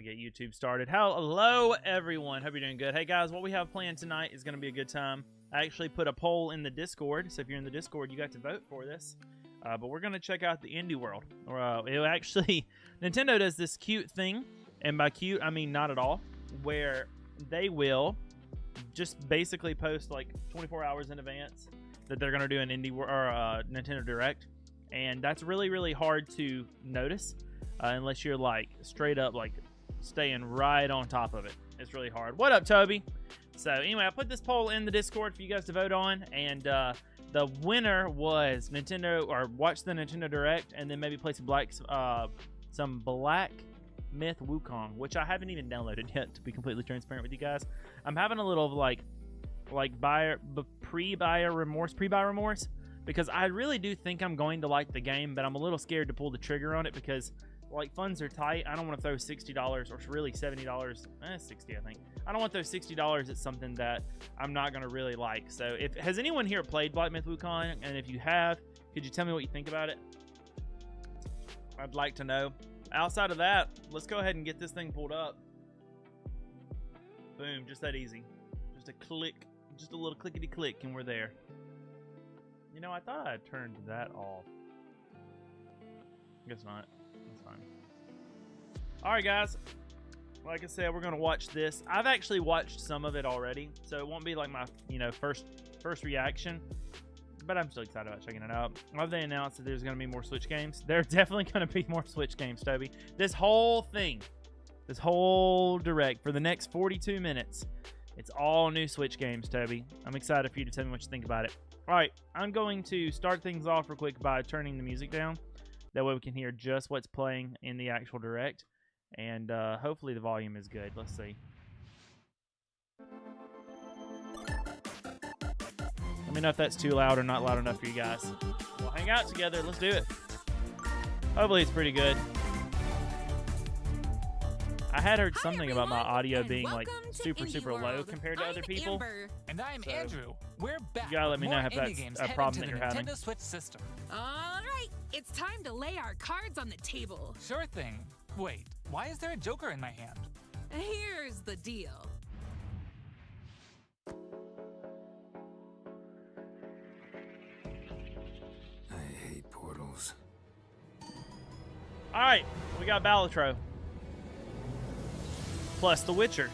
me get YouTube started. Hello, everyone. Hope you're doing good. Hey, guys, what we have planned tonight is going to be a good time. I actually put a poll in the Discord, so if you're in the Discord, you got to vote for this. But we're going to check out the indie world. Nintendo does this cute thing, and by cute, I mean not at all, where they will just basically post like 24 hours in advance that they're going to do an indie or Nintendo Direct. And that's really, really hard to notice unless you're like straight up like staying right on top of it. It's really hard. What up, Toby? So anyway, I put this poll in the Discord for you guys to vote on, and the winner was Nintendo, or watch the Nintendo Direct, and then maybe play some Black Myth WuKong, which I haven't even downloaded yet, to be completely transparent with you guys. I'm having a little like pre-buy remorse, because I really do think I'm going to like the game, but I'm a little scared to pull the trigger on it because like funds are tight. I don't want to throw $60 or really $70, 60 I think. I don't want to throw $60 at something that I'm not going to really like. So has anyone here played Black Myth WuKong? And if you have, could you tell me what you think about it? I'd like to know. Outside of that, let's go ahead and get this thing pulled up. Boom, just that easy. Just a click, just a little clickety click, and we're there. You know, I thought I turned that off. Guess not. That's fine. Alright, guys. Like I said, we're going to watch this. I've actually watched some of it already, so it won't be like my, first reaction. But I'm still excited about checking it out. Have they announced that there's going to be more Switch games? There's definitely going to be more Switch games, Toby. This whole thing, this whole Direct for the next 42 minutes, it's all new Switch games, Toby. I'm excited for you to tell me what you think about it. All right, I'm going to start things off real quick by turning the music down. That way we can hear just what's playing in the actual Direct. And hopefully the volume is good. Let's see. Let me know if that's too loud or not loud enough for you guys. We'll hang out together. Let's do it. Hopefully it's pretty good. I had heard something about my audio being like super low compared to other people. Amber. And I'm Andrew. We're back. You gotta let me know if that's a problem that you're having. Nintendo Switch system. All right, it's time to lay our cards on the table. Sure thing. Wait, why is there a Joker in my hand? Here's the deal. I hate portals. All right, we got Balatro. Plus The Witcher.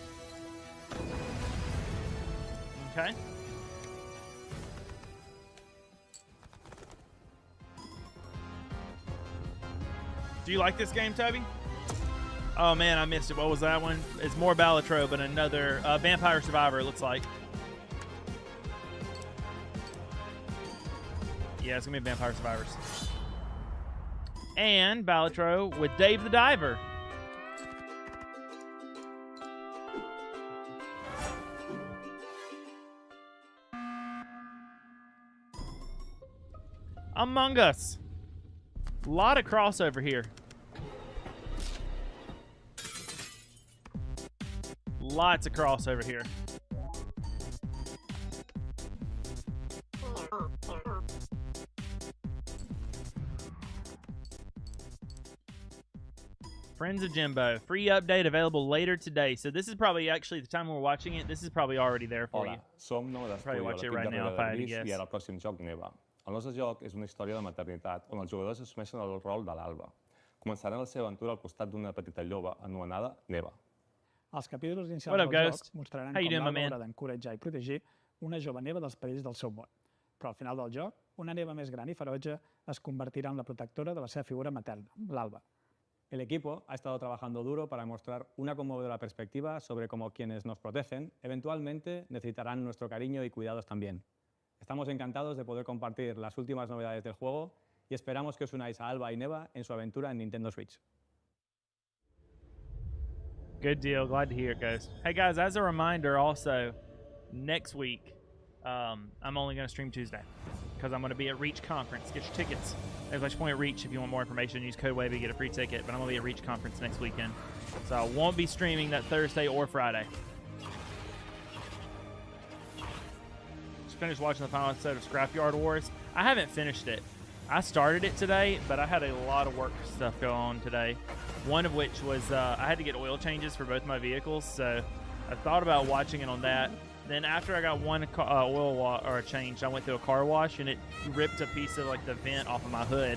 Okay. Do you like this game, Toby? Oh man, I missed it. What was that one? It's more Balatro, but another Vampire Survivor, it looks like. Yeah, it's gonna be Vampire Survivors. And Balatro with Dave the Diver. Among Us. A lot of crossover here. Lots of crossover here. Friends of Jimbo. Free update available later today. So this is probably actually the time we're watching it. This is probably already there for you. Hola, som Nova Probably watch it right now if I had to guess. I ara el pròxim joc Neva. El nostre joc és una història de maternitat on els jugadors assumeixen el rol de l'Alba. Començaran la seva aventura al costat d'una petita lloba anomenada Neva. Els capítols inicials del joc mostraran com l'Alba haurà d'encoratjar i protegir una jove Neva dels perills del seu món. Però al final del joc, una Neva més gran i ferotge es convertirà en la protectora de la seva figura materna, l'Alba. El equipo ha estado trabajando duro para mostrar una conmovedora perspectiva sobre cómo quienes nos protegen eventualmente necesitarán nuestro cariño y cuidados también. Estamos encantados de poder compartir las últimas novedades del juego y esperamos que os unáis a Alba y Neva en su aventura en Nintendo Switch. Good deal. Glad to hear it, guys. Hey, guys, as a reminder also, next week, I'm only going to stream Tuesday because I'm going to be at Reach Conference. Get your tickets. There's point at Reach if you want more information. Use code WAVY, get a free ticket. But I'm going to be at Reach Conference next weekend. So I won't be streaming that Thursday or Friday. Just finished watching the final episode of Scrapyard Wars. I haven't finished it. I started it today, but I had a lot of work stuff go on today One of which was I had to get oil changes for both my vehicles, so I thought about watching it on that. Then after I got one oil change, I went to a car wash, and it ripped a piece of like the vent off of my hood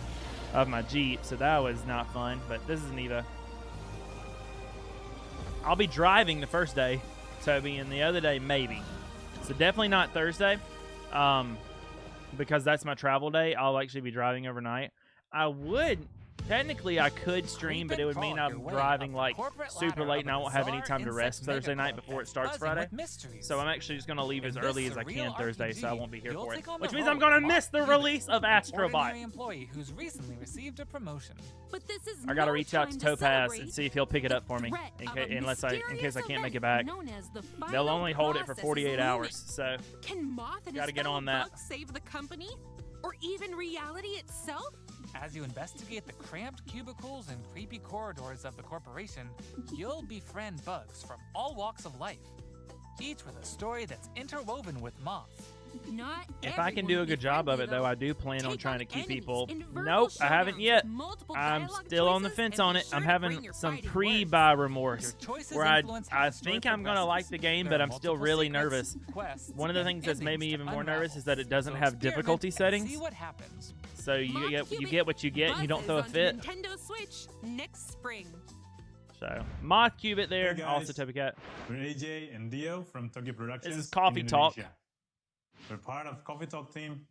of my Jeep, so that was not fun. But this is an Evo. I'll be driving the first day, Toby, and the other day maybe. So definitely not Thursday, because that's my travel day. I'll actually be driving overnight. Technically, I could stream, but it would mean I'm driving like super late and I won't have any time to rest Thursday night before it starts Friday. So I'm actually just going to leave as early as I can Thursday, so I won't be here for it. Which means I'm going to miss the release of Astrobot. Employee who's recently received a promotion. But this is I got to reach out to Topaz and see if he'll pick it up for me, in case I can't make it back. They'll only hold it for 48 hours, so got to get on that. Save the company, or even reality itself? As you investigate the cramped cubicles and creepy corridors of the corporation, you'll befriend bugs from all walks of life, each with a story that's interwoven with moths. If I can do a good job of it, though, I do plan on trying to keep people. Nope, I haven't yet. I'm still on the fence on it. I'm having some pre-buy remorse, where I think I'm going to like the game, but I'm still really nervous. One of the things that's made me even more nervous is that it doesn't have difficulty settings. So you get what you get, and you don't throw a fit. Nintendo Switch next spring. So Moth Cubit there, hey also Toby Cat. We're AJ and Dio from Tokyo Productions. This is Coffee Talk. We're part of Coffee Talk team,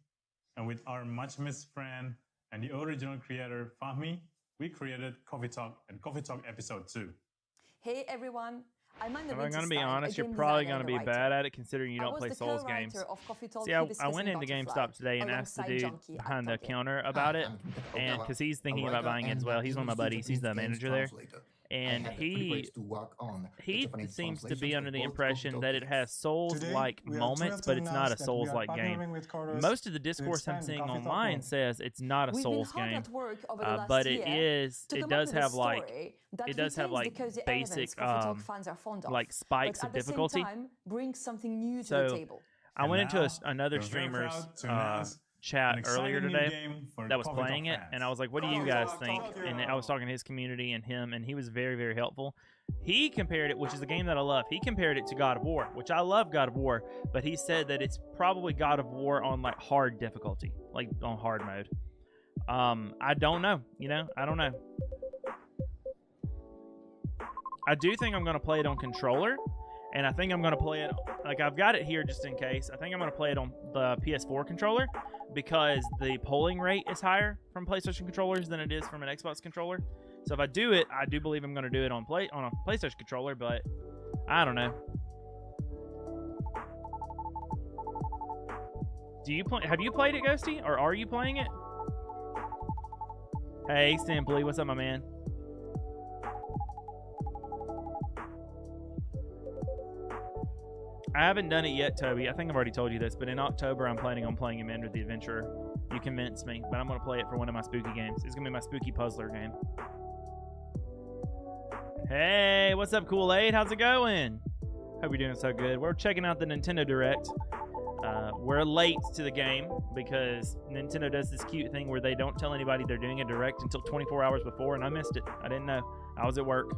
and with our much missed friend and the original creator Fahmi, we created Coffee Talk and Coffee Talk Episode 2. Hey everyone. I'm going to be honest, you're probably going to be bad at it considering you don't play Souls games. See, I went into GameStop today and asked the dude behind the counter about it, and because he's thinking about buying it as well. He's one of my buddies. He's the manager there. And he seems to be under the impression that it has Souls-like moments, but it's not a Souls-like game. Most of the discourse I'm seeing online says it's not a Souls game, but it does have like basic like spikes of difficulty. So I went into another streamer's chat earlier today that was playing it, and I was like, what do you guys think? And I was talking to his community and him, and he was very, very helpful. He compared it, which is a game that I love, he compared it to God of War, which I love God of War, but he said that it's probably God of War on like hard difficulty, like on hard mode. I don't know, I don't know. I do think I'm going to play it on controller, and I think I'm going to play it, like I've got it here just in case. I think I'm going to play it on the PS4 controller because the polling rate is higher from PlayStation controllers than it is from an Xbox controller. So if I do it, I do believe I'm going to do it on a PlayStation controller, but I don't know. Have you played it, Ghosty? Or are you playing it? Hey, Simply, what's up, my man? I haven't done it yet, Toby. I think I've already told you this, but in October, I'm planning on playing Amanda the Adventurer. You convinced me, but I'm going to play it for one of my spooky games. It's going to be my spooky puzzler game. Hey, what's up, Kool-Aid? How's it going? Hope you're doing so good. We're checking out the Nintendo Direct. We're late to the game because Nintendo does this cute thing where they don't tell anybody they're doing a Direct until 24 hours before, and I missed it. I didn't know. I was at work.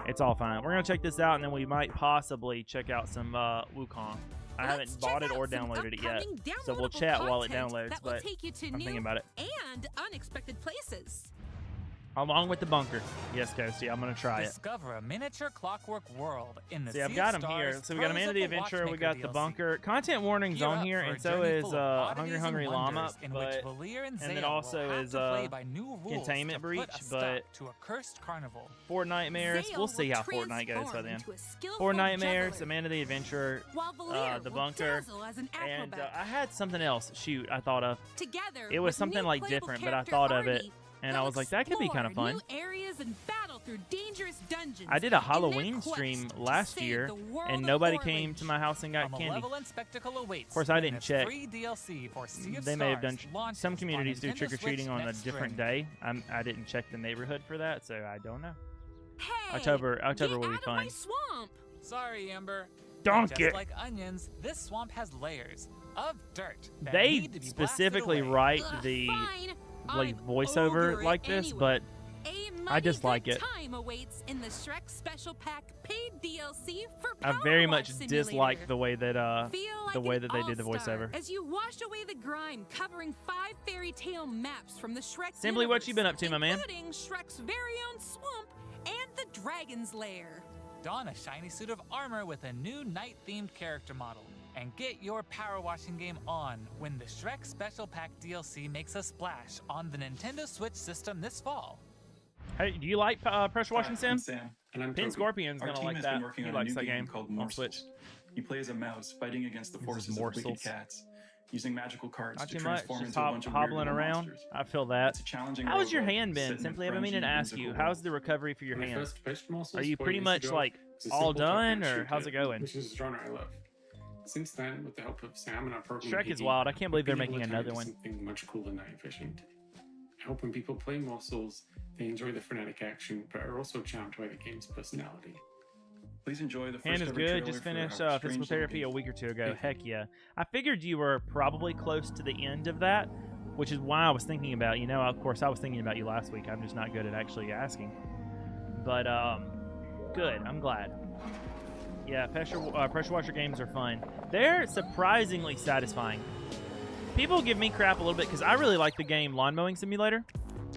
It's all fine. We're going to check this out, and then we might possibly check out some WuKong. I haven't bought it or downloaded it yet, so we'll chat while it downloads, but I'm thinking about it. And unexpected places. Along with the bunker. Yes, Ghosty, I'm going to try it. Discover a miniature clockwork world in the See, I've got them here. So we got Amanda the Adventurer, we got the bunker. Content warnings on here, and so is Hungry Llama, and then also is Containment Breach, but Four Nightmares. We'll see how Fortnite goes by then. Four Nightmares, Amanda the Adventurer, the bunker, and I had something else. Shoot, I thought of. It was something like different, but I thought of it. And I was like, that could be kind of fun. I did a Halloween stream last year, and nobody came to my house and got candy. Of course, I didn't check. They may have done. Some communities do trick-or-treating on a different day. I didn't check the neighborhood for that, so I don't know. October will be fun. Sorry, Amber. Donkey. Just like onions, this swamp has layers of dirt. They specifically write the like voiceover like this, but I dislike it. Time awaits in the Shrek Special Pack paid DLC for I Power very Wash much Simulator. dislike the way that Feel like the way an that they did the all-star voiceover. as you wash away the grime, covering 5 fairy tale maps from the Shrek Simply, universe, what you been up to, my man? including Shrek's very own swamp and the Dragon's Lair. Don a shiny suit of armor with a new night-themed character model. And get your power washing game on when the Shrek Special Pack DLC makes a splash on the Nintendo Switch system this fall. Hey, do you like pressure washing sim? I'm Sam, and I'm Pin Toby. Scorpion's Our gonna team like has that. been working He on a likes new that game game called on Morsels. Switch. You play as a mouse fighting against the forces of wicked morsels. cats, using magical cards Not to too much, transform just into a bunch of weird hobbling little around. monsters. I feel that. It's a challenging How's your roguelike hand set been? in a Simply, I've been grungy, meaning to ask you, whimsical how's the recovery for your When I hand? first pitched Morsels Are you 4 pretty years much ago, like it was a all simple done, top-down or how's it shooter, going? which is a genre I love. Since then, with the help of Sam and our program Shrek is PD, wild. I can't believe they're we've been making able to turn another it into one. Something much cooler and night efficient. I hope when people play Morsels, they enjoy the frenetic action, but are also charmed by the game's personality. Please enjoy the first Hand is ever good. trailer Just for finished our physical strange therapy a little week or two ago. Thank you. Heck yeah. I figured you were probably close to the end of that, which is why I was thinking about, you know, of course I was thinking about you last week. I'm just not good at actually asking. But, good. I'm glad. Yeah, pressure washer games are fun. They're surprisingly satisfying. People give me crap a little bit because I really like the game Lawn Mowing Simulator,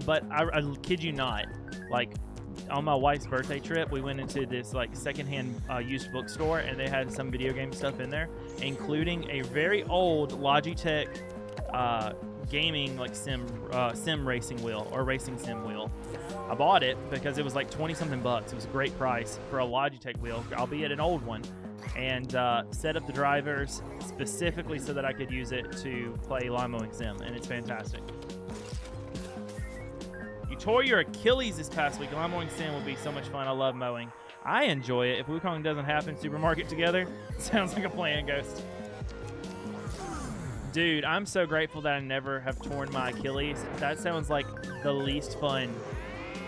but I kid you not, like, on my wife's birthday trip, we went into this like secondhand used bookstore, and they had some video game stuff in there, including a very old Logitech gaming like sim racing wheel or racing sim wheel. I bought it because it was like 20-something bucks. It was a great price for a Logitech wheel, albeit an old one, and set up the drivers specifically so that I could use it to play Lawn Mowing Sim, and it's fantastic. You tore your Achilles this past week. Lawn Mowing Sim will be so much fun. I love mowing. I enjoy it. If WuKong doesn't happen, supermarket together, sounds like a plan, Ghost. Dude, I'm so grateful that I never have torn my Achilles. That sounds like the least fun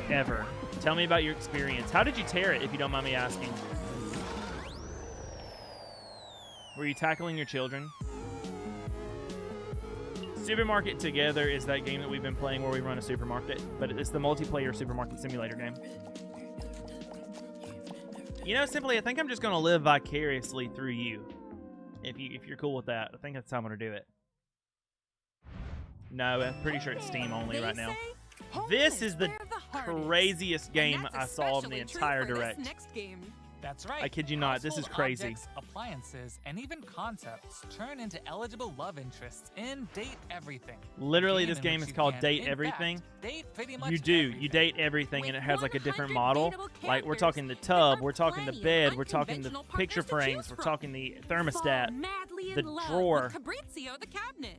ever. Tell me about your experience. How did you tear it, if you don't mind me asking? Were you tackling your children? Supermarket Together is that game that we've been playing where we run a supermarket, but it's the multiplayer supermarket simulator game. You know, Simply, I think I'm just going to live vicariously through you. If you're cool with that, I think that's how I'm going to do it. No, I'm pretty sure it's Steam only right now. This is the craziest game I saw in the entire Direct. That's right. I kid you not, this is Household crazy. Objects, appliances, and even concepts turn into eligible love interests in Date Everything. Literally, A this in game which is you called can, Date in Everything. fact, date pretty much You do. everything. You date everything, and it has like a different model. 100 Like, we're talking the tub, we're talking the bed, we're talking the picture frames, we're talking the thermostat, the drawer. Fabrizio the cabinet.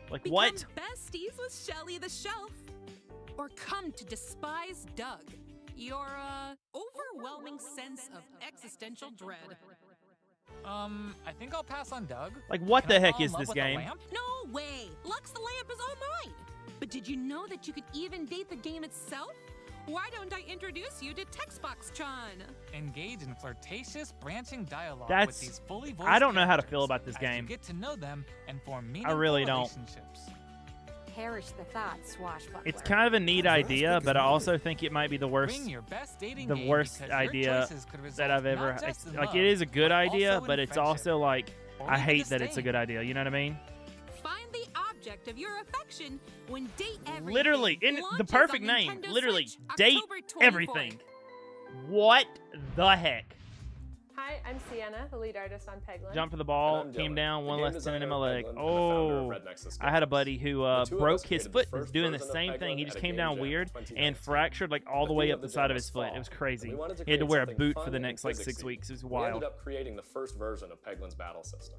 Like, Become what? besties with Shelly the shelf. Or come to despise Doug. Your overwhelming sense of existential dread. I think I'll pass on Doug. Like, what Can the I heck fall in is love this with a game? lamp? No way! Lux the lamp is all mine! But did you know that you could even date the game itself? Why don't I introduce you to Textbox-chan? Engage in flirtatious, branching dialogue That's- with these fully voiced I don't know how to characters feel about this as game. You get to know them and form meaningful really don't. relationships. Perish the thought, swashbuckler. It's kind of a neat idea, but I also think it might be the worst, Bring your best dating the game worst because your idea choices could result that I've ever. not just in Like, love, it is a good but idea, also in but it's friendship. also like Or I even hate that it's a disdain. good idea. You know what I mean? Find the object of your affection when Date Everything Literally, in the launches perfect on name. Nintendo Literally, Switch, date October 24th. everything. What the heck? Hi, I'm Sienna, the lead artist on Peglin. Jump for the ball, And I'm came Dylan, down, the one game less tendon in my designer leg. of Peglin and the founder of Oh, Red Nexus I had a Games. buddy who The two of broke us his created the foot first doing the version of same thing. Peglin He at just a came game down jam in weird 2019. and fractured like all the The way theme up of the the side jam of his was foot. It fall, was crazy. and we wanted to He had to create wear a something boot fun for the and next like 6 physicsy. weeks. It was We wild. ended up creating the first version of Peglin's battle system.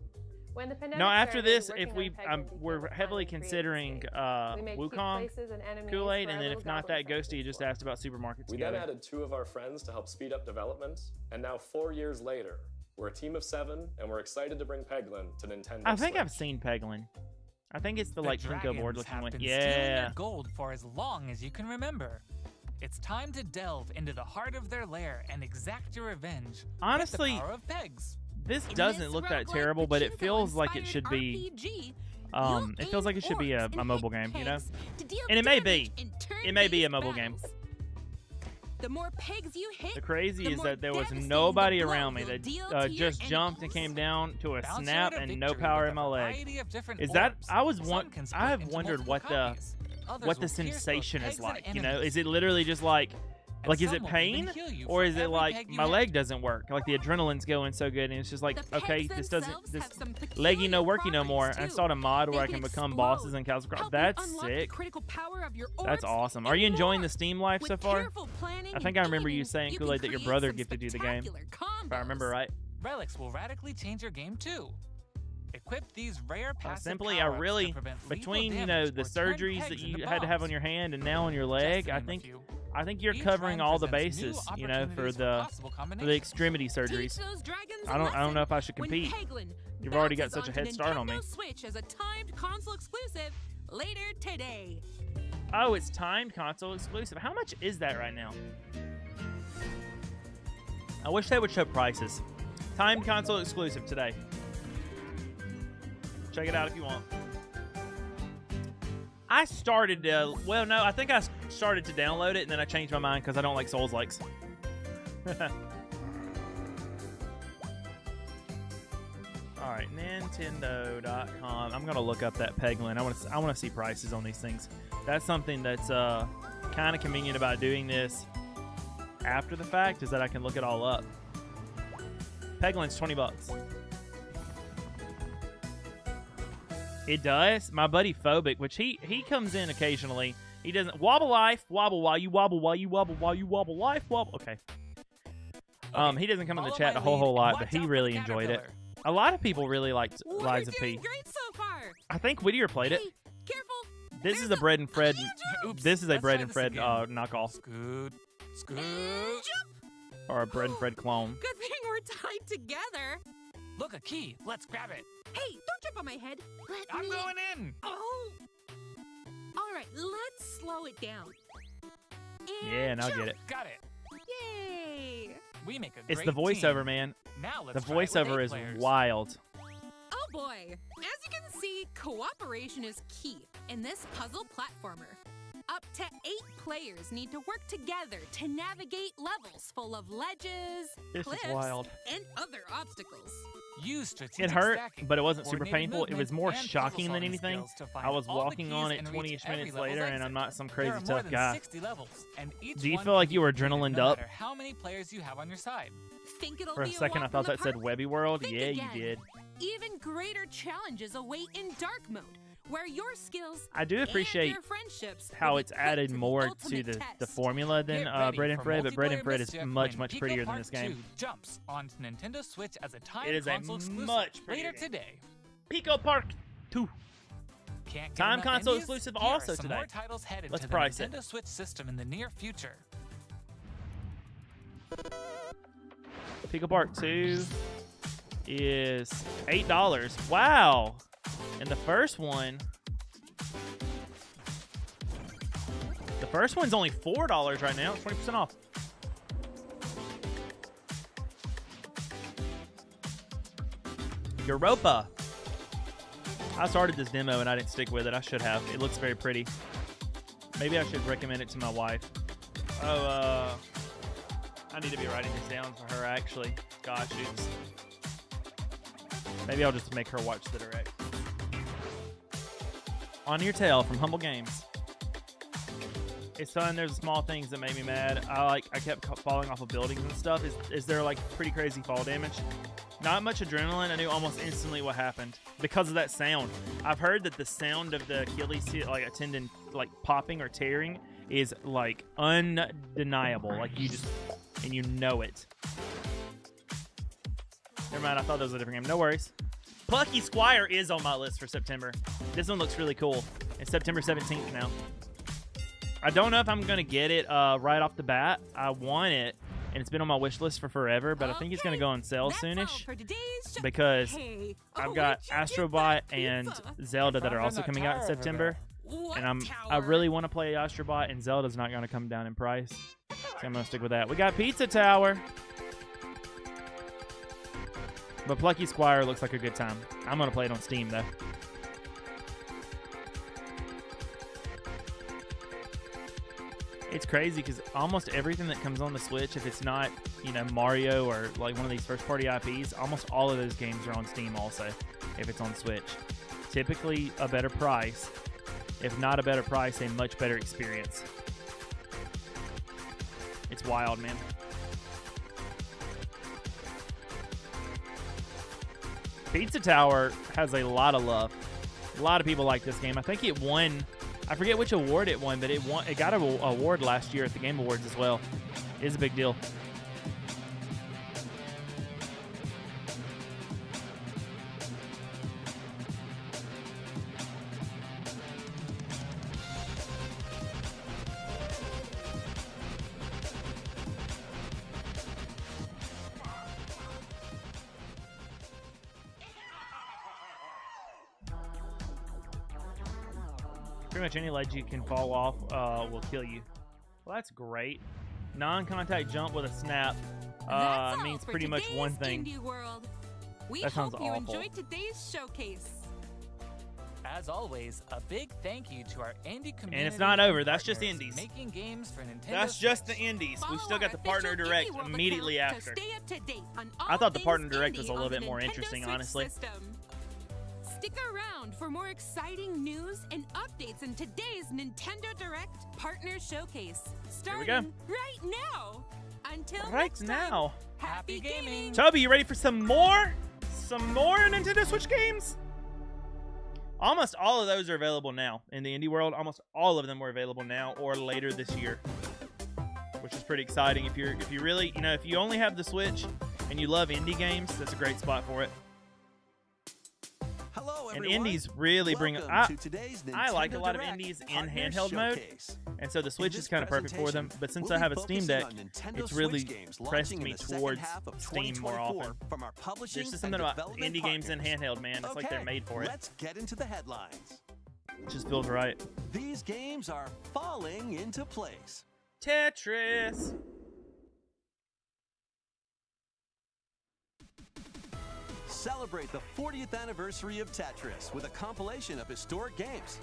When the pandemic No, after started, this, working if we, on Peglin became we're a heavily fun and creative considering escape. We made cute WuKong, places and enemies Kool-Aid, for and our then little if not goblin that, friends Ghosty, to you just explore. asked about supermarkets We then together. added 2 of our friends to help speed up development, and now 4 years later, we're a team of 7, and we're excited to bring Peglin to Nintendo I think Switch. I've seen Peglin. I think it's the like Pinko dragons board looking have one. been stealing Yeah. your gold for as long as you can remember. It's time to delve into the heart of their lair and exact your revenge Honestly, with the power of pegs. This In doesn't this look that roguelike terrible, but it pachinko feels like it inspired should be. RPG, It feels like it should be a you'll aim mobile orbs game, and you know? pegs to deal And it may be. damage in It may be a turn-based mobile game. battles. The more pegs you hit, The crazy the is more that there was devastating nobody the blow around me you'll that deal to your just jumped and came down to a Bounce snap your way to and no victory power with in a my leg. variety of different Is that orbs. I was Some one? can split I have into wondered multiple copies. Others what the will pierce both sensation is pegs and like. You know, enemies. is it literally just like is some it will pain even heal you or for is it every like peg you my hit. leg doesn't work? Like the adrenaline's going so good and it's just like The okay, pegs this doesn't themselves this have some leggy no peculiar worky no more. I properties, installed a mod where They I can can become explode, bosses in Castle Crossing. help you That's unlock the sick. critical power of your That's orbs, awesome. Are and you enjoying more. the Steam life so With far? careful planning I think and I remember you aiming, saying you can Kool-Aid that your create brother some gifted you the game. spectacular If I remember combos. right. Relics will radically change your game too. Equip these rare passive Simply, I power-ups really to prevent lethal between damage the or turn surgeries pegs that into you had to have on bombs. your hand and now on your leg, I think you're Each covering run all the presents new bases, you know, for opportunities for the possible for the combinations. extremity Teach surgeries. those dragons a I don't lesson know if I should when compete. Peglin You've already got bounces such a onto head start on me. Nintendo Switch as a timed console exclusive later today. Oh, it's timed console exclusive. How much is that right now? I wish they would show prices. Timed console exclusive today. Check it out if you want. I started to, well, no, I think I started to download it and then I changed my mind because I don't like Souls-likes. All right, Nintendo.com. I'm gonna look up that Peglin. I want to see prices on these things. That's something that's kind of convenient about doing this after the fact is that I can look it all up. Peglin's $20. It does. My buddy Phobic, which he comes in occasionally. He doesn't wobble life, wobble while you wobble while you wobble while you wobble life, wobble. Okay. He doesn't come in the chat a whole lot, but he really enjoyed it. A lot of people really liked Lies of P. Great so far. I think Whittier played it. Careful. This is a Bread and Fred. Oops, This is a let's Bread try and this Fred again. knockoff Scoot, scoot. or a Bread and Fred clone. Good thing we're tied together. Look, a key. Let's grab it. Hey, don't jump on my head. I'm going in. Oh. All right, let's slow it down. And Yeah, now jump. get it. Got it. Yay. We make a It's great the voiceover, team. man. Now The let's try it with voiceover 8 is players. wild. Oh boy. As you can see, cooperation is key in this puzzle platformer. Up to 8 players need to work together to navigate levels full of ledges, This is cliffs, wild. and other obstacles. Use strategic It hurt, stacking, but it wasn't super coordinated painful. It was movement, more and shocking than puzzle-solving anything. skills to find I was all the walking keys on it and 20-ish reach every minutes level's later, and exit. I'm not some There crazy are more tough than guy. 60 levels, and each Do you one feel can like be you were completed adrenalined no up? matter how many players you have on your side. Think it'll For a be second, I walk thought in the that said park? Webby World. Think Yeah, again. you did. Even greater challenges await in dark mode, where your skills I do appreciate and your friendships how will it's be put added to the more to ultimate the test. formula than Get ready Bread and for Fred, but Bread and multiplayer Fred is mischief much, when much Pico prettier than Park this game. 2 jumps on Nintendo Switch as a timed It is a console exclusive much prettier later game. today. Pico Park 2. Can't get Time enough console indies? exclusive Here are also some today. more titles headed Let's to the price it. Nintendo Switch system in the near future. Pico Park 2 is $8. Wow. And the first one's only $4 right now. It's 20% off. Europa. I started this demo and I didn't stick with it. I should have. It looks very pretty. Maybe I should recommend it to my wife. Oh, I need to be writing this down for her, actually. Gosh, oops. Maybe I'll just make her watch the direct. On Your Tail from Humble Games. It's fun. There's small things that made me mad. I kept falling off of buildings and stuff. Is there like pretty crazy fall damage? Not much adrenaline. I knew almost instantly what happened because of that sound. I've heard that the sound of the Achilles like a tendon like popping or tearing is like undeniable. Like you just and you know it. Never mind. I thought that was a different game. No worries. Plucky Squire is on my list for September. This one looks really cool. It's September 17th now. I don't know if I'm going to get it right off the bat. I want it, and it's been on my wish list for forever, but I think it's going to go on sale soonish because I've got Astro Bot and Zelda that are also coming out in September, and I really want to play Astro Bot, and Zelda's not going to come down in price, so I'm going to stick with that. We got Pizza Tower. But Plucky Squire looks like a good time. I'm going to play it on Steam, though. It's crazy because almost everything that comes on the Switch, if it's not, you know, Mario or like one of these first-party IPs, almost all of those games are on Steam also, if it's on Switch. Typically a better price. If not a better price, a much better experience. It's wild, man. Pizza Tower has a lot of love. A lot of people like this game. I think it won... I forget which award it won, but it got an award last year at the Game Awards as well. It is a big deal. Pretty much any ledge you can fall off will kill you. Well, that's great. Non-contact jump with a snap means pretty much one thing. Indie World. We That sounds hope you awful. enjoyed today's showcase. As always, a big thank you to our indie community. And it's not over. That's just partners indies. Making games for Nintendo That's just the Switch. indies. We've Follow still got our the Partner official Direct Indie World immediately account after. To stay up to date on all I thought the things Partner Direct indie was a on little the bit more Nintendo interesting, Switch honestly. system. Stick around for more exciting news and updates in today's Nintendo Direct Partner Showcase. Here we Starting go. right now. Until Right next time, now. happy gaming. Toby, you ready for some more? Some more Nintendo Switch games? Almost all of those are available now in the indie world. Almost all of them were available now or later this year, which is pretty exciting. If you really, you know, if you only have the Switch and you love indie games, that's a great spot for it. Hello, And everyone. indies really bring. Welcome to today's I like a Nintendo lot of Direct indies in Partner handheld mode, Showcase. and so the Switch In is this kind of perfect for them. presentation, But since we'll I have be a Steam focusing Deck, on Nintendo it's really Switch games pressed launching me in the second towards half of Steam more 2024 often. From our publishing There's just and something about development indie games in partners. handheld, man. It's like they're Okay, made for it. Let's get into the headlines. It just feels right. These games are falling into place. Tetris. Celebrate the 40th anniversary of Tetris with a compilation of historic games.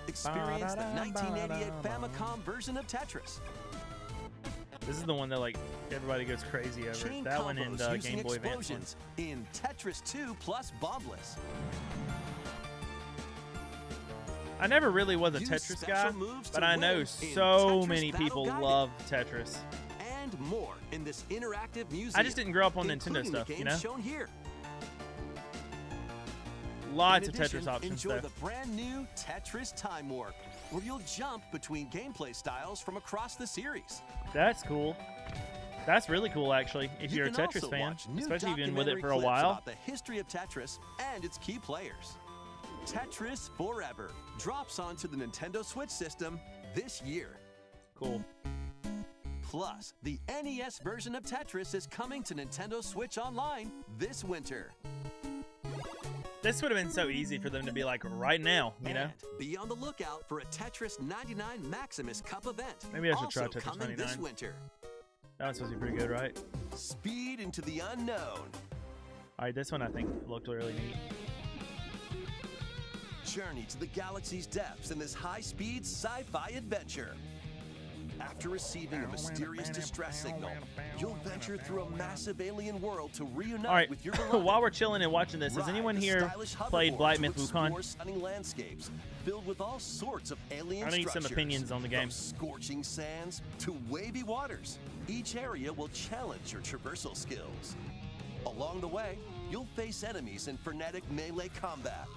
Experience the 1988 Famicom version of Tetris. This is the one that like everybody goes crazy over. Chain That one and combos using Game Boy Advance one. explosions in Tetris 2 plus Bombless. I never really was a Use Tetris special guy, moves but to I know win in so Tetris many Battle people Guided. love Tetris. And more in this interactive museum. I just didn't grow up on Nintendo including the stuff, you games know? shown here. Lots In of addition, Tetris options, enjoy though. the brand new Tetris Time Warp, where you'll jump between gameplay styles from across the series. That's cool. That's really cool, actually, if You you're a can Tetris also fan, watch new especially if you've been with it documentary for a clips while. about the history of Tetris and its key players. Tetris Forever drops onto the Nintendo Switch system this year. Cool. Plus, the NES version of Tetris is coming to Nintendo Switch Online this winter. This would have been so easy for them to be like right now, you know? And be on the lookout for a Tetris 99 Maximus Cup event. Maybe I should try also Tetris coming 99. this winter. That one's supposed to be pretty good, right? Speed into the unknown. All right, this one I think looked really neat. Journey to the galaxy's depths in this high-speed sci-fi adventure. After receiving a mysterious distress signal, you'll venture through a massive alien world to reunite All right, with your beloved. while we're chilling and watching this, has Ride anyone the here stylish played hoverboard Blight to Myth explore WuKong? stunning landscapes filled with all sorts of alien I need some structures. opinions on the game. From scorching sands to wavy waters, each area will challenge your traversal skills. Along the way, you'll face enemies in frenetic melee combat.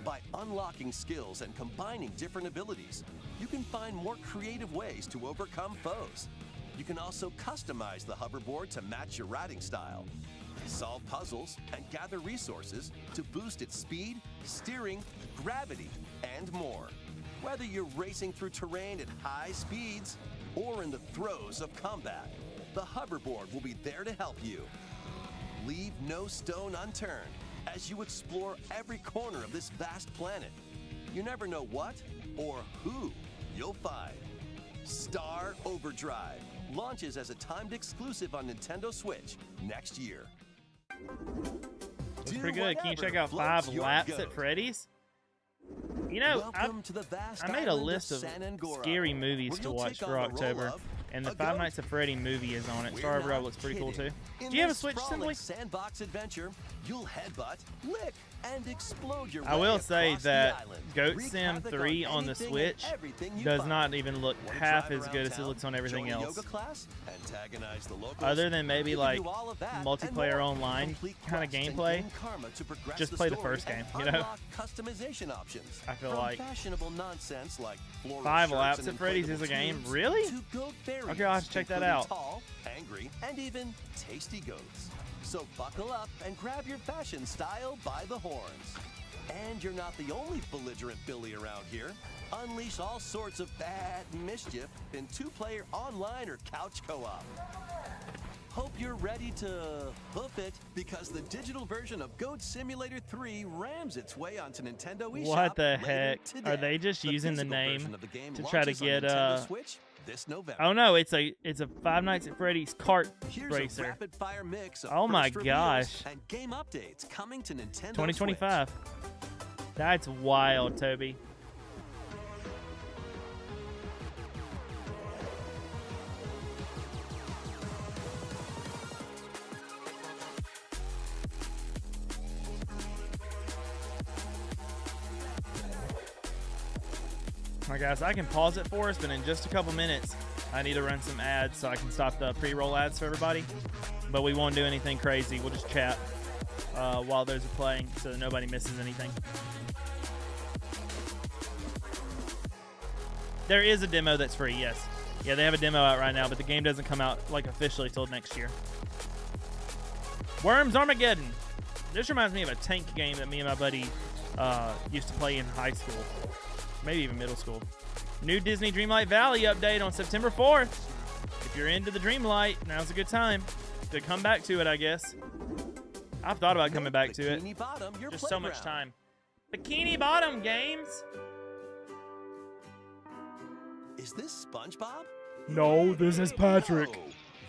By unlocking skills and combining different abilities, you can find more creative ways to overcome foes. You can also customize the hoverboard to match your riding style, solve puzzles, and gather resources to boost its speed, steering, gravity, and more. Whether you're racing through terrain at high speeds or in the throes of combat, the hoverboard will be there to help you. Leave no stone unturned as you explore every corner of this vast planet. You never know what or who you'll find. Star Overdrive launches as a timed exclusive on Nintendo Switch next year. That's pretty good. Can you check out 5 Laps at Freddy's? You know, Welcome to the vast I made a island list of San Angora, scary movies where to you'll watch take for on the October, role of and the a Five goat. Nights at Freddy movie is on it. We're Star Row not looks pretty cool too. kidding. Do In you have a this Switch, sprawling Simply? sandbox adventure, you'll headbutt, lick, and explode your I way will say across the that island. Goat Wreak Sim havoc 3 on the anything and Switch everything you does find. not even look Wanna half drive as around good as it town, looks on everything join a else. yoga class, antagonize the locals? Other than maybe You can like do all of that and multiplayer more. online Complete kind of quests and gameplay, gain karma to progress just the play the story first game, and you know? unlock customization options. I feel From like fashionable nonsense like floral Five shirts Laps and at Freddy's is a inflatable game. tubes Really? to goat berries, Okay, I'll have to check that including out. Tall, angry, and even tasty goats. So buckle up and grab your fashion style by the horns. And you're not the only belligerent Billy around here. Unleash all sorts of bad mischief in two-player online or couch co-op. Hope you're ready to hoof it, because the digital version of Goat Simulator 3 rams its way onto Nintendo eShop. What the later heck? today. Are they just using the physical name version of the game to try to launches on get Nintendo Switch this November. Oh no, it's a Five Nights at Freddy's kart Here's a racer. rapid-fire mix of Oh my first reveals gosh. and game updates coming to Nintendo 2025. That's wild, Toby. Alright guys, I can pause it for us, but in just a couple minutes, I need to run some ads so I can stop the pre-roll ads for everybody. But we won't do anything crazy. We'll just chat while those are playing so that nobody misses anything. There is a demo that's free, yes. Yeah, they have a demo out right now, but the game doesn't come out like officially till next year. Worms Armageddon. This reminds me of a tank game that me and my buddy used to play in high school. Maybe even middle school. New Disney Dreamlight Valley update on September 4th. If you're into the Dreamlight, now's a good time to come back to it, I guess. I've thought about coming back to it. Bottom, your Just so much playground. time. Bikini Bottom games? Is this SpongeBob? No, this is Patrick. No,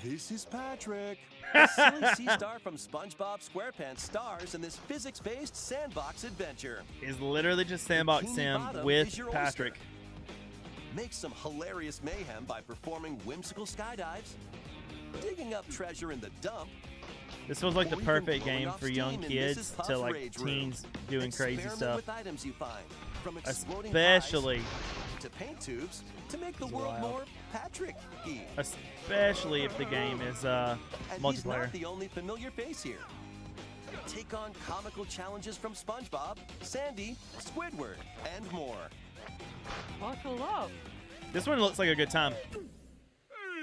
this is Patrick. The silly sea star from SpongeBob SquarePants stars in this physics-based sandbox adventure. Is literally just Sandbox Bikini Sim Bottom with is your Patrick. oyster. Make some hilarious mayhem by performing whimsical skydives, digging up treasure in the dump. This was like the or even perfect blowing game off for young steam in kids Mrs. Puff's to like rage room. teens doing crazy Experiment stuff. with items you find, from exploding Especially, pies to paint tubes to make the It's world wild. more Patrick-y. especially if the game is And he's multiplayer. not the only familiar face here. Take on comical challenges from SpongeBob, Sandy, Squidward, and more. Buckle up. This one looks like a good time. Hey,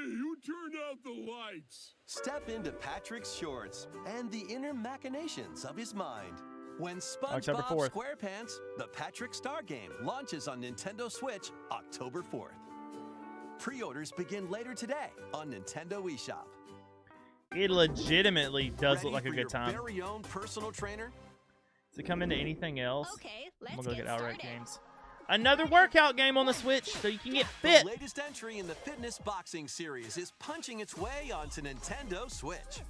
who turned out the lights? Step into Patrick's shorts and the inner machinations of his mind. When October SpongeBob 4th. SquarePants, the Patrick Star Game, launches on Nintendo Switch October 4th. Pre-orders begin later today on Nintendo eShop. It legitimately does Ready look like a for your good time. very own personal trainer? Does it come into anything else? Okay, I'm let's gonna go get get Outright started. Games. Another workout game on the Switch so you can get fit. The latest entry in the fitness boxing series is punching its way onto Nintendo Switch.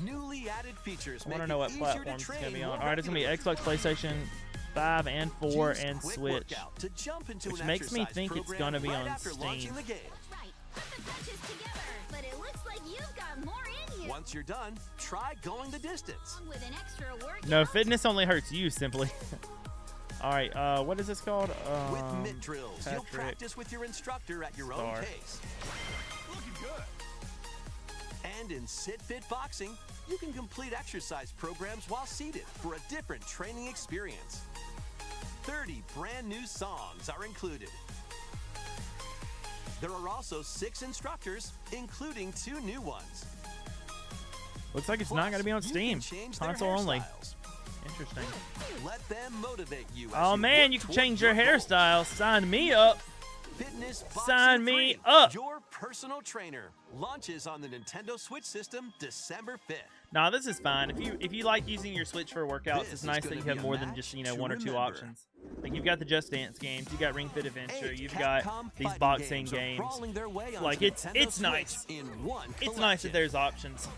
Newly added features I make want to it know what easier platforms to it's train going to be on. more All right, it's going to be regularly. Xbox, PlayStation 5 and 4, Use and Quick Switch. Workout to jump into Which an makes me exercise think it's program gonna be right on after launching Steam. the game. Right, put the touches together, but it looks like you've got more in you. Once you're done, try going the distance. With an extra workout. No, fitness only hurts you, simply. All right, what is this called? With mitt drills, you'll Patrick practice with your instructor at your own Star. pace. Looking good. And in Sit Fit Boxing, you can complete exercise programs while seated for a different training experience. 30 brand new songs are included. There are also 6 instructors, including 2 new ones. Looks like it's not going to be on Plus, you Steam. can change their Console only. hairstyles. Interesting. Let them motivate you. Oh as man, work you can toward change your goal. hairstyle. Sign me up. Fitness Sign Boxing me 3, up. Your personal trainer launches on the Nintendo Switch system December 5th. Nah, this is fine. If you like using your Switch for workouts, This it's is nice that gonna you be have a more than match just, to one or two remember. options. Like you've got the Just Dance games, you got Ring Fit Adventure, Eight you've got Capcom these fighting boxing games are games. brawling their way onto Like it's Nintendo nice. Switch in one It's nice that collection. there's options.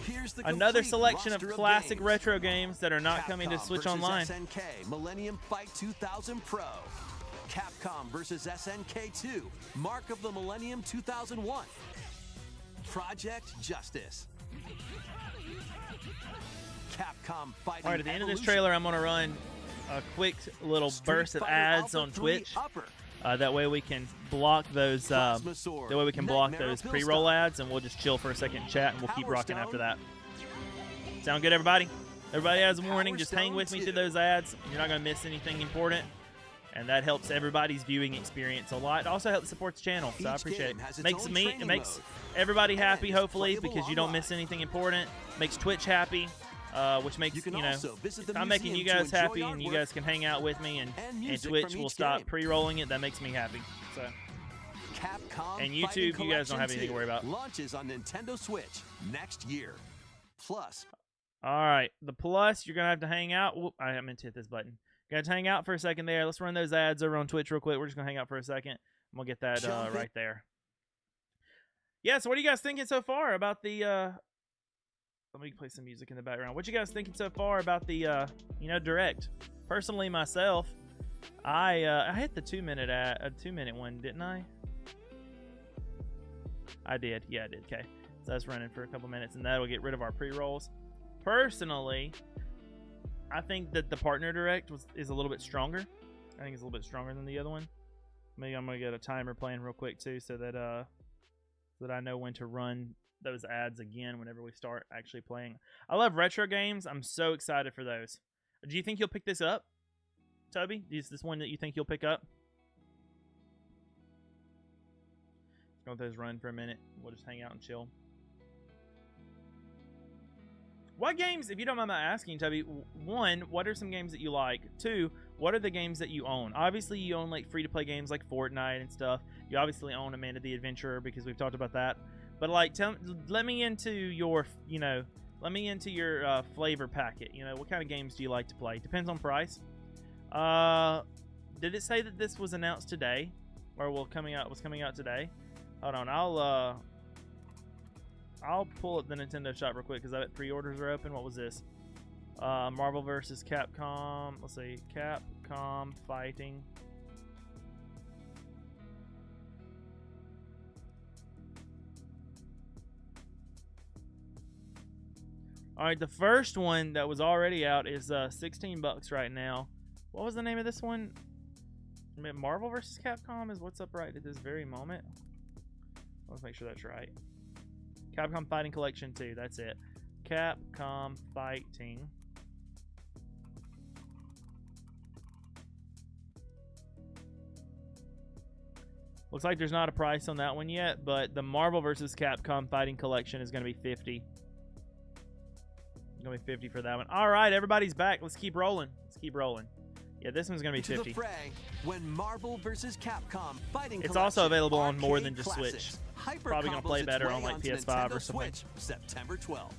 Here's the Another complete selection of roster classic games. retro games that are not coming to Capcom Switch versus Online. SNK Millennium Fight 2000 Pro. Capcom versus SNK 2 Mark of the Millennium 2001. Project Justice. Capcom Fighting All right, at the end of this Evolution. trailer, I'm going to run a quick little burst of Fighter ads Alpha on 3 Twitch. Upper. That way we can block those. That Plasma Sword, way we can block Nightmare those Pill pre-roll Stop. ads, and we'll just chill for a second and chat, and we'll keep Power rocking Stone. after that. Sound good, everybody? Everybody has a warning. Power Just hang Stone with me 2. through those ads. You're not going to miss anything important, and that helps everybody's viewing experience a lot. It also helps support the channel, so I Each appreciate game has it. its Makes own me, it training makes mode. everybody happy, And it's hopefully, playable because you don't miss online. anything important. Makes Twitch happy. Which makes, You can you know, also visit the if I'm making you museum guys to enjoy happy and you artwork guys can hang out with me and music Twitch from will each stop game. pre-rolling it, that makes me happy. So, Capcom and Fighting YouTube, you guys don't have Collection anything to 2 worry about. Launches on Nintendo Switch next year. Plus, all right, the plus, you're going to have to hang out. Whoop, I meant to hit this button. Got to hang out for a second there. Let's run those ads over on Twitch real quick. We're just going to hang out for a second. I'm going to get that Jump in. right there. Yeah, so what are you guys thinking so far about the... Let me play some music in the background. What you guys thinking so far about the, Direct? Personally, myself, I hit the 2-minute one, didn't I? I did. Yeah, I did. Okay. So that's running for a couple minutes, and that'll get rid of our pre-rolls. Personally, I think that the partner direct is a little bit stronger. I think it's a little bit stronger than the other one. Maybe I'm gonna get a timer playing real quick too, so that I know when to run those ads again whenever we start actually playing. I love retro games. I'm so excited for those. Do you think you'll pick this up, Toby? Is this one that you think you'll pick up? Let's go let those run for a minute. We'll just hang out and chill. What games, if you don't mind my asking, Toby, one, what are some games that you like? Two, what are the games that you own? Obviously, you own like free-to-play games like Fortnite and stuff. You obviously own Amanda the Adventurer because we've talked about that. But like, let me into your, flavor packet. What kind of games do you like to play? Depends on price. Did it say that this was announced today, or was coming out today? Hold on, I'll pull up the Nintendo shop real quick because I bet pre-orders are open. What was this? Marvel vs. Capcom. Let's see. Capcom Fighting. All right, the first one that was already out is $16 right now. What was the name of this one? Marvel vs. Capcom is what's up right at this very moment. Let's make sure that's right. Capcom Fighting Collection 2, that's it. Capcom Fighting. Looks like there's not a price on that one yet, but the Marvel vs. Capcom Fighting Collection is going to be $50. It's going to be $50 for that one. All right, everybody's back. Let's keep rolling. Yeah, this one's going to be $50. to the fray when Marvel vs. Capcom Fighting It's also Collection available on more Arcade than just Classics. Switch. Hyper Probably going to combos play its better way on like onto PS5 Nintendo or something. Switch, September 12th.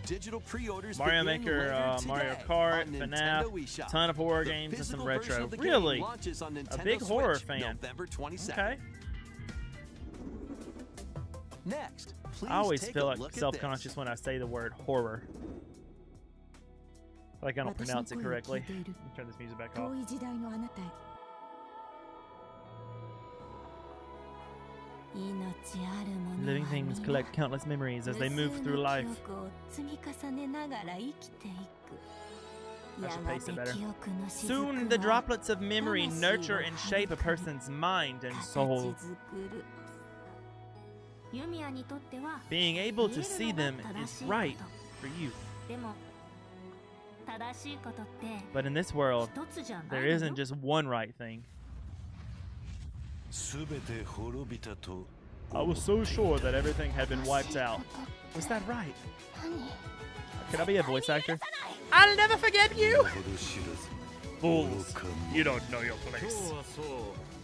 Digital pre-orders Mario begin Maker, later Mario today Kart, on FNAF, Nintendo eShop. ton of horror The games and some physical version retro. of the game Really? launches on A Nintendo big horror Switch fan. November 22nd. Okay. Next, please I always take feel a like look at self-conscious this. when I say the word horror. Like I don't pronounce it correctly. Let me turn this music back off. Living things collect countless memories as they move through life. I should pace it better. Soon the droplets of memory nurture and shape a person's mind and soul. Being able to see them is right for you. But in this world, there isn't just one right thing. I was so sure that everything had been wiped out. Was that right? Could I be a voice actor? I'll never forget you! Fools, you don't know your place.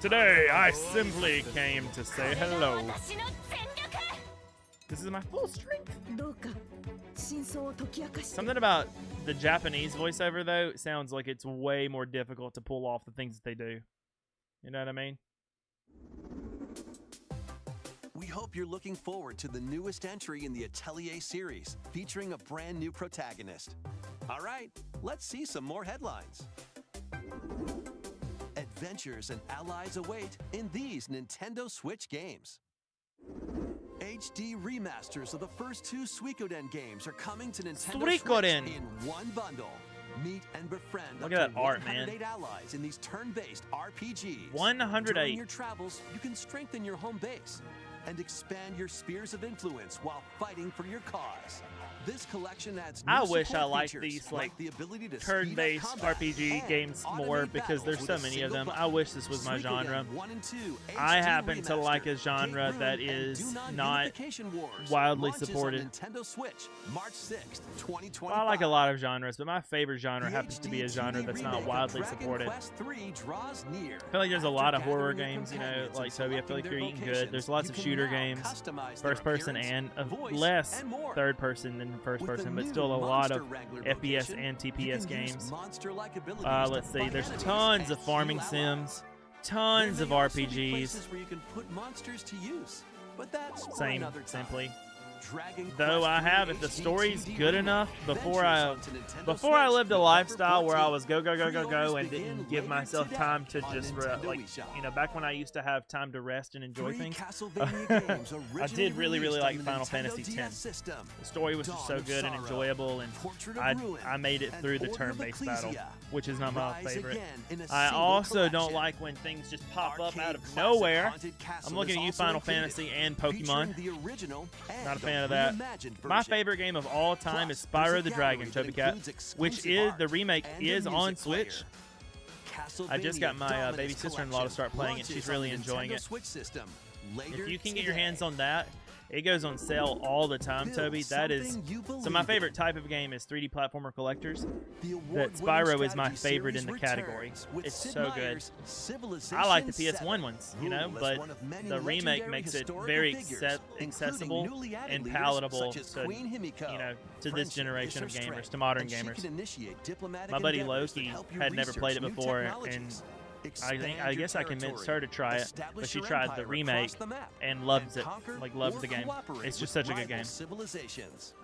Today, I simply came to say hello. This is my full strength. Something about the Japanese voiceover, though, sounds like it's way more difficult to pull off the things that they do. You know what I mean? We hope you're looking forward to the newest entry in the Atelier series, featuring a brand new protagonist. All right, let's see some more headlines. Adventures and allies await in these Nintendo Switch games. HD remasters of the first 2 Suikoden games are coming to Nintendo Switch in one bundle. Meet and befriend Look at that art, man. 108 allies in these turn-based RPGs. 108. During your travels, you can strengthen your home base and expand your spheres of influence while fighting for your cause. This collection adds new I wish I support liked features, these like the ability to turn-based speed up combat RPG and games more automate because there's battles so with a many of single them. button. I wish this was my Suikoden genre. 1 and 2 I HD happen to like a Remastered, genre Gate that Room, and is Do not Unification Wars wildly launches on supported. Nintendo Switch, March 6th, 2025. Well, I like a lot of genres, but my favorite genre happens to be a genre that's not wildly supported. Quest 3 draws near. I feel like there's a lot of horror games, you know, like Toby. I feel like you're eating good. There's lots of shooter games, first person and less third person than first person, but still a lot of FPS and TPS games. Let's see, there's tons of farming sims, tons of RPGs. Where you can put monsters to use, but that's for Same, another time. simply. Dragon Though Quest I have, 3 if the HD story's 2D good enough, before I Adventures onto Nintendo lived a Switch, lifestyle where I November was go go go go 14th. go and Pre-orders didn't begin give myself later time to today just on Nintendo like, eShop. you know, back when I used to have time to rest and enjoy 3 things. Castlevania games I did really released like on the Final Nintendo Fantasy X. DS system. The story was just so Dawn of good and Sorrow, enjoyable, and Portrait of Ruin, I made it and through the Order of turn-based battle, Ecclesia. which is not my Rise favorite. again in a I single also don't collection. like when things just pop up Arcade out of classic nowhere. Haunted Castle I'm looking is at you, also Final included, Fantasy and featuring Pokemon. the original and Not a the fan of that. reimagined My version. favorite game of all time is Spyro the Dragon, Toby Cat, which is the remake is on Switch. I just got my baby sister-in-law to start playing it. She's really enjoying it. If you can get your hands on that, it goes on sale all the time, Toby. That is so. My favorite type of game is 3D platformer collectors. That Spyro is my favorite in the category. It's so good. I like the PS1 ones, you know, but the remake makes it very accessible and palatable to, you know, to this generation of gamers, to modern gamers. My buddy Loki had never played it before, and I guess I convinced her to try it, but she tried the remake and loves it, like loves the game. It's just such a good game.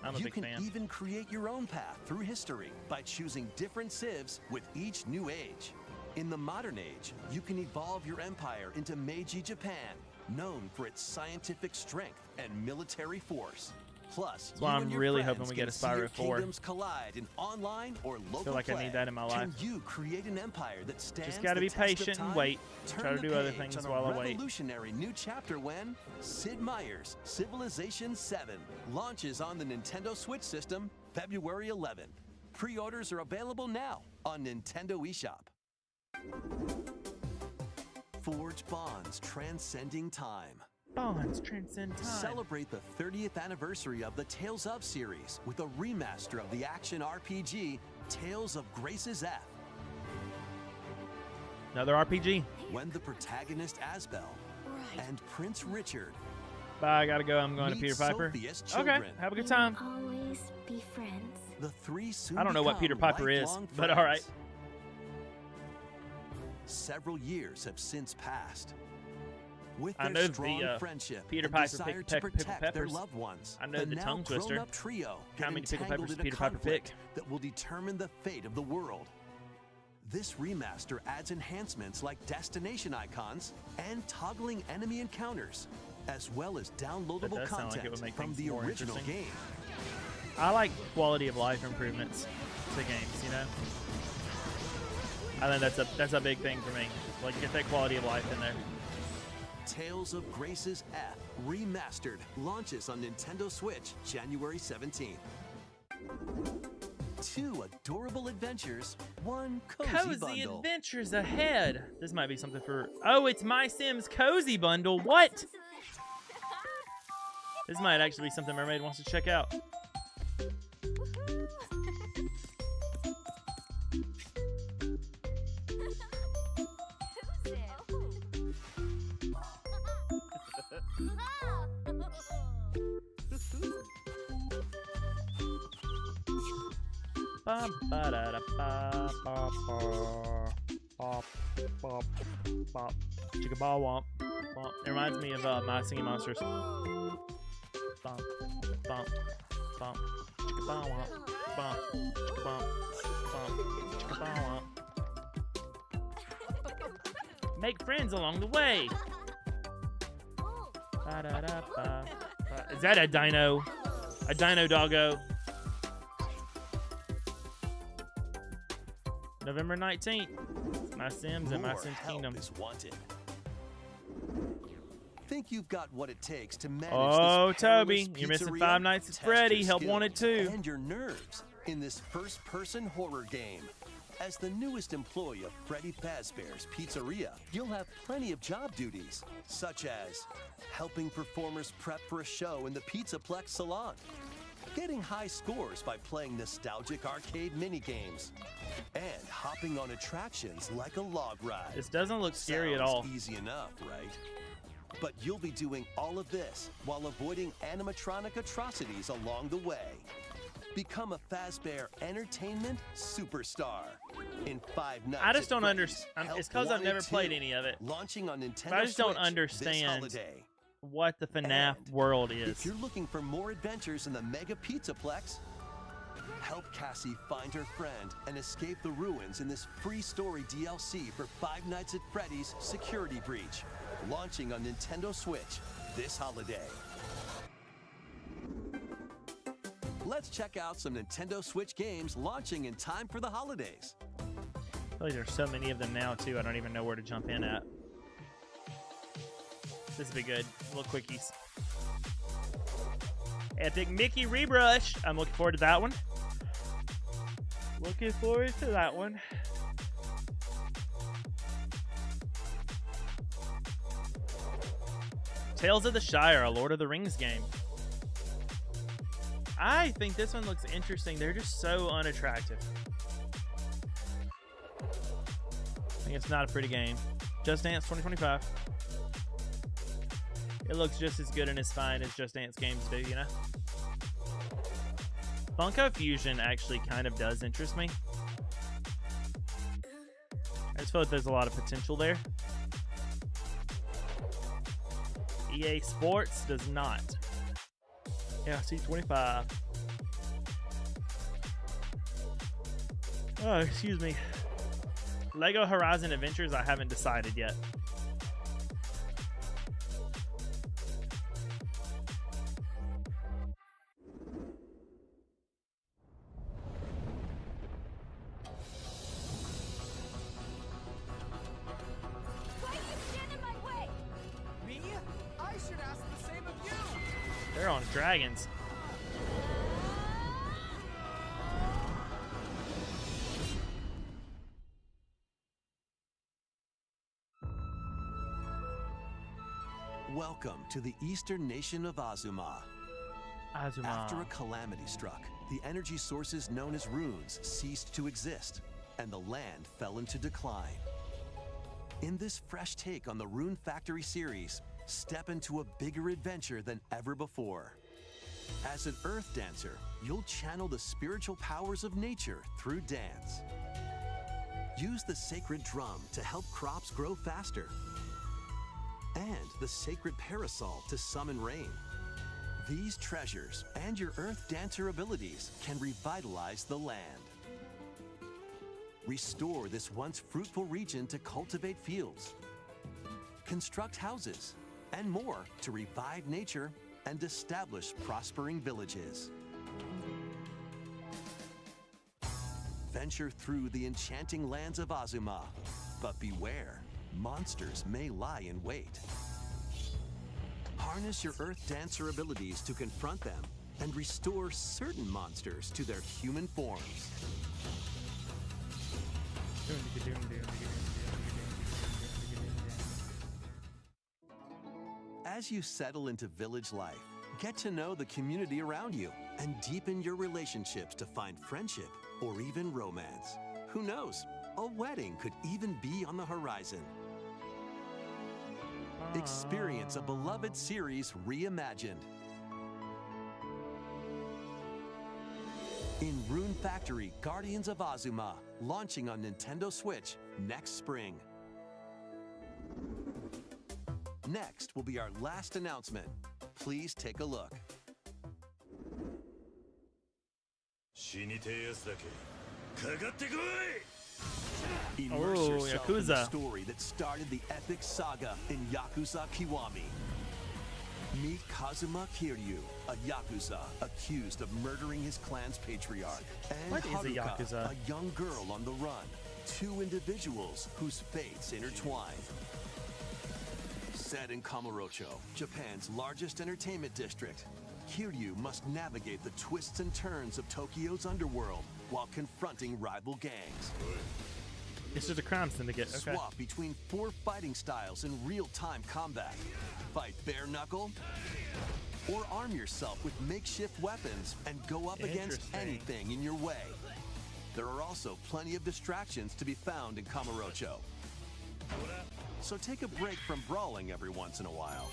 I'm a big fan. You can even create your own path through history by choosing different civs with each new age. In the modern age, you can evolve your empire into Meiji Japan, known for its scientific strength and military force. Plus, that's why I'm really hoping we get a Spyro 4. Collide in online or local I feel like I need that in my life. Can you create an empire that stands just got to be patient and wait. Try to do other things while I wait. Revolutionary new chapter when Sid Meier's Civilization 7 launches on the Nintendo Switch system February 11th. Pre-orders are available now on Nintendo eShop. Forge bonds transcending time. Bonds transcend time. Celebrate the 30th anniversary of the Tales of series with a remaster of the action RPG Tales of Grace's F. Another RPG. When the protagonist Asbel and Prince Richard. Bye, I gotta go. I'm going to Peter Piper. Okay, have a good time. Always be friends. The three soon I don't know what Peter Piper is, but all right. Several years have since passed. With I their know strong the friendship Peter and Piper desire pick to protect their peppers. loved ones, I know the now tongue twister. grown-up trio How get many pickled entangled peppers in a Peter Piper conflict pick? that will determine the fate of the world. This remaster adds enhancements like destination icons and toggling enemy encounters, as well as downloadable content from the original game. I like quality of life improvements to games, you know? I think that's a big thing for me. Like, get that quality of life in there. Tales of Grace's F Remastered launches on Nintendo Switch January 17th. 2 adorable adventures, 1 cozy bundle. Adventures ahead. This might be something for... Oh, it's My Sims Cozy Bundle. What? This might actually be something Mermaid wants to check out. Chicka ba womp. It reminds me of My Singing Monsters. Bump, bump, bump, chicka bump, bump, chicka bump, bump, chicka bump. Make friends along the way. Ba-da-da-ba. Is that a dino? A dino doggo? November 19th. My Sims and My Sims Kingdom. Is wanted. Think you've got what it takes to manage Oh, this Toby, perilous you're missing pizzeria? Five Nights at Test Freddy. your Help wanted too. And your nerves in this first-person horror game. As the newest employee of Freddy Fazbear's Pizzeria, you'll have plenty of job duties, such as helping performers prep for a show in the Pizzaplex salon, getting high scores by playing nostalgic arcade minigames, and hopping on attractions like a log ride. This doesn't look scary at all. Sounds easy enough, right? But you'll be doing all of this while avoiding animatronic atrocities along the way. Become a Fazbear Entertainment superstar in 5 Nights. I just don't Freddy's understand. Help It's because I've never Wanted played 2, any of it. Launching on Nintendo But I just don't Switch this understand holiday. what the FNAF world is. If you're looking for more adventures in the Mega Pizzaplex, help Cassie find her friend and escape the ruins in this free story DLC for 5 Nights at Freddy's Security Breach, launching on Nintendo Switch this holiday. Let's check out some Nintendo Switch games launching in time for the holidays. I feel like there's so many of them now too. I don't even know where to jump in at. This will be good. Little quickies. Epic Mickey Rebrush. I'm looking forward to that one. Looking forward to that one. Tales of the Shire, a Lord of the Rings game. I think this one looks interesting. They're just so unattractive. I think it's not a pretty game. Just Dance 2025. It looks just as good and as fine as Just Dance games do, you know? Funko Fusion actually kind of does interest me. I just feel like there's a lot of potential there. EA Sports does not. Yeah, C25. Oh, excuse me. Lego Horizon Adventures, I haven't decided yet. Why are you standing in my way? Me? I should ask the same of you. They're on dragons. Welcome to the eastern nation of Azuma. Azuma. After a calamity struck, the energy sources known as runes ceased to exist, and the land fell into decline. In this fresh take on the Rune Factory series, step into a bigger adventure than ever before. As an earth dancer, you'll channel the spiritual powers of nature through dance. Use the sacred drum to help crops grow faster, and the sacred parasol to summon rain. These treasures and your earth dancer abilities can revitalize the land. Restore this once fruitful region to cultivate fields, construct houses, and more to revive nature and establish prospering villages. Venture through the enchanting lands of Azuma, but beware, monsters may lie in wait. Harness your earth dancer abilities to confront them and restore certain monsters to their human forms. As you settle into village life, get to know the community around you and deepen your relationships to find friendship or even romance. Who knows? A wedding could even be on the horizon. Experience a beloved series reimagined. In Rune Factory, Guardians of Azuma, launching on Nintendo Switch next spring. Next will be our last announcement. Please take a look. Immerse yourself in the story that started the epic saga in Yakuza Kiwami. Meet Kazuma Kiryu, a Yakuza accused of murdering his clan's patriarch, and Haruka, a young girl on the run. Two individuals whose fates intertwine. Set in Kamurocho, Japan's largest entertainment district, Kiryu must navigate the twists and turns of Tokyo's underworld while confronting rival gangs. This is a crime syndicate. Okay. Swap between 4 fighting styles in real-time combat. Fight bare knuckle, or arm yourself with makeshift weapons and go up against anything in your way. There are also plenty of distractions to be found in Kamurocho. So take a break from brawling every once in a while.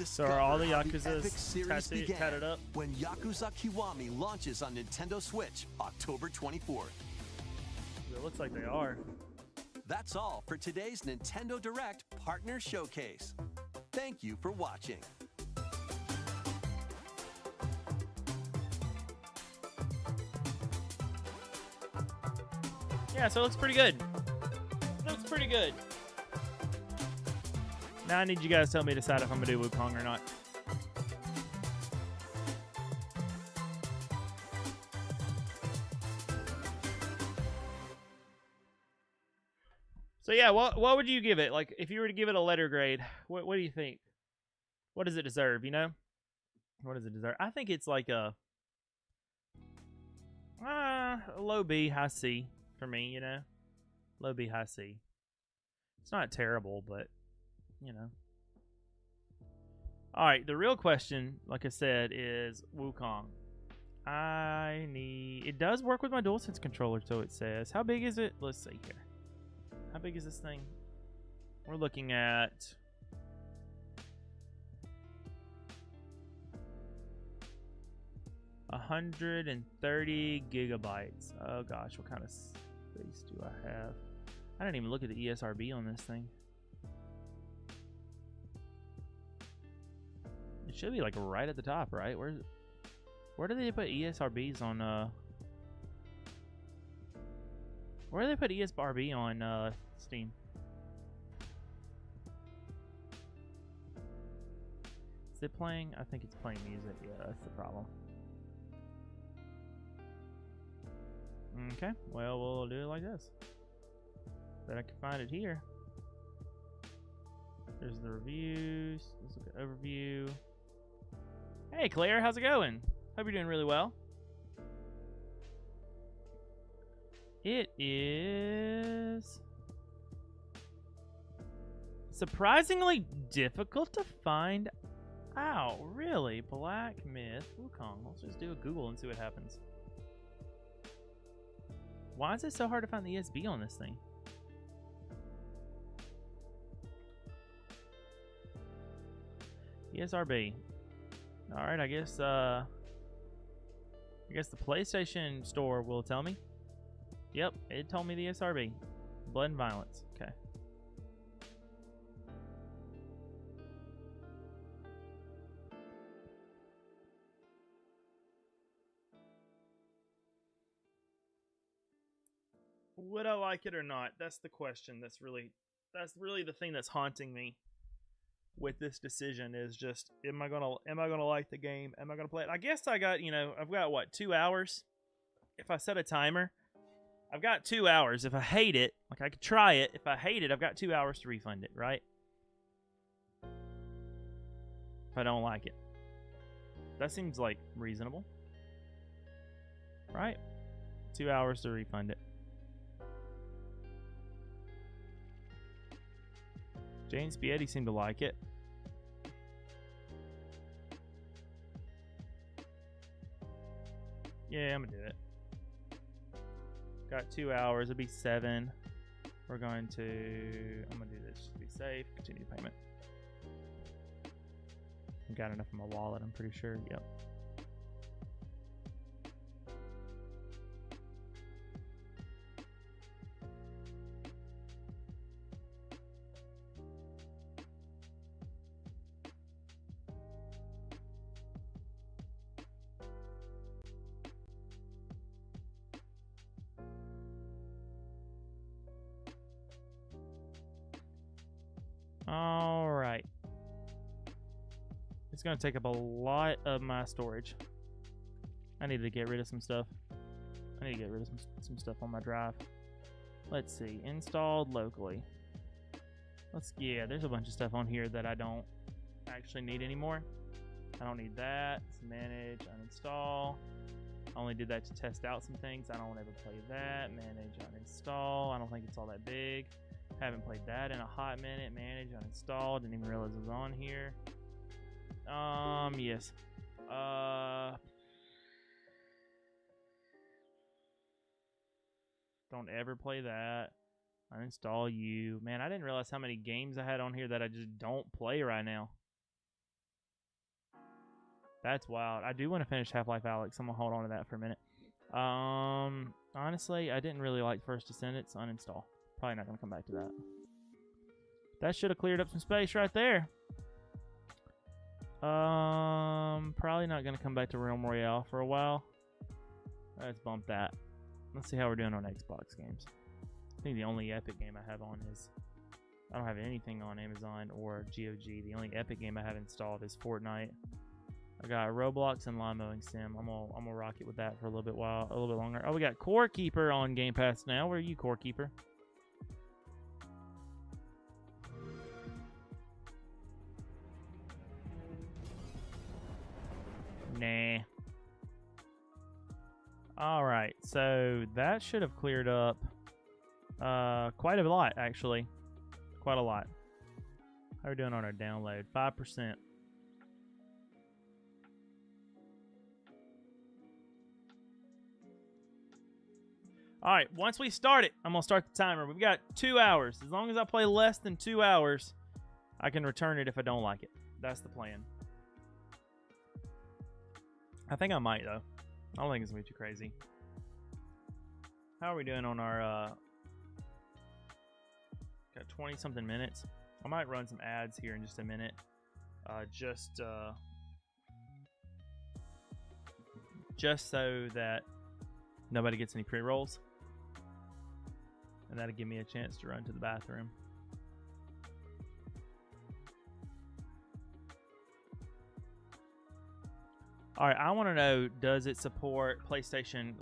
So are all the Yakuza's tatted up? When Yakuza Kiwami launches on Nintendo Switch October 24th. It looks like they are. That's all for today's Nintendo Direct Partner Showcase. Thank you for watching. Yeah, so it looks pretty good. Looks pretty good. Now I need you guys to help me decide if I'm going to do WuKong or not. So yeah, what would you give it? Like, if you were to give it a letter grade, what do you think? What does it deserve, you know? What does it deserve? I think it's like a low B, high C for me, you know? Low B, high C. It's not terrible, but, you know. Alright, the real question, like I said, is WuKong. It does work with my DualSense controller, so it says. How big is it? Let's see here. How big is this thing? We're looking at 130 gigabytes. Oh gosh, what kind of space do I have? I didn't even look at the ESRB on this thing. It should be like right at the top, right? Where do they put ESRBs on where do they put ESRB on Steam? Is it playing? I think it's playing music. Yeah, that's the problem. Okay, well, we'll do it like this. Bet I can find it here. There's the reviews. Let's look at overview. Hey, Claire, how's it going? Hope you're doing really well. It is surprisingly difficult to find out. Really? Black Myth WuKong. Let's just do a Google and see what happens. Why is it so hard to find the ESB on this thing? ESRB. Alright, I guess the PlayStation Store will tell me. Yep, it told me the ESRB. Blood and Violence. Okay. Would I like it or not? That's the question. That's really the thing that's haunting me with this decision, is just, am I gonna like the game? Am I gonna play it? I guess I've got what, 2 hours? If I set a timer, I've got 2 hours. If I hate it, like, I could try it. If I hate it, I've got 2 hours to refund it, right? If I don't like it. That seems like reasonable. Right? 2 hours to refund it. Jane Spietti seemed to like it. Yeah, I'm gonna do it. Got 2 hours, it'll be 7. I'm gonna do this just to be safe. Continue payment. I've got enough in my wallet, I'm pretty sure. Yep. All right. It's going to take up a lot of my storage. I need to get rid of some stuff. I need to get rid of some stuff on my drive. Let's see. Installed locally. Yeah, there's a bunch of stuff on here that I don't actually need anymore. I don't need that. Let's manage, uninstall. I only did that to test out some things. I don't want to ever play that. Manage, uninstall. I don't think it's all that big. Haven't played that in a hot minute. Manage, uninstall. Didn't even realize it was on here. Yes. Don't ever play that. Uninstall you. Man, I didn't realize how many games I had on here that I just don't play right now. That's wild. I do want to finish Half-Life Alyx. I'm going to hold on to that for a minute. Honestly, I didn't really like First Descendants. Uninstall. Probably not going to come back to that. That should have cleared up some space right there. Probably not going to come back to Realm Royale for a while. Let's bump that. Let's see how we're doing on Xbox games. I think the only Epic game I have on is... I don't have anything on Amazon or GOG. The only Epic game I have installed is Fortnite. I got Roblox and Lawn Mowing Sim. I'm gonna rock it with that for a little bit longer. Oh, we got Core Keeper on Game Pass now. Where are you, Core Keeper? Nah. Alright, so that should have cleared up quite a lot, actually. Quite a lot. How are we doing on our download? 5%. Alright, once we start it, I'm going to start the timer. We've got 2 hours. As long as I play less than 2 hours, I can return it if I don't like it. That's the plan. I think I might, though. I don't think it's going to be too crazy. How are we doing on our... Got 20-something minutes. I might run some ads here in just a minute. Just so that nobody gets any pre-rolls. And that'll give me a chance to run to the bathroom. All right, I want to know, does it support PlayStation?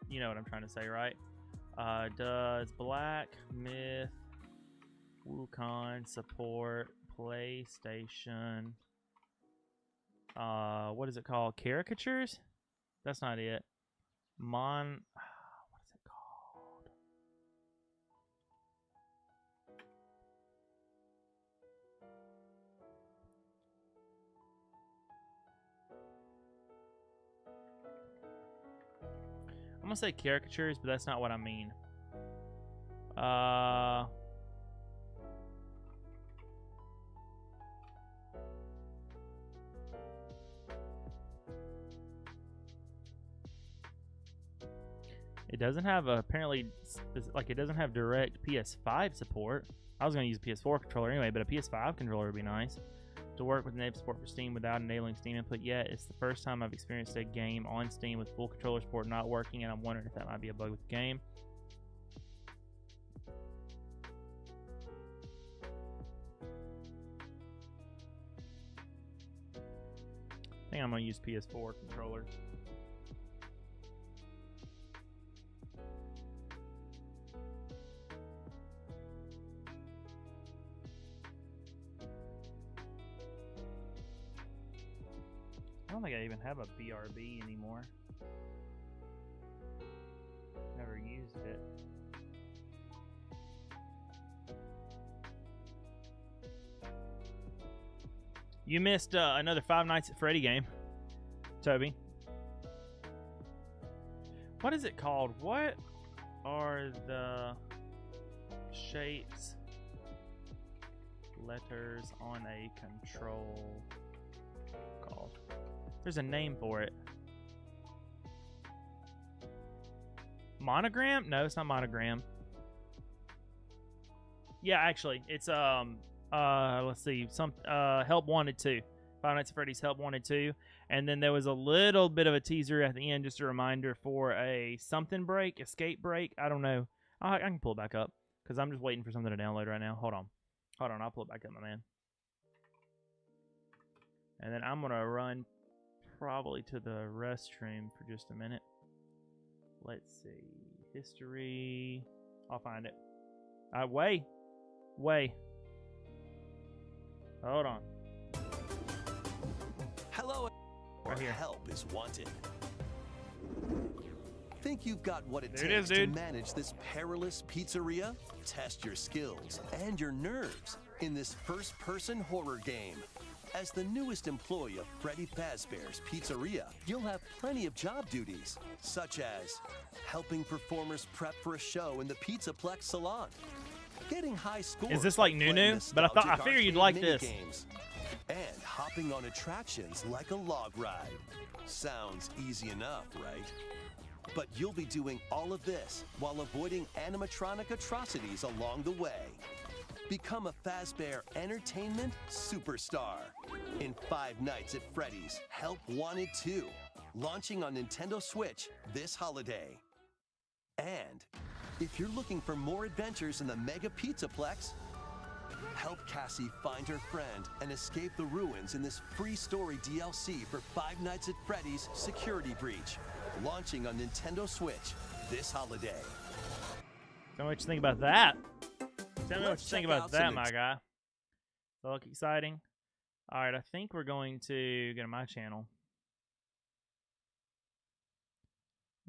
You know what I'm trying to say, right? Does Black Myth WuKong support PlayStation? What is it called? Caricatures? That's not it. What is it called? I'm gonna say caricatures, but that's not what I mean. It doesn't have apparently, like, it doesn't have direct PS5 support. I was going to use a PS4 controller anyway, but a PS5 controller would be nice. To work with native support for Steam without enabling Steam input yet. It's the first time I've experienced a game on Steam with full controller support not working, and I'm wondering if that might be a bug with the game. I think I'm going to use PS4 controller. I don't think I even have a BRB anymore. Never used it. You missed another Five Nights at Freddy game, Toby. What is it called? What are the shapes, letters on a control called? There's a name for it. Monogram? No, it's not monogram. Yeah, actually, it's let's see, Help Wanted 2. Five Nights at Freddy's Help Wanted 2. And then there was a little bit of a teaser at the end, just a reminder for a something break, escape break. I don't know. I can pull it back up because I'm just waiting for something to download right now. Hold on. Hold on, I'll pull it back up, my man. And then I'm going to run probably to the restroom for just a minute. Let's see. History. I'll find it. Way. Hold on. Hello. Right here. Help is wanted. Think you've got what it There it takes is, to dude. manage this perilous pizzeria? Test your skills and your nerves in this first-person horror game. As the newest employee of Freddy Fazbear's Pizzeria, you'll have plenty of job duties, such as helping performers prep for a show in the Pizzaplex salon, getting high scores. Is this like playing new? But I figured you'd like nostalgic this. arcade minigames, and hopping on attractions like a log ride. Sounds easy enough, right? But you'll be doing all of this while avoiding animatronic atrocities along the way. Become a Fazbear entertainment superstar in 5 Nights at Freddy's Help Wanted 2, launching on Nintendo Switch this holiday. And if you're looking for more adventures in the Mega Pizzaplex, help Cassie find her friend and escape the ruins in this free story DLC for 5 Nights at Freddy's Security Breach, launching on Nintendo Switch this holiday. Tell me what you think about that. Tell me what Let's you think check about out that, some my guy. Does that look exciting? All right, I think we're going to go to my channel.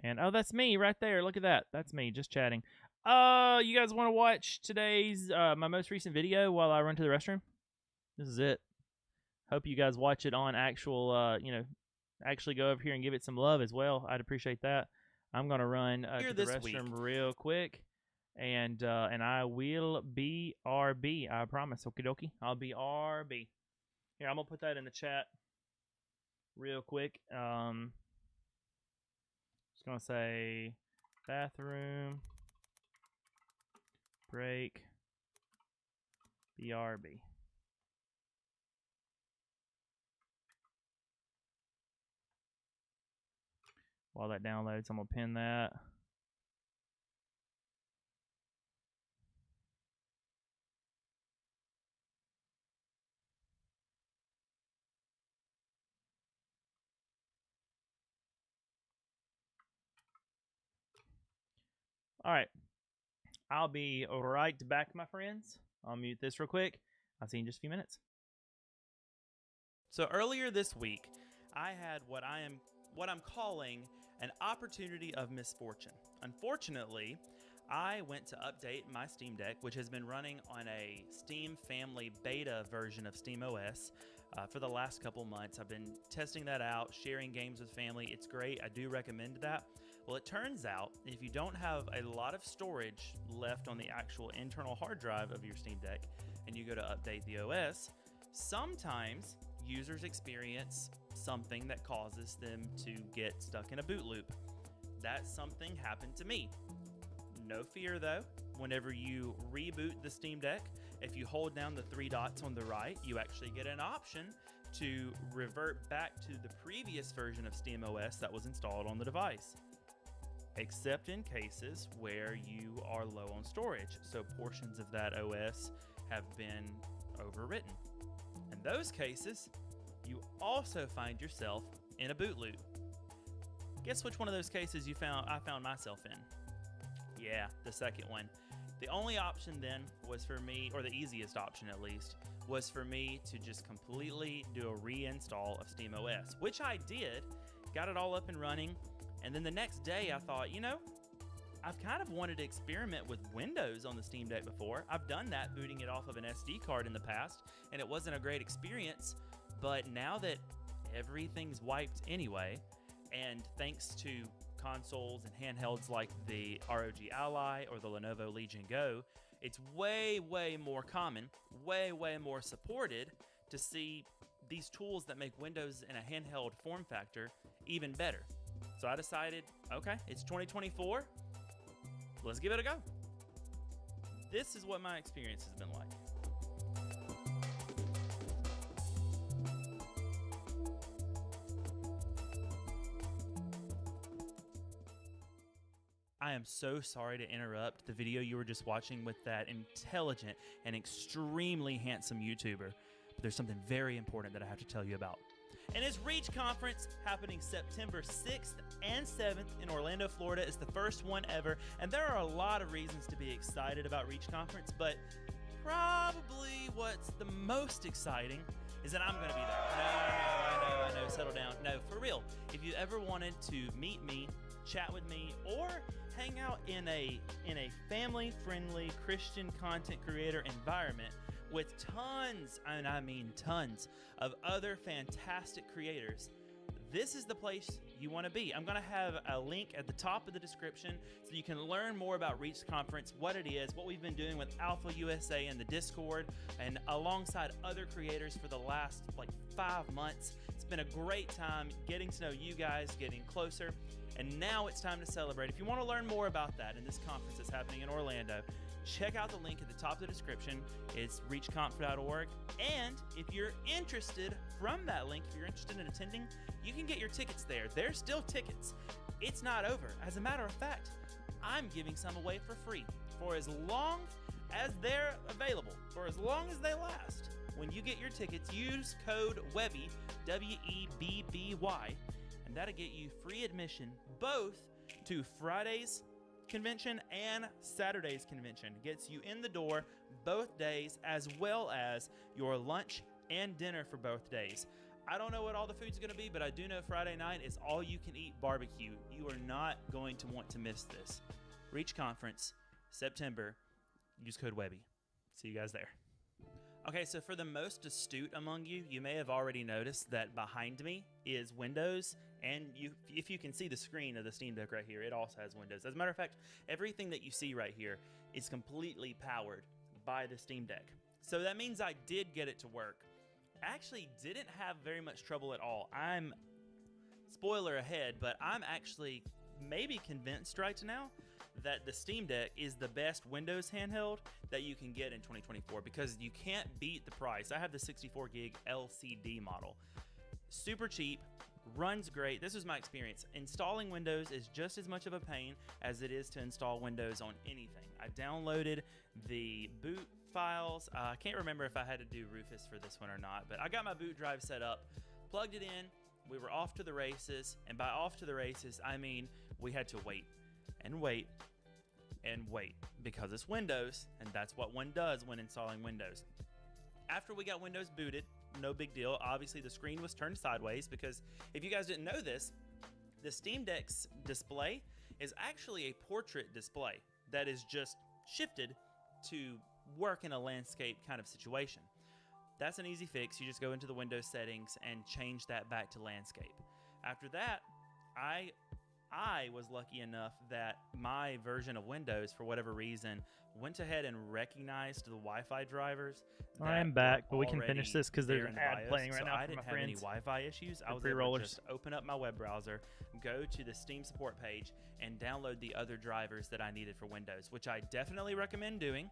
And, oh, that's me right there. Look at that. That's me just chatting. You guys want to watch today's, my most recent video while I run to the restroom? This is it. Hope you guys watch it on actual, actually go over here and give it some love as well. I'd appreciate that. I'm going to run to the restroom real quick. And I will be RB. I promise. Okie dokie. I'll be RB. Here, I'm going to put that in the chat real quick. Just going to say bathroom break BRB. While that downloads, I'm going to pin that. All right. I'll be right back, my friends. I'll mute this real quick. I'll see you in just a few minutes. So earlier this week, I had what I'm calling an opportunity of misfortune. Unfortunately, I went to update my Steam Deck, which has been running on a Steam Family Beta version of SteamOS for the last couple months. I've been testing that out, sharing games with family. It's great. I do recommend that. Well, it turns out if you don't have a lot of storage left on the actual internal hard drive of your Steam Deck and you go to update the OS, sometimes users experience something that causes them to get stuck in a boot loop. That something happened to me. No fear though, whenever you reboot the Steam Deck, if you hold down the 3 dots on the right, you actually get an option to revert back to the previous version of SteamOS that was installed on the device. Except in cases where you are low on storage, so portions of that OS have been overwritten. In those cases, you also find yourself in a boot loop. Guess which one of those cases I found myself in? Yeah, the second one. The only option then was for me, or the easiest option at least, was for me to just completely do a reinstall of SteamOS, which I did, got it all up and running. And then the next day I thought, I've kind of wanted to experiment with Windows on the Steam Deck before. I've done that, booting it off of an SD card in the past, and it wasn't a great experience. But now that everything's wiped anyway, and thanks to consoles and handhelds like the ROG Ally or the Lenovo Legion Go, it's way, way more common, way, way more supported to see these tools that make Windows in a handheld form factor even better. So I decided, okay, it's 2024, let's give it a go. This is what my experience has been like. I am so sorry to interrupt the video you were just watching with that intelligent and extremely handsome YouTuber, but there's something very important that I have to tell you about. And it's Reach Conference happening September 6th and 7th in Orlando, Florida. It's the first one ever, and there are a lot of reasons to be excited about Reach Conference, but probably what's the most exciting is that I'm going to be there. No, I know, settle down. No, for real. If you ever wanted to meet me, chat with me, or hang out in a family-friendly Christian content creator environment with tons, and I mean tons, of other fantastic creators, this is the place you want to be. I'm going to have a link at the top of the description so you can learn more about Reach Conference, what it is, what we've been doing with Alpha USA and the Discord, and alongside other creators for the last 5 months. It's been a great time getting to know you guys, getting closer, and now it's time to celebrate. If you want to learn more about that in this conference that's happening in Orlando, check out the link at the top of the description. It's reachconf.org. And if you're interested from that link, if you're interested in attending, you can get your tickets there. There's still tickets. It's not over. As a matter of fact, I'm giving some away for free for as long as they're available, for as long as they last. When you get your tickets, use code WEBBY, W-E-B-B-Y, and that'll get you free admission both to Friday's convention and Saturday's convention. Gets you in the door both days, as well as your lunch and dinner for both days. I don't know what all the food's going to be, but I do know Friday night is all you can eat barbecue. You are not going to want to miss this. Reach Conference, September. Use code WEBBY. See you guys there. Okay, so for the most astute among you, you may have already noticed that behind me is Windows, and if you can see the screen of the Steam Deck right here, it also has Windows. As a matter of fact, everything that you see right here is completely powered by the Steam Deck. So that means I did get it to work. Actually didn't have very much trouble at all. I'm, spoiler ahead, but I'm actually maybe convinced right now that the Steam Deck is the best Windows handheld that you can get in 2024 because you can't beat the price. I have the 64 gig LCD model. Super cheap, runs great. This was my experience. Installing Windows is just as much of a pain as it is to install Windows on anything. I downloaded the boot files. I can't remember if I had to do Rufus for this one or not, but I got my boot drive set up, plugged it in, we were off to the races, and by off to the races, I mean we had to wait and wait and wait because it's Windows, and that's what one does when installing Windows. After we got Windows booted, no big deal. Obviously, the screen was turned sideways because if you guys didn't know this, the Steam Deck's display is actually a portrait display that is just shifted to work in a landscape kind of situation. That's an easy fix. You just go into the Windows settings and change that back to landscape. After that, I was lucky enough that my version of Windows, for whatever reason, went ahead and recognized the Wi-Fi drivers. I am back, but we can finish this because there's an ad playing right now. I didn't have any Wi-Fi issues. I was able to just open up my web browser, go to the Steam support page, and download the other drivers that I needed for Windows, which I definitely recommend doing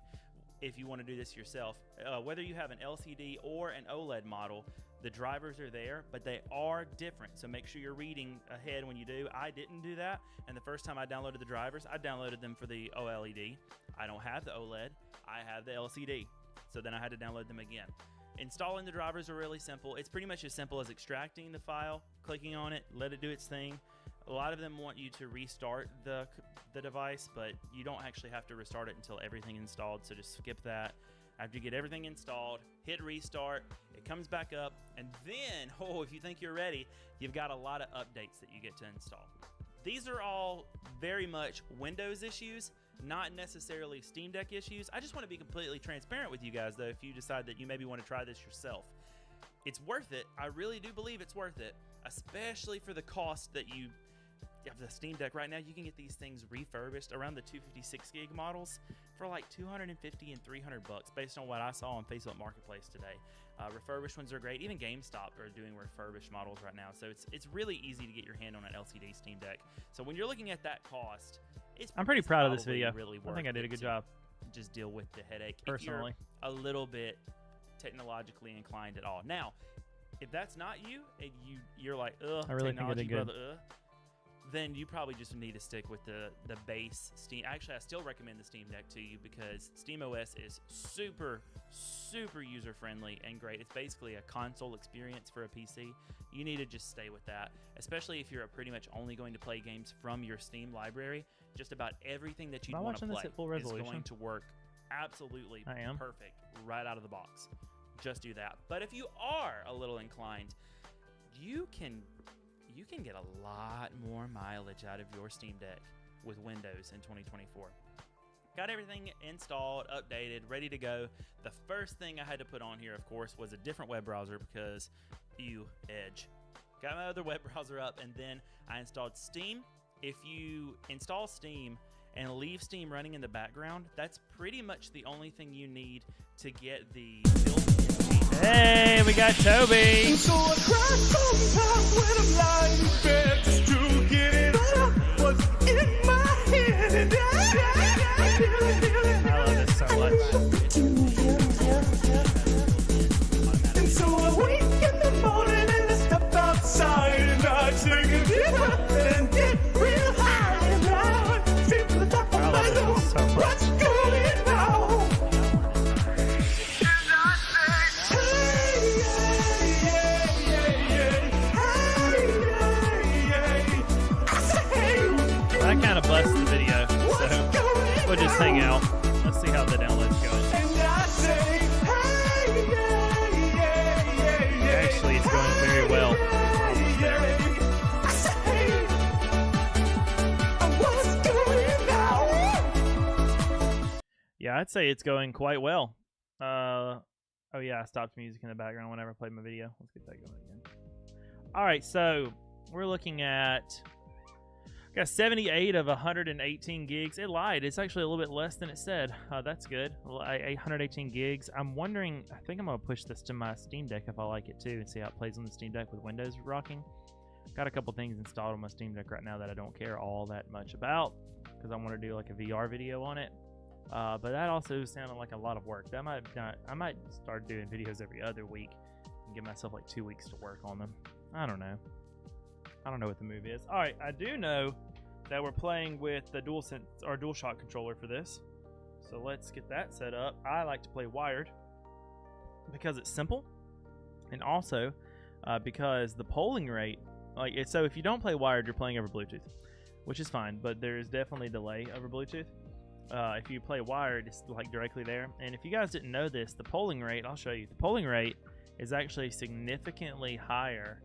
if you want to do this yourself. Whether you have an LCD or an OLED model, the drivers are there, but they are different. So make sure you're reading ahead when you do. I didn't do that, and the first time I downloaded the drivers, I downloaded them for the OLED. I don't have the OLED, I have the LCD. So then I had to download them again. Installing the drivers are really simple. It's pretty much as simple as extracting the file, clicking on it, let it do its thing. A lot of them want you to restart the device, but you don't actually have to restart it until everything's installed, so just skip that. After you get everything installed, hit restart, it comes back up, and then, if you think you're ready, you've got a lot of updates that you get to install. These are all very much Windows issues, not necessarily Steam Deck issues. I just want to be completely transparent with you guys, though, if you decide that you maybe want to try this yourself. It's worth it. I really do believe it's worth it, especially for the cost that you have the Steam Deck. Right now, you can get these things refurbished around the 256 gig models for like $250 and $300 based on what I saw on Facebook Marketplace today. Refurbished ones are great. Even GameStop are doing refurbished models right now, so it's really easy to get your hand on an LCD Steam Deck. So when you're looking at that cost, I'm pretty proud of this video. Really I think I did a good job. Just deal with the headache personally. If you're a little bit technologically inclined at all. Now, if that's not you, and you're like, I really think I did good. then you probably just need to stick with the base Steam. Actually, I still recommend the Steam Deck to you because SteamOS is super user friendly and great. It's basically a console experience for a PC. You need to just stay with that, especially if you're pretty much only going to play games from your Steam library. Just about everything that you want to play is going to work absolutely perfect right out of the box. Just do that. But if you are a little inclined, you can get a lot more mileage out of your Steam Deck with Windows in 2024. Got everything installed, updated, ready to go. The first thing I had to put on here, of course, was a different web browser because, Edge. Got my other web browser up, and then I installed Steam. If you install Steam and leave Steam running in the background, that's pretty much the only thing you need to get the built-in. Hey, we got Toby. So I cry sometimes when I'm lying in bed just to get it out what's in my head, and I love this so much. And so I wake in the morning and I step outside and I take a deep breath and get real high and loud. Straight to the top of my lungs. What's going on? That kind of busts the video, so we'll just hang out. Let's see how the download's going. Actually, it's going very well. Yeah, I'd say it's going quite well. Oh yeah, I stopped music in the background whenever I played my video. Let's get that going again. All right, so we're looking at got 78 of 118 gigs. It lied. It's actually a little bit less than it said. That's good. 118 gigs. I'm wondering, I think I'm going to push this to my Steam Deck if I like it too and see how it plays on the Steam Deck with Windows rocking. Got a couple things installed on my Steam Deck right now that I don't care all that much about because I want to do like a VR video on it. But that also sounded like a lot of work. I might start doing videos every other week and give myself like 2 weeks to work on them. I don't know. I don't know what the move is. All right, I do know that we're playing with the DualSense or DualShock controller for this. So let's get that set up. I like to play wired because it's simple, and also because the polling rate, so if you don't play wired, you're playing over Bluetooth, which is fine, but there is definitely delay over Bluetooth. If you play wired, it's like directly there. And if you guys didn't know this, the polling rate, I'll show you. The polling rate is actually significantly higher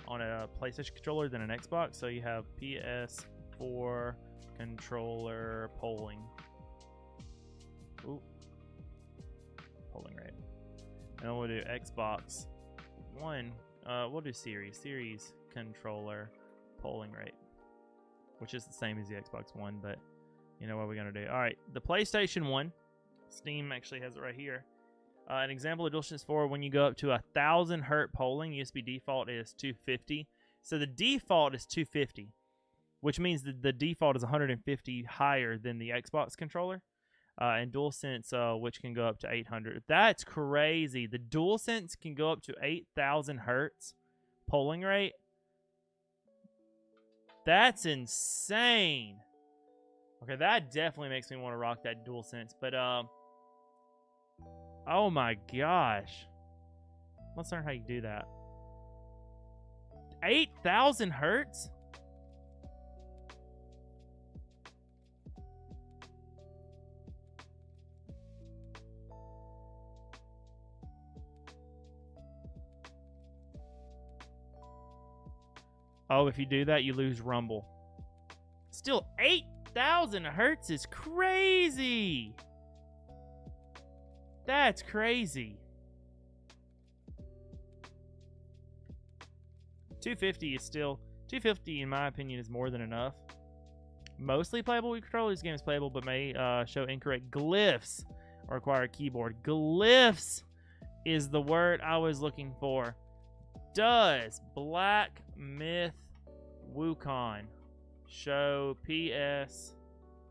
on a PlayStation controller than an Xbox. So you have PS4 controller polling. Ooh. Polling rate. And then we'll do Xbox One. We'll do Series controller polling rate, which is the same as the Xbox One, but you know what we're going to do. All right, the PlayStation 1. Steam actually has it right here. An example of DualSense 4, when you go up to 1,000 Hz polling, USB default is 250. So the default is 250, which means that the default is 150 higher than the Xbox controller. And DualSense, which can go up to 800. That's crazy. The DualSense can go up to 8,000 Hz polling rate. That's insane. Okay, that definitely makes me want to rock that DualSense, but oh my gosh. Let's learn how you do that. 8,000 Hertz? Oh, if you do that, you lose rumble. Still, 8,000 Hertz is crazy. That's crazy. 250 is still... 250, in my opinion, is more than enough. Mostly playable with controller. This game is playable, but may show incorrect glyphs or require a keyboard. Glyphs is the word I was looking for. Does Black Myth WuKong show PS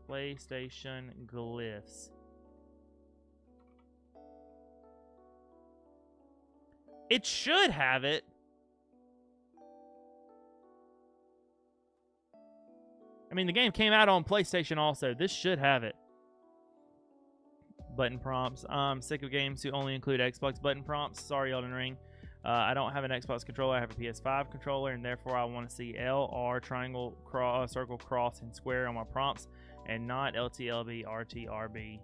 PlayStation glyphs? It should have it. I mean, the game came out on PlayStation also. This should have it. Button prompts. I'm sick of games who only include Xbox button prompts. Sorry, Elden Ring. I don't have an Xbox controller. I have a PS5 controller, and therefore I want to see L, R, triangle, cross, circle, cross, and square on my prompts, and not LT, LB, RT, RB,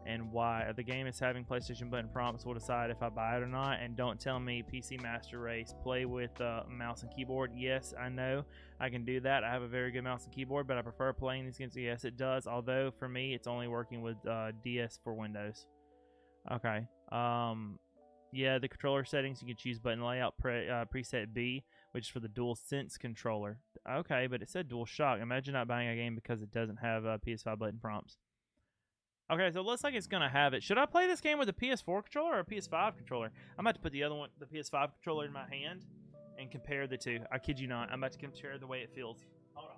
and Y. The game is having PlayStation button prompts. Will decide if I buy it or not. And don't tell me PC Master Race. Play with mouse and keyboard. Yes, I know I can do that. I have a very good mouse and keyboard, but I prefer playing these games. Yes, it does. Although for me, it's only working with DS for Windows. Okay. Yeah, the controller settings, you can choose button layout preset B, which is for the DualSense controller. Okay, but it said DualShock. Imagine not buying a game because it doesn't have PS5 button prompts. Okay, so it looks like it's going to have it. Should I play this game with a PS4 controller or a PS5 controller? I'm about to put the other one, the PS5 controller in my hand and compare the two. I kid you not. I'm about to compare the way it feels. Hold on.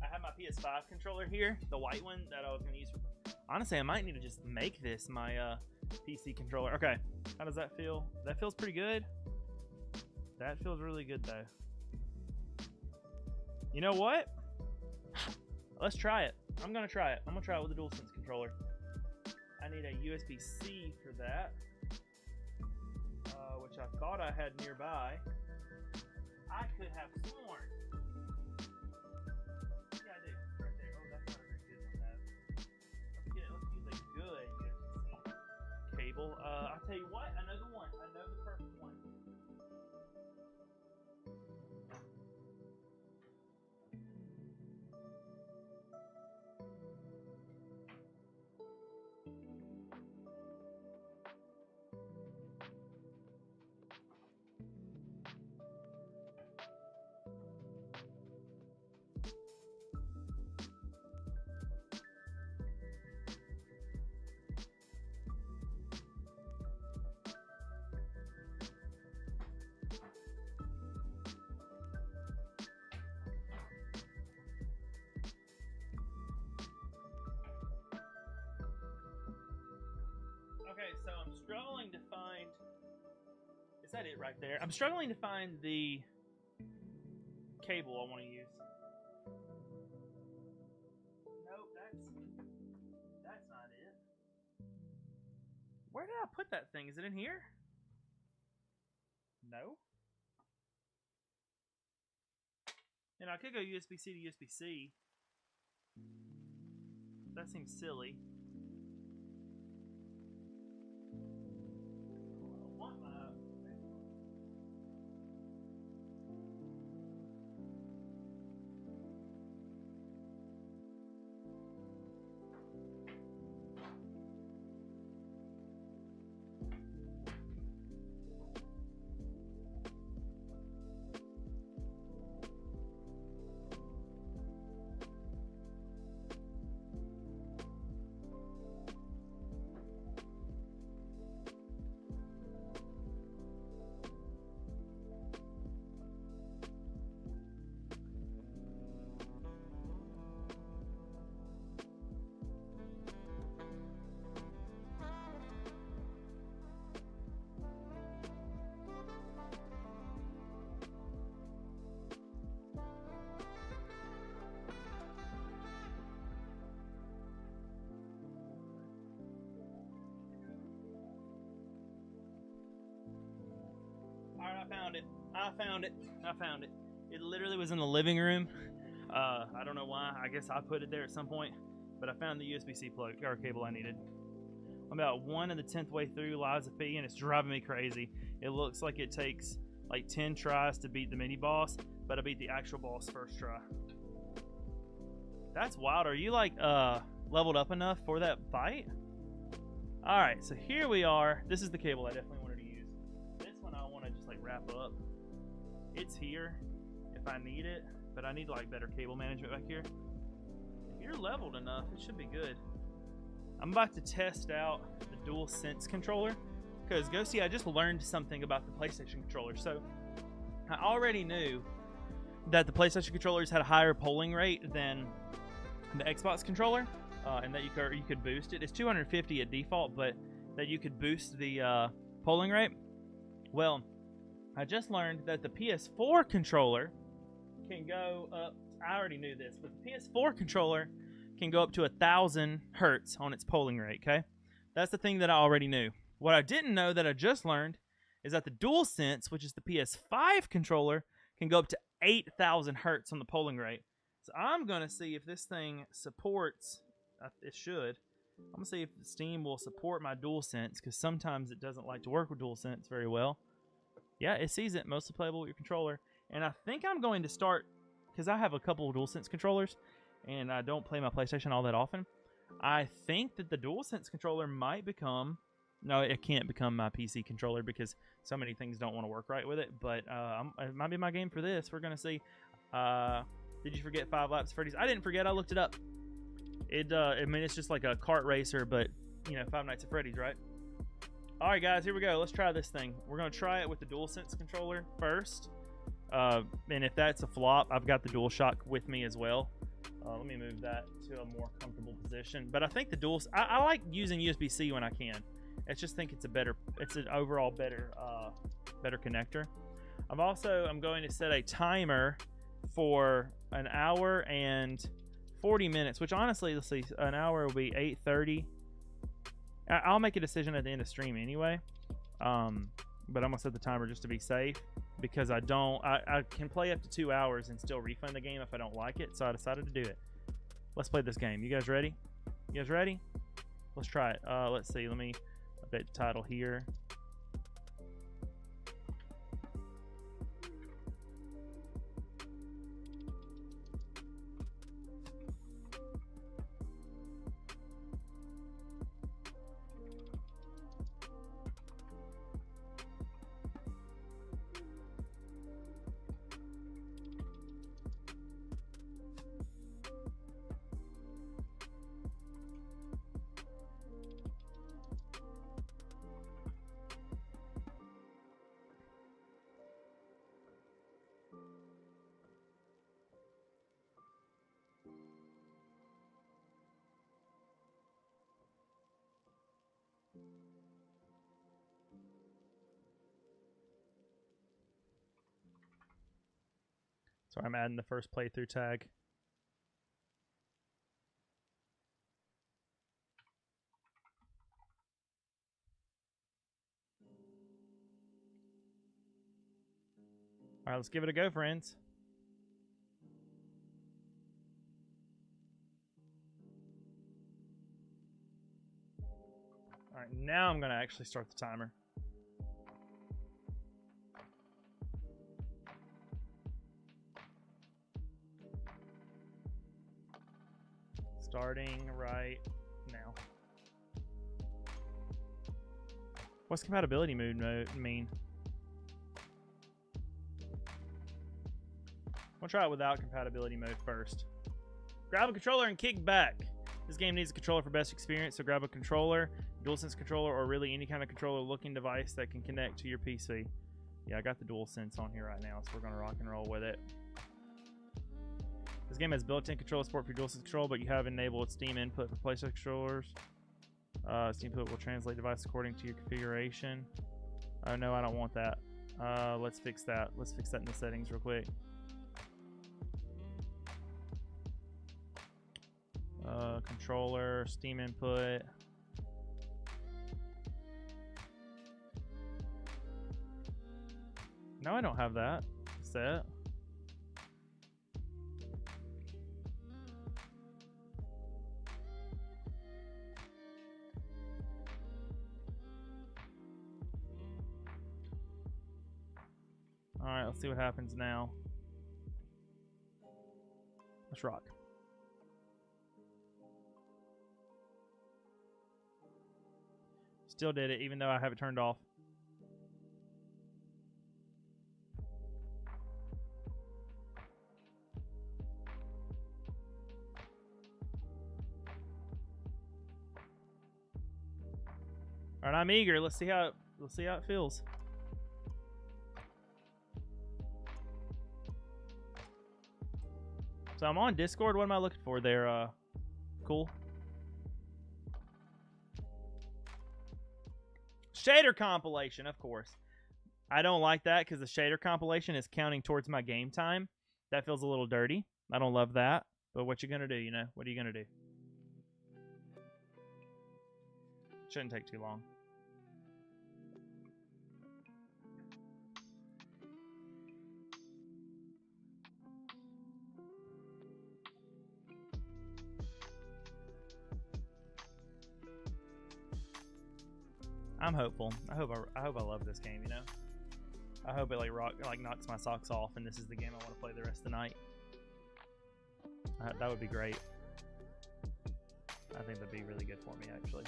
I have my PS5 controller here, the white one that I was going to use for... Honestly, I might need to just make this my PC controller. Okay, how does that feel? That feels pretty good. That feels really good, though. You know what? Let's try it. I'm going to try it. I'm going to try it with the DualSense controller. I need a USB-C for that, which I thought I had nearby. I could have sworn. Yeah, I do. Right there. Oh, that's not a very good one, though. Let's use a good USB-C cable. I'll tell you what. I know the one. I know the perfect one. Okay, so I'm struggling to find... Is that it right there? I'm struggling to find the cable I want to use. Nope, that's not it. Where did I put that thing? Is it in here? No. And I could go USB-C to USB-C. That seems silly. Alright, I found it. It literally was in the living room. I don't know why. I guess I put it there at some point. But I found the USB-C plug or cable I needed. I'm about 1 10th way through Lies of P, and it's driving me crazy. It looks like it takes like 10 tries to beat the mini boss, but I beat the actual boss first try. That's wild. Are you like leveled up enough for that fight? Alright, so here we are. This is the cable I definitely wanted to use. This one I want to just like wrap up. It's here if I need it, but I need like better cable management back here. If you're leveled enough, it should be good. I'm about to test out the DualSense controller because Ghosty, I just learned something about the PlayStation controller. So I already knew that the PlayStation controllers had a higher polling rate than the Xbox controller, and that you could boost it. It's 250 at default, but that you could boost the polling rate. Well, I just learned that the PS4 controller can go up. I already knew this, but the PS4 controller can go up to 1,000 hertz on its polling rate. Okay, that's the thing that I already knew. What I didn't know that I just learned is that the DualSense, which is the PS5 controller, can go up to 8,000 hertz on the polling rate. So I'm going to see if this thing supports, it should. I'm going to see if Steam will support my DualSense, because sometimes it doesn't like to work with DualSense very well. Yeah, it sees it, mostly playable with your controller. And I think I'm going to start, because I have a couple of DualSense controllers, and I don't play my PlayStation all that often. I think that the DualSense controller might become... No, it can't become my PC controller because so many things don't want to work right with it. But it might be my game for this. We're going to see. Did you forget 5 Laps Freddy's? I didn't forget. I looked it up. I mean, it's just like a kart racer, but, you know, Five Nights at Freddy's, right? All right, guys, here we go. Let's try this thing. We're going to try it with the DualSense controller first. And if that's a flop, I've got the DualShock with me as well. Let me move that to a more comfortable position. But I think the I like using USB-C when I can. I just think it's an overall better connector. I'm going to set a timer for an hour and 40 minutes, which honestly, let's see, an hour will be 8:30. I'll make a decision at the end of stream anyway. But I'm gonna set the timer just to be safe, because I can play up to 2 hours and still refund the game if I don't like it. So I decided to do it. Let's play this game. You guys ready? You guys ready? Let's try it. Let's see. Let me update the title here. So I'm adding the first playthrough tag. All right, let's give it a go, friends. All right, now I'm going to actually start the timer. Starting right now. What's compatibility mode mean? We'll try it without compatibility mode first. Grab a controller and kick back. This game needs a controller for best experience, so grab a controller, DualSense controller, or really any kind of controller-looking device that can connect to your PC. Yeah, I got the DualSense on here right now, so we're going to rock and roll with it. This game has built-in controller support for your DualSense control, but you have enabled Steam input for PlayStation controllers. Steam input will translate device according to your configuration. Oh no, I don't want that. Let's fix that. Let's fix that in the settings real quick. Controller, Steam input. No, I don't have that set. Alright, let's see what happens now. Let's rock. Still did it, even though I have it turned off. Alright, I'm eager. Let's see how it feels. So I'm on Discord. What am I looking for there? Cool. Shader compilation, of course. I don't like that because the shader compilation is counting towards my game time. That feels a little dirty. I don't love that. But what you gonna do, you know? What are you gonna do? Shouldn't take too long. I'm hopeful. I hope I love this game, you know? I hope it like knocks my socks off and this is the game I want to play the rest of the night. That would be great. I think that'd be really good for me, actually.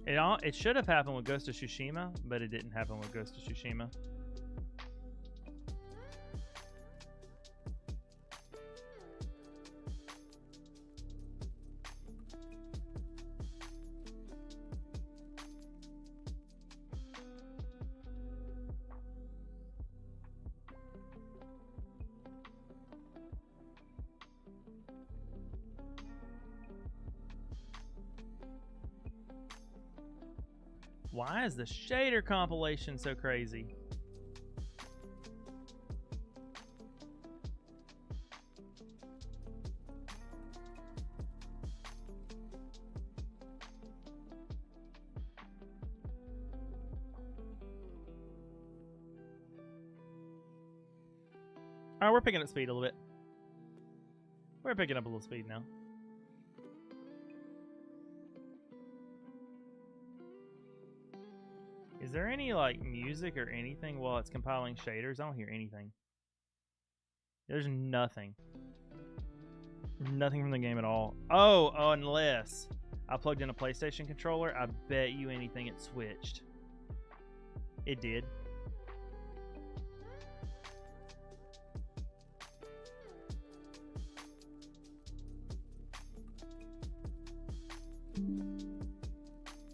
It should have happened with Ghost of Tsushima, but it didn't happen with Ghost of Tsushima. Why is the shader compilation so crazy? Alright, we're picking up speed a little bit. We're picking up a little speed now. Is there any like music or anything while it's compiling shaders? I don't hear anything. There's nothing. Nothing from the game at all. Oh, unless I plugged in a PlayStation controller, I bet you anything it switched. It did.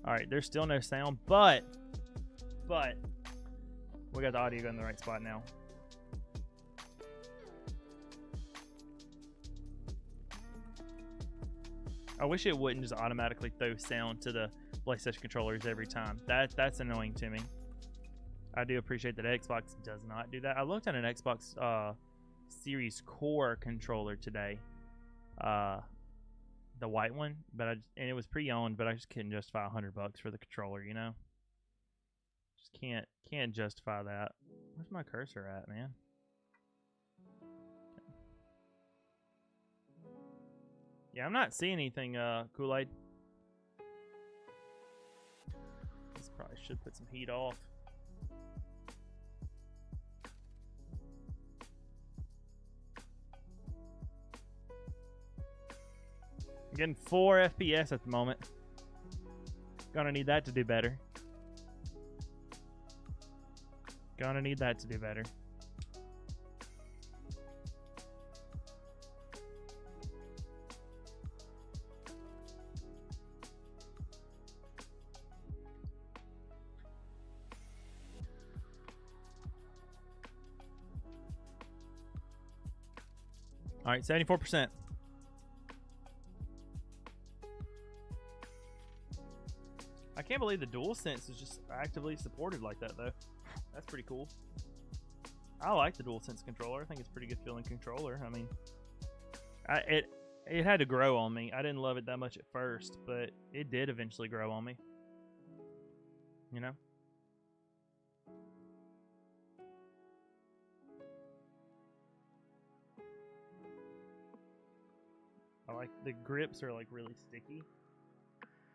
Alright, there's still no sound, but we got the audio in the right spot now. I wish it wouldn't just automatically throw sound to the PlayStation controllers every time. That's annoying to me. I do appreciate that Xbox does not do that. I looked at an Xbox Series Core controller today, the white one, and it was pre-owned, but I just couldn't justify $100 for the controller, you know. Just can't justify that. Where's my cursor at, man? Yeah, I'm not seeing anything, Kool-Aid. This probably should put some heat off. I'm getting 4 FPS at the moment. Gonna need that to do better. Gonna need that to do better. All right, 74%. I can't believe the DualSense is just actively supported like that, though. That's pretty cool. I like the DualSense controller. I think it's a pretty good feeling controller. I mean, it had to grow on me. I didn't love it that much at first, but it did eventually grow on me. You know? I like the grips are like really sticky.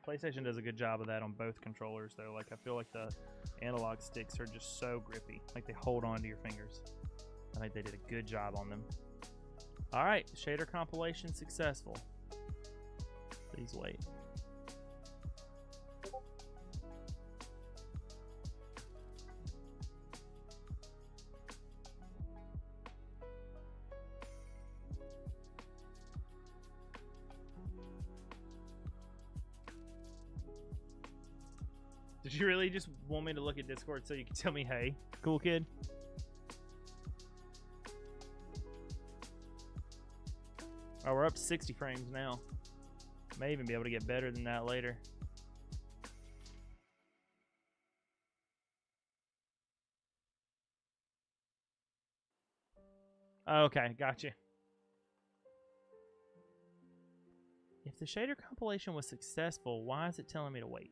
PlayStation does a good job of that on both controllers though. Like I feel like the analog sticks are just so grippy. Like they hold on to your fingers. I think they did a good job on them. Alright, shader compilation successful. Please wait. Did you really just want me to look at Discord so you can tell me, hey, cool kid? Oh, we're up to 60 frames now. May even be able to get better than that later. Okay, gotcha. If the shader compilation was successful, why is it telling me to wait?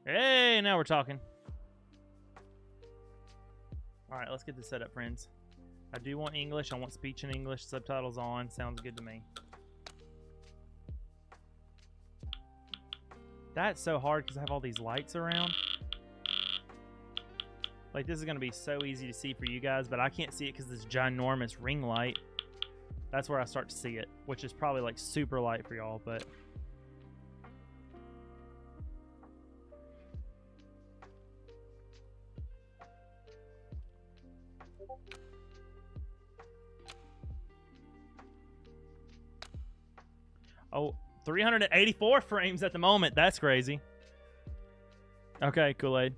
Hey, now we're talking. Alright, let's get this set up, friends. I do want English. I want speech in English. Subtitles on. Sounds good to me. That's so hard because I have all these lights around. Like, this is going to be so easy to see for you guys, but I can't see it because this ginormous ring light. That's where I start to see it, which is probably, like, super light for y'all, but... Oh, 384 frames at the moment. That's crazy. Okay, Kool-Aid.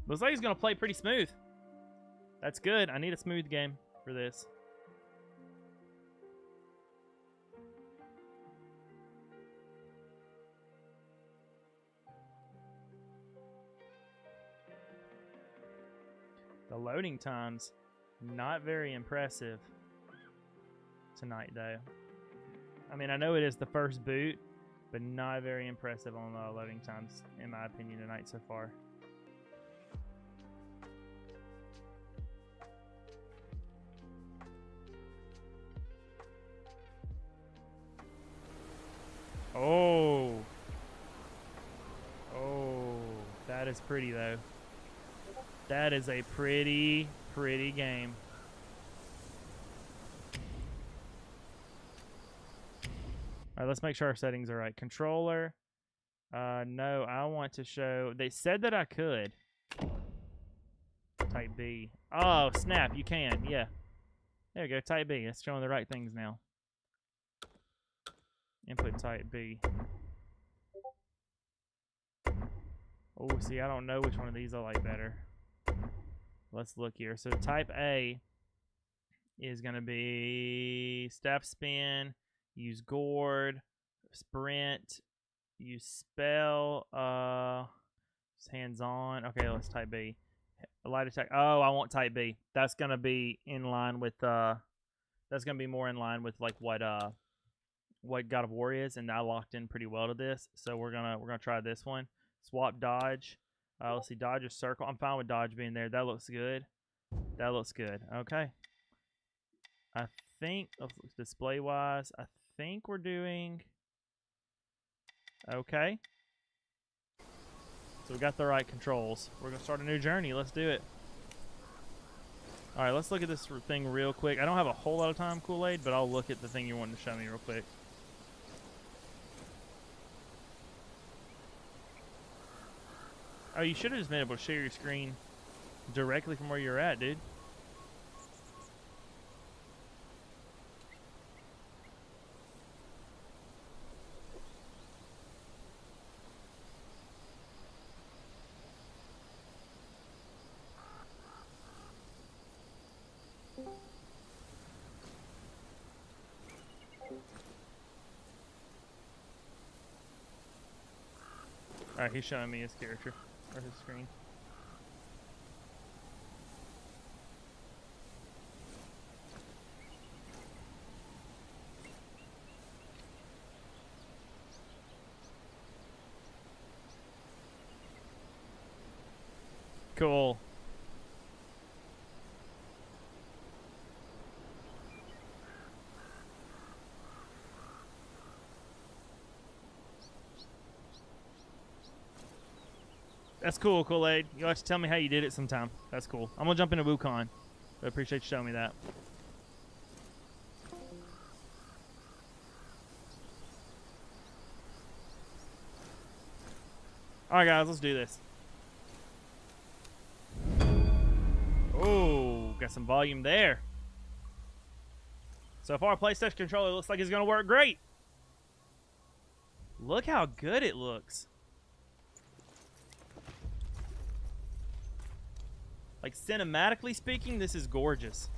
Looks like he's going to play pretty smooth. That's good. I need a smooth game for this. The loading times, not very impressive tonight, though. I mean, I know it is the first boot, but not very impressive on the loading times, in my opinion, tonight so far. Oh. Oh, that is pretty, though. That is a pretty game. All right, let's make sure our settings are right. Controller. No, I want to show... They said that I could. Type B. Oh, snap, you can. Yeah. There we go, type B. It's showing the right things now. Input type B. Oh, see, I don't know which one of these I like better. Let's look here. So type A is going to be staff spin, use gourd, sprint, use spell, hands on. Okay, let's type B. Light attack. Oh, I want type B. That's going to be in line with that's going to be more in line with like what God of War is, and I locked in pretty well to this. So we're going to try this one. Swap dodge. Let's see, dodge or circle. I'm fine with dodge being there. That looks good. That looks good. Okay. I think, display-wise, I think we're doing okay. So we got the right controls. We're going to start a new journey. Let's do it. All right, let's look at this thing real quick. I don't have a whole lot of time, Kool-Aid, but I'll look at the thing you're wanting to show me real quick. Oh, you should have just been able to share your screen directly from where you're at, dude. Alright, he's showing me his character. Or his screen. Cool. That's cool, Kool-Aid. You'll have to tell me how you did it sometime. That's cool. I'm going to jump into WuKong. I appreciate you showing me that. Alright, guys. Let's do this. Oh, got some volume there. So far, PlayStation controller looks like it's going to work great. Look how good it looks. Like, cinematically speaking, this is gorgeous.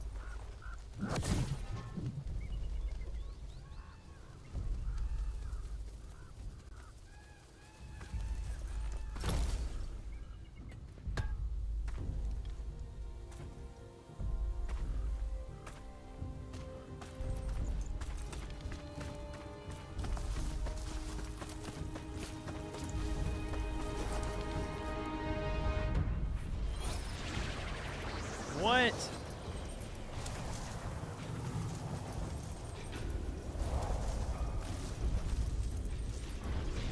What?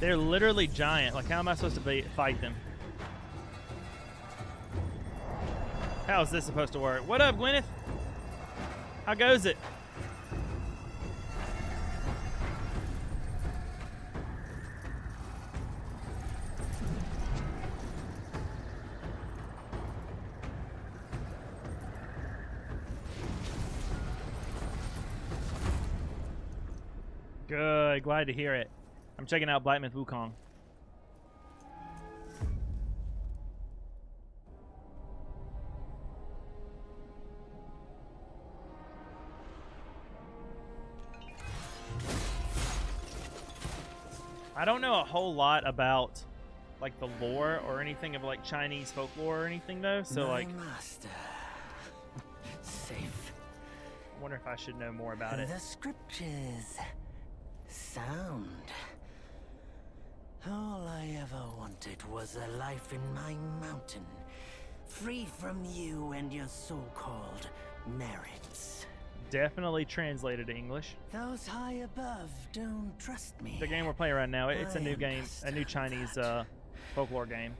They're literally giant. Like, how am I supposed to fight them? How is this supposed to work? What up, Gwyneth? How goes it? Good, glad to hear it. I'm checking out Black Myth WuKong. I don't know a whole lot about like the lore or anything of like Chinese folklore or anything though, so like master. Safe. I wonder if I should know more about it. The scriptures sound. All I ever wanted was a life in my mountain, free from you and your so-called merits. Definitely translated to English. Those high above don't trust me. The game we're playing right now, it's a new game, a new Chinese folklore game.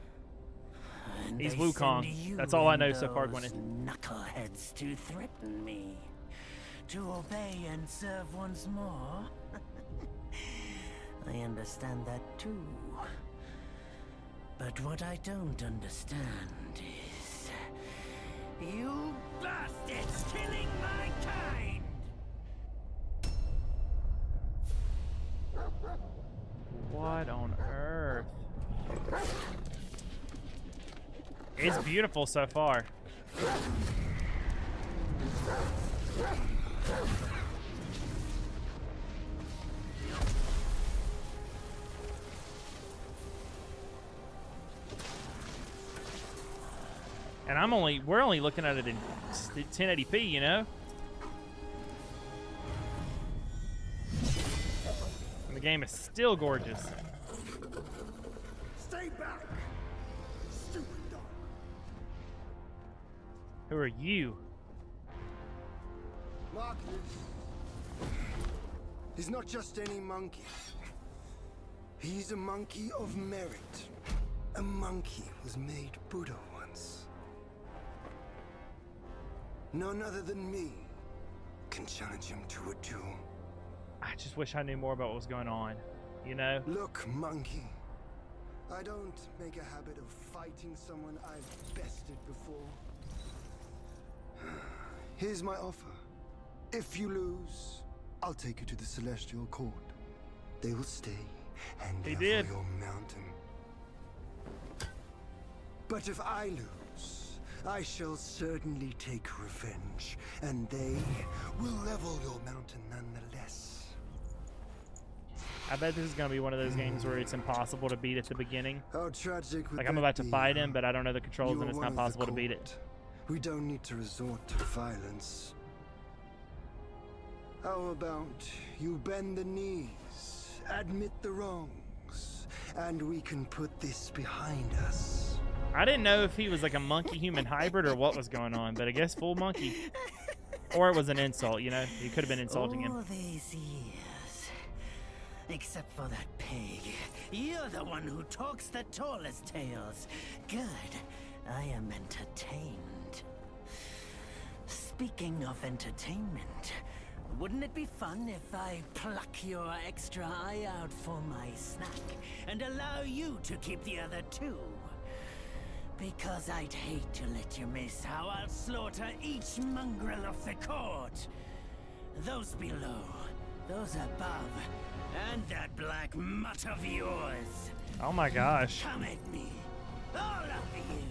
And He's they WuKong. send you That's all I know and so far, those Gwyneth. knuckleheads to threaten me, to obey and serve once more. I understand that too. But what I don't understand is you bastards killing my kind! What on earth? It's beautiful so far. And we're only looking at it in 1080p, you know? And the game is still gorgeous. Stay back, stupid dog. Who are you? Marcus. He's not just any monkey. He's a monkey of merit. A monkey was made Buddha once. None other than me can challenge him to a duel. I just wish I knew more about what was going on, you know? Look, monkey. I don't make a habit of fighting someone I've bested before. Here's my offer. If you lose, I'll take you to the Celestial Court. They will stay and care for your mountain. But if I lose, I shall certainly take revenge, and they will level your mountain nonetheless. I bet this is going to be one of those games where it's impossible to beat at the beginning. How tragic would like I'm that about to be, fight him, but I don't know the controls and it's not possible to beat it. We don't need to resort to violence. How about you bend the knees, admit the wrongs, and we can put this behind us. I didn't know if he was like a monkey-human hybrid or what was going on, but I guess full monkey. Or it was an insult, you know? He could have been insulting him. All these years, except for that pig, you're the one who talks the tallest tales. Good, I am entertained. Speaking of entertainment, wouldn't it be fun if I pluck your extra eye out for my snack and allow you to keep the other two? Because I'd hate to let you miss how I'll slaughter each mongrel of the court. those below, those above, and that black mutt of yours. Oh my gosh. Come at me, all of you.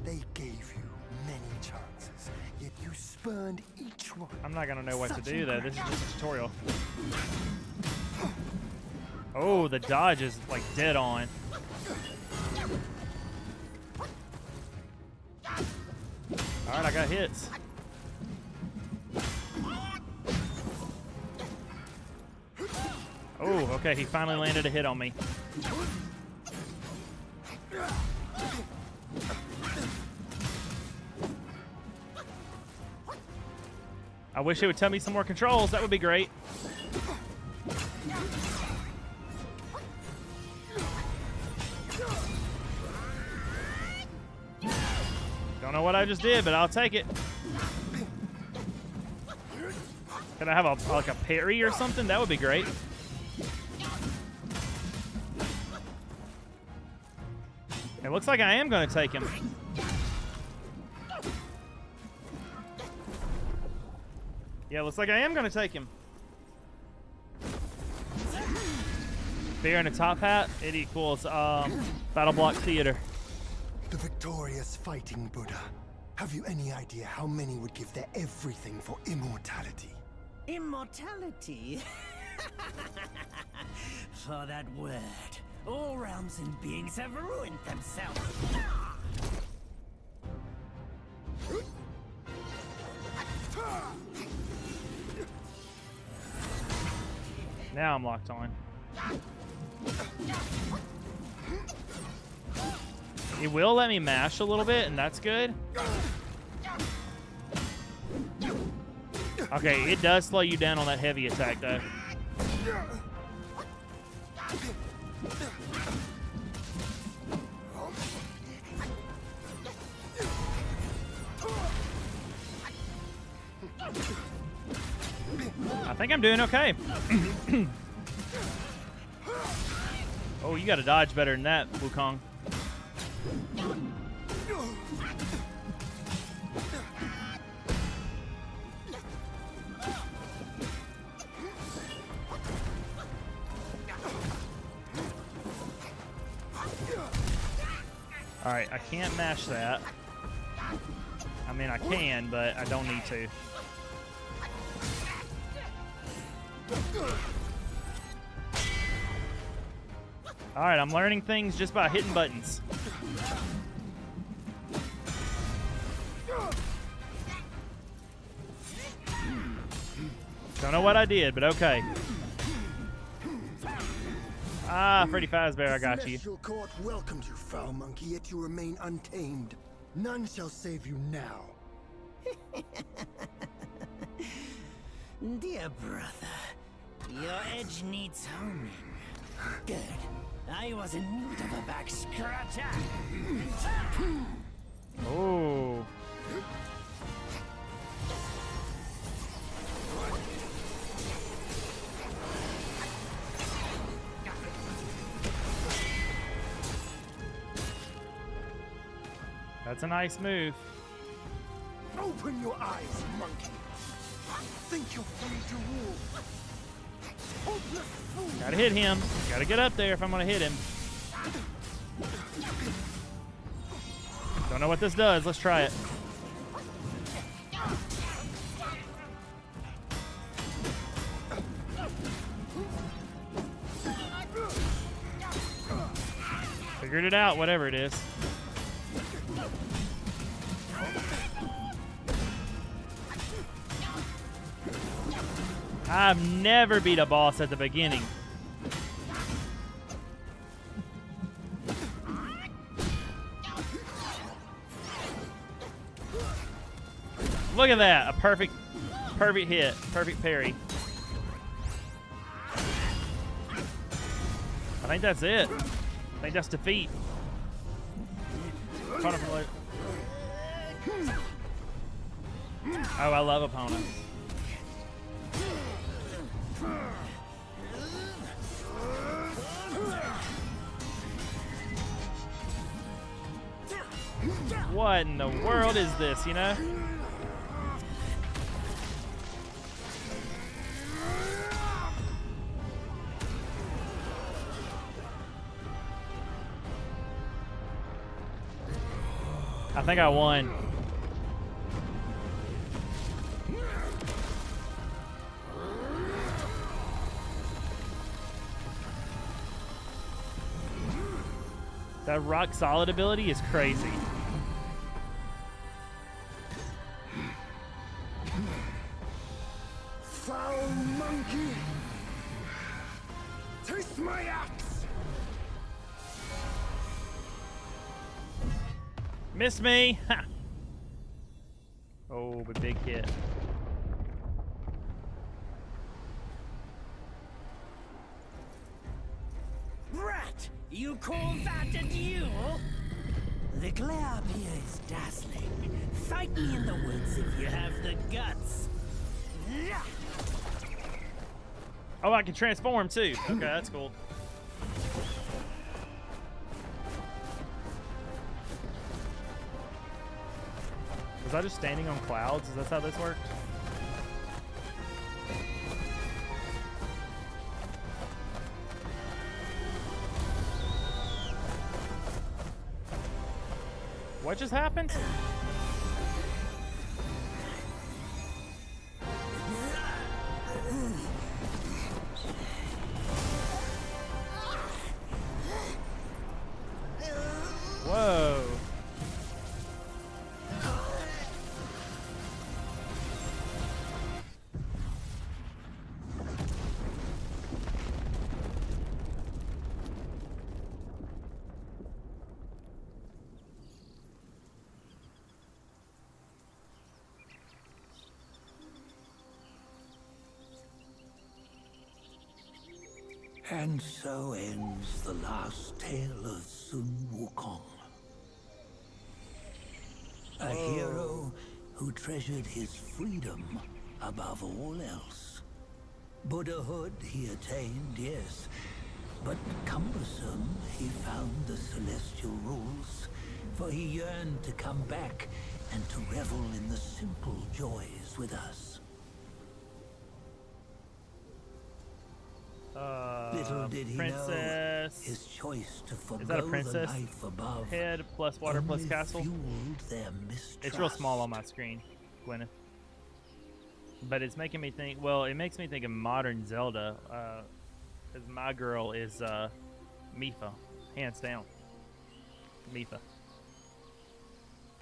They gave you many chances, yet you spurned each one. I'm not gonna know what to Such do though. This is just a tutorial. Oh, the dodge is like dead on. Alright, I got hits. Oh, okay, he finally landed a hit on me. I wish it would tell me some more controls. That would be great. Don't know what I just did, but I'll take it. Can I have like a parry or something? That would be great. It looks like I am going to take him. Yeah, looks like I am going to take him. Bear in a top hat. It equals Battle Block Theater. The victorious fighting Buddha. Have you any idea how many would give their everything for immortality? Immortality? For that word, all realms and beings have ruined themselves. Now I'm locked on. It will let me mash a little bit, and that's good. Okay, it does slow you down on that heavy attack, though. I think I'm doing okay. Oh, you got to dodge better than that, WuKong. All right, I can't mash that. I mean, I can, but I don't need to. All right, I'm learning things just by hitting buttons. Don't know what I did, but okay. Ah, Freddy Fazbear, I got you. Celestial Court welcomes you, foul monkey, yet you remain untamed. None shall save you now. Dear brother, your edge needs honing. Good. I was in need of a back scratcher. Oh. That's a nice move. Open your eyes, monkey. Think you're free to rule. Hopeless fool. Gotta hit him. Gotta get up there if I'm gonna hit him. Don't know what this does. Let's try it. Figured it out, whatever it is. I've never beat a boss at the beginning. Look at that, a perfect hit, perfect parry. I think that's it. I think that's defeat. Oh, I love opponents. What in the world is this, you know? think I won. That rock solid ability is crazy. Foul monkey! Taste my axe! Miss me! Ha! Oh, but big hit. Rat! You call that a duel? The glare up here is dazzling. Fight me in the woods if you have the guts. Oh, I can transform too. Okay, that's cool. Was I just standing on clouds? Is that how this worked? What just happened? Whoa. And so ends the last tale of Sun Wukong. A hero who treasured his freedom above all else. Buddhahood he attained, yes, but cumbersome he found the celestial rules, for he yearned to come back and to revel in the simple joys with us. Little did he know his choice to forgo Is that a princess? the life above Head plus water plus only castle. fueled their mistrust. It's real small on my screen, Gwyneth. But it's making me think. Well, it makes me think of modern Zelda, because my girl is Mipha, hands down. Mipha.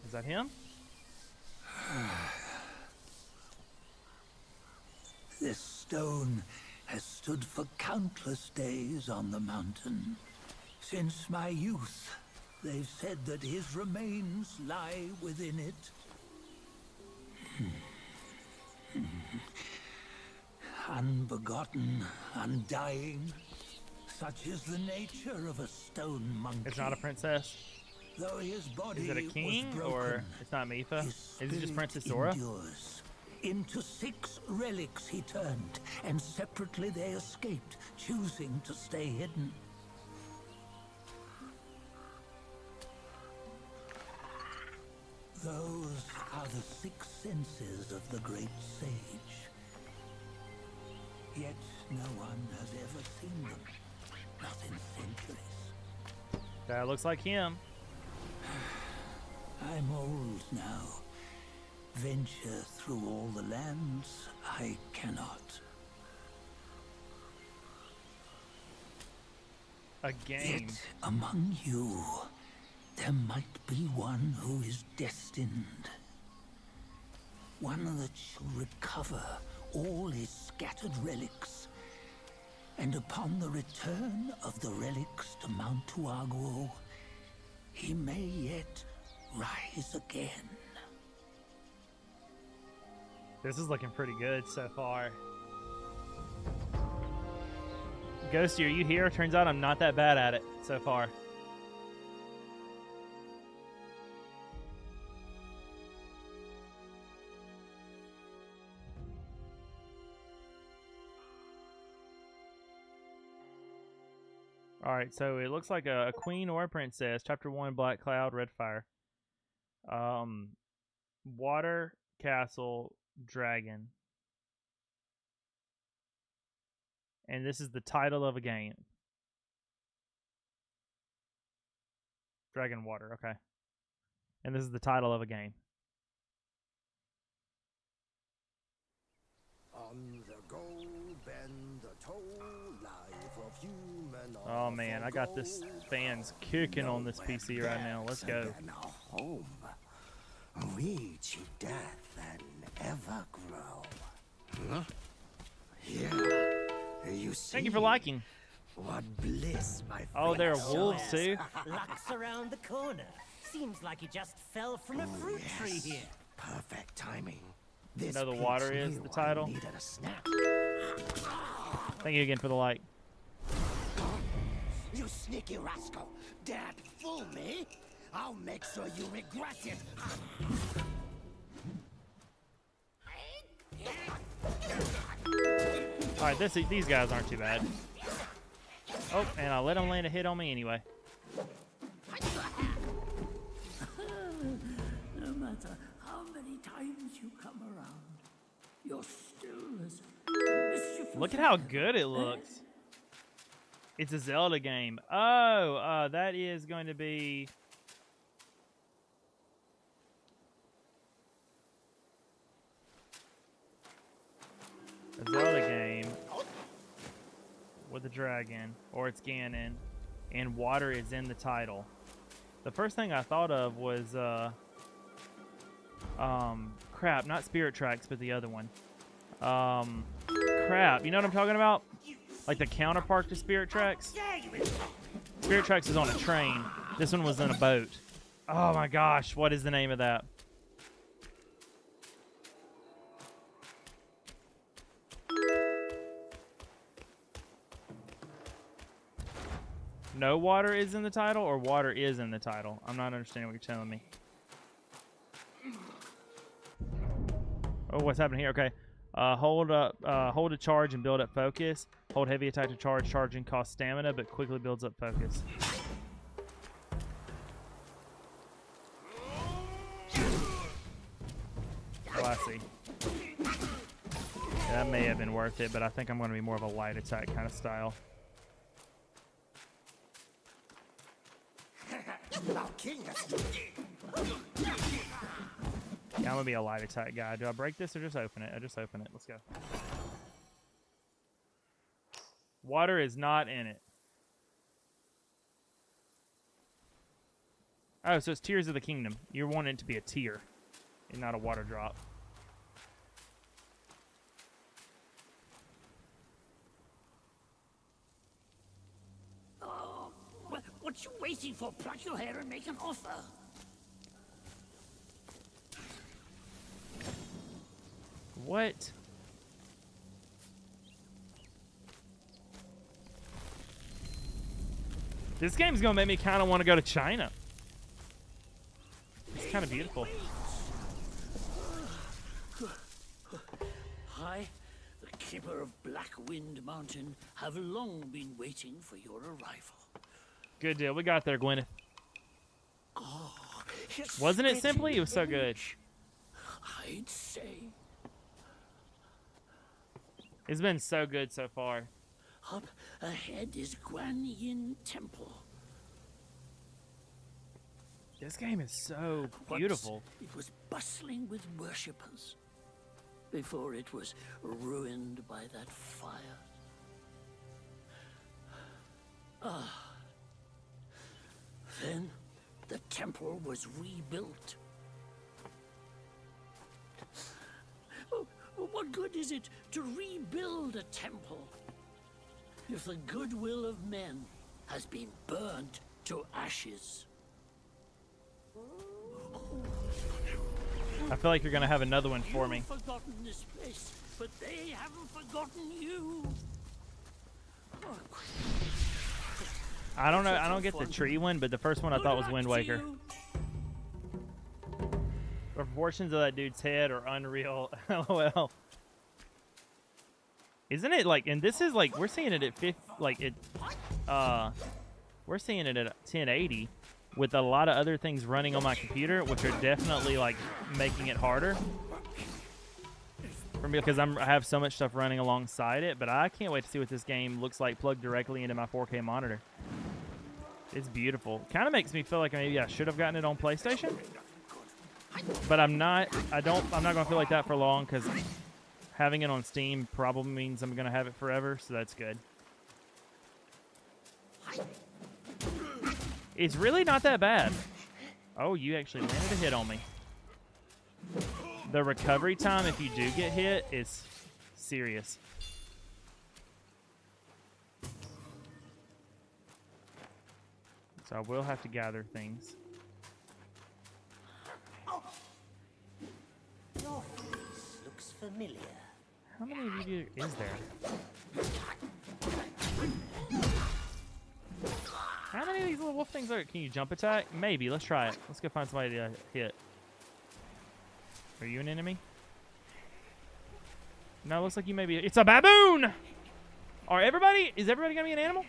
Is that him? This stone has stood for countless days on the mountain. Since my youth, they've said that his remains lie within it. Unbegotten, undying. Such is the nature of a stone monkey. It's not a princess. Though his body Is it a king was broken, or it's not Mipha? Is it just Princess Zora? endures. Into 6 relics he turned, and separately they escaped, choosing to stay hidden. Those are the 6 senses of the great sage. Yet no one has ever seen them, not in centuries. That looks like him. I'm old now. Venture through all the lands I cannot. A game. Yet among you, there might be one who is destined. One that shall recover all his scattered relics. And upon the return of the relics to Mount Tuaguo, he may yet rise again. This is looking pretty good so far. Ghosty, are you here? Turns out I'm not that bad at it so far. Alright, so it looks like a queen or a princess. Chapter 1, Black Cloud, Red Fire. Water, Castle, Dragon. And this is the title of a game. Dragon Water, okay. And this is the title of a game. On the go, bend the toe, life of human. Oh man, I got this fans kicking on this PC right now. Let's go. Home. Reach death and ever grow. Huh? Here, you see. Thank you for liking. What bliss, my friend. Oh, there are wolves too. Luck's around the corner. Seems like he just fell from a fruit tree here. Perfect timing. You know the water is the title. Needed a snack. Thank you again for the like. You sneaky rascal! Dare to fool me? I'll make sure you regret it. All right, these guys aren't too bad. Oh, and I let him land a hit on me anyway. No matter how many times you come around, you're still as mischievous. Look at how good it looks. It's a Zelda game. Oh, that is going to be... a Zelda game with a dragon, or it's Ganon, and water is in the title. The first thing I thought of was, crap, not Spirit Tracks, but the other one. Crap, you know what I'm talking about? Like the counterpart to Spirit Tracks? Spirit Tracks is on a train. This one was in a boat. Oh my gosh, what is the name of that? No water is in the title, or water is in the title? I'm not understanding what you're telling me. Oh, what's happening here? Okay. Hold to charge and build up focus. Hold heavy attack to charge. Charging costs stamina, but quickly builds up focus. Oh, I see. Yeah, that may have been worth it, but I think I'm going to be more of a light attack kind of style. Yeah, I'm gonna be a light attack guy. Do I break this or just open it? I just open it. Let's go. Water is not in it. Oh, so it's Tears of the Kingdom. You're wanting it to be a tear and not a water drop. What you waiting for? Pluck your hair and make an offer. What? This game's gonna make me kind of want to go to China. It's kind of beautiful. I, the keeper of Black Wind Mountain, have long been waiting for your arrival. Good deal. We got there, Gwyneth. Oh, wasn't it simply? It was so good. I'd say. It's been so good so far. Up ahead is Guan Yin Temple. This game is so beautiful. Once it was bustling with worshippers before it was ruined by that fire. Then the temple was rebuilt. What good is it to rebuild a temple if the goodwill of men has been burnt to ashes? I feel like you're gonna have another one for me. You've forgotten this place, but they haven't forgotten you. I don't know. I don't get the tree one, but the first one I thought was Wind Waker. The proportions of that dude's head are unreal. LOL. Isn't it like? And this is like we're seeing it at 50. Like it. We're seeing it at 1080 with a lot of other things running on my computer, which are definitely like making it harder for me because I have so much stuff running alongside it. But I can't wait to see what this game looks like plugged directly into my 4K monitor. It's beautiful. Kind of makes me feel like maybe I should have gotten it on PlayStation. But I'm not gonna feel like that for long because having it on Steam probably means I'm gonna have it forever, so that's good. It's really not that bad. Oh, you actually landed a hit on me. The recovery time if you do get hit is serious. So I will have to gather things. Your face looks familiar. How many of you is there? How many of these little wolf things are? Can you jump attack? Maybe. Let's try it. Let's go find somebody to hit. Are you an enemy? No, it looks like you may be. It's a baboon! Is everybody gonna be an animal?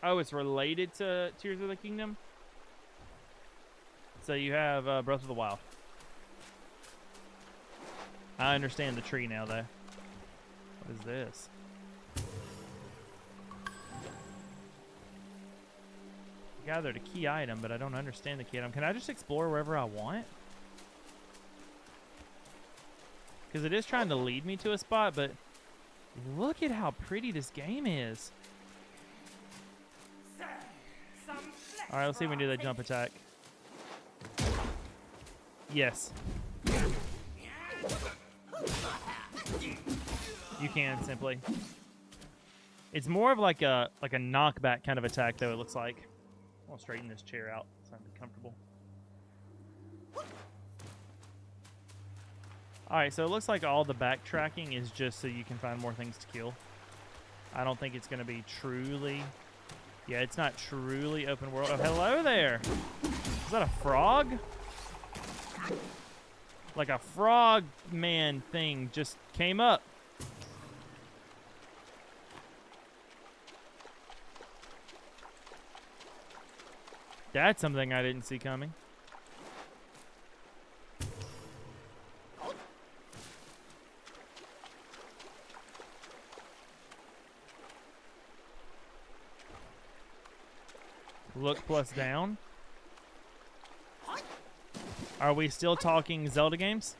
Oh, it's related to Tears of the Kingdom? So you have Breath of the Wild. I understand the tree now, though. What is this? Gathered a key item, but I don't understand the key item. Can I just explore wherever I want? Because it is trying to lead me to a spot, but look at how pretty this game is. Alright, let's see if we can do that jump attack. Yes. You can, simply. It's more of like a knockback kind of attack, though, it looks like. I'll straighten this chair out so I'm comfortable. Alright, so it looks like all the backtracking is just so you can find more things to kill. I don't think it's going to be truly... Yeah, it's not truly open world. Oh, hello there! Is that a frog? Like a frog man thing just came up. That's something I didn't see coming. Look plus down. Are we still talking Zelda games?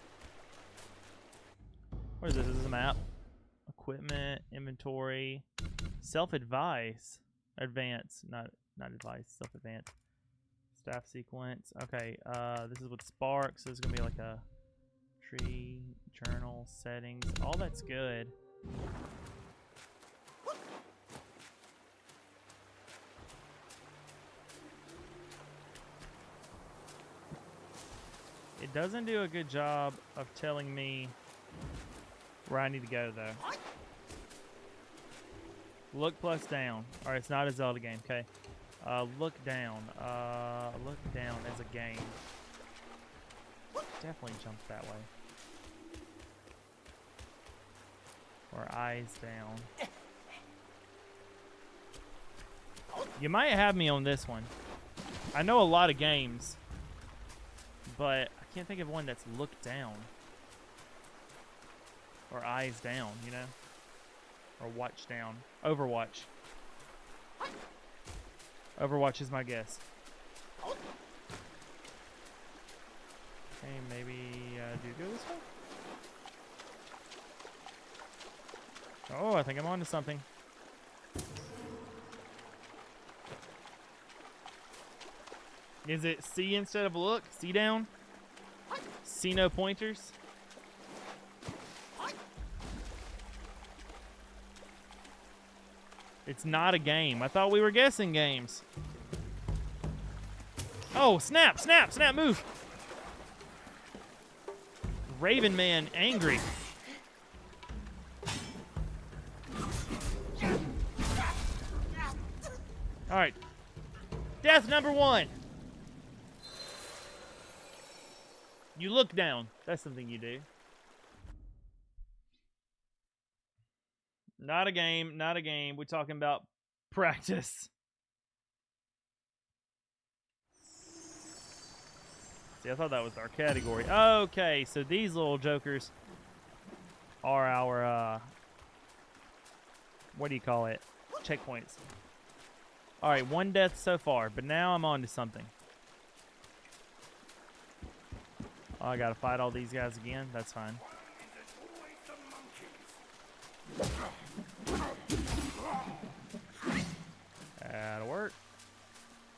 What is this? This is a map. Equipment, inventory, self-advice, advance, not advice, self-advance. Staff sequence. Okay, this is with Sparks. So this is gonna be like a tree, journal, settings. All that's good. It doesn't do a good job of telling me where I need to go, though. Look plus down. Alright, it's not a Zelda game, okay. Look down. Look down as a game. Definitely jump that way. Or eyes down. You might have me on this one. I know a lot of games, but I can't think of one that's look down. Or eyes down, you know? Or watch down. Overwatch. Overwatch is my guess. Okay, maybe do you go this way? Oh, I think I'm onto something. Is it C instead of look? C down? See no pointers? It's not a game. I thought we were guessing games. Oh, snap, snap, snap, move. Raven Man angry. All right. Death number 1. You look down. That's something you do. Not a game, not a game. We're talking about practice. See, I thought that was our category. Okay, so these little jokers are our, what do you call it? Checkpoints. All right, 1 death so far, but now I'm on to something. Oh, I gotta fight all these guys again? That's fine. That'll work.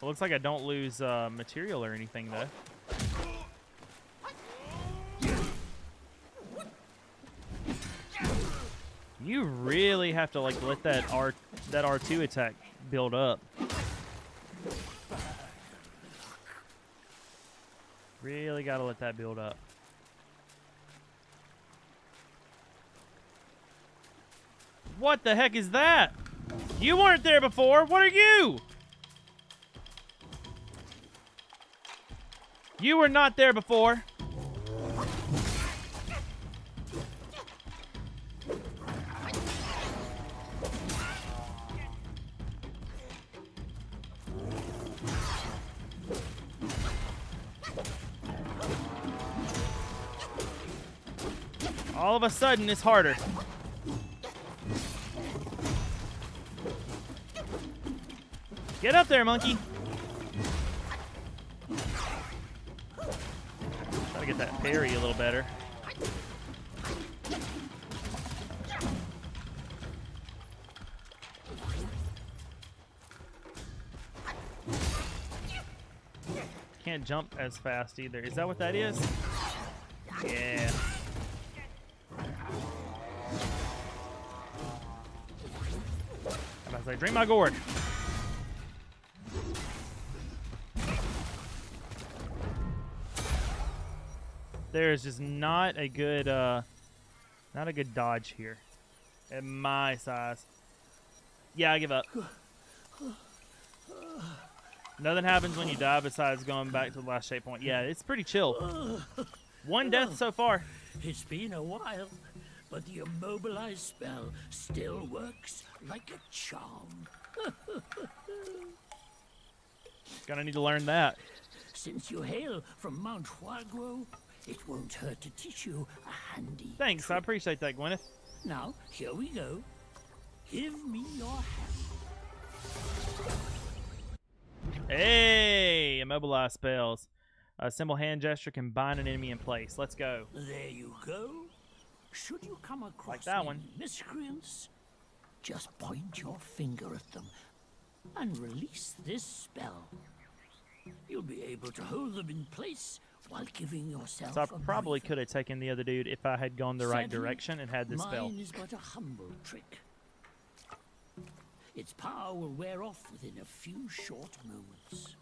It looks like I don't lose material or anything, though. You really have to like let that R2 attack build up. Really gotta let that build up. What the heck is that? You weren't there before. What are you? You were not there before. All of a sudden, it's harder. Get up there, monkey. Try to get that parry a little better. Can't jump as fast either. Is that what that is? Yeah. I was like, drink my gourd. There is just not a good dodge here at my size. Yeah, I give up. Nothing happens when you die besides going back to the last shape point. Yeah, it's pretty chill. One death so far. It's been a while, but the immobilize spell still works like a charm. Gonna need to learn that. Since you hail from Mount Huagro, it won't hurt to teach you a handy Thanks, trick. I appreciate that, Gwyneth. Now, here we go. Give me your hand. Hey, immobilize spells. A simple hand gesture can bind an enemy in place. Let's go. There you go. Should you come across Like that one. miscreants, just point your finger at them and release this spell. You'll be able to hold them in place while giving yourself So I a probably could have taken the other dude if I had gone the right Sadly, direction and had this spell. Mine is but a humble trick. Its power will wear off within a few short moments.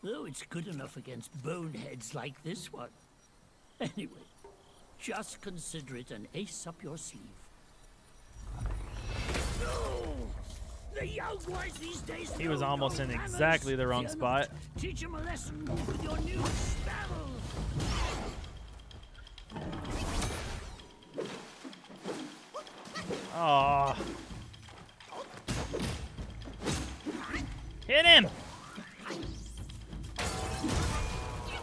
Though it's good enough against boneheads like this one. Anyway, just consider it an ace up your sleeve. No! The young boys these days He was know almost no in manners. exactly the wrong Fear spot. not. Teach him a lesson with your new spell. Oh. Hit him!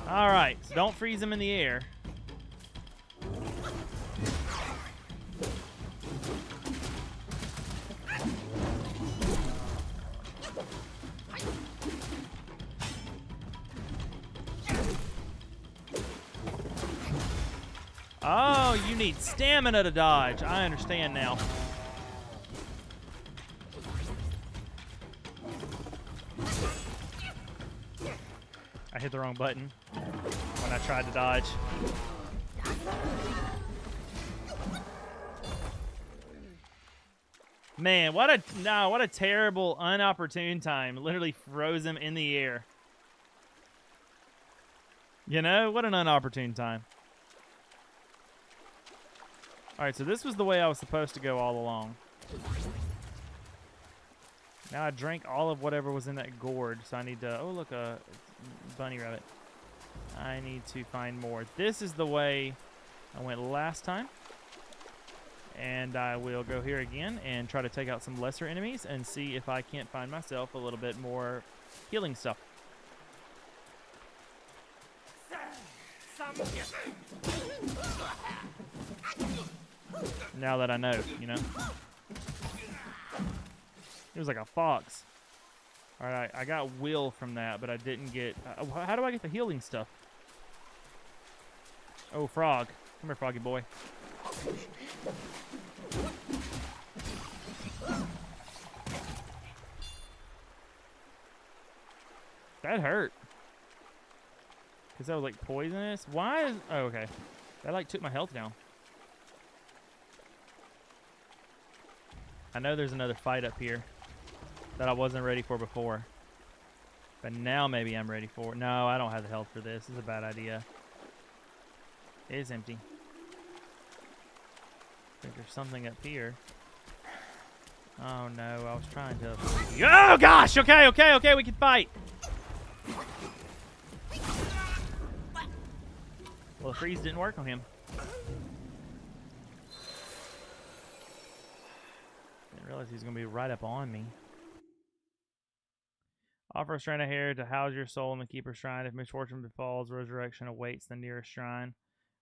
Alright, so don't freeze him in the air. Oh, you need stamina to dodge. I understand now. I hit the wrong button when I tried to dodge. Man, what a terrible, unopportune time. Literally froze him in the air. You know, what an unopportune time. Alright, so this was the way I was supposed to go all along. Now I drank all of whatever was in that gourd, so I need to... Oh, look, a bunny rabbit. I need to find more. This is the way I went last time. And I will go here again and try to take out some lesser enemies and see if I can't find myself a little bit more healing stuff. Now that I know, you know. It was like a fox. Alright, I got will from that, but I didn't get... how do I get the healing stuff? Oh, frog. Come here, froggy boy. That hurt. Because that was like poisonous. Why is... Oh, okay. That like took my health down. I know there's another fight up here that I wasn't ready for before. But now maybe I'm ready for it. No, I don't have the health for this. This is a bad idea. It is empty. I think there's something up here. Oh no, I was trying to... Oh gosh! Okay, okay, okay, we can fight! Well, the freeze didn't work on him. Didn't realize he was going to be right up on me. Offer a strand of hair to house your soul in the keeper's shrine. If misfortune befalls, resurrection awaits the nearest shrine,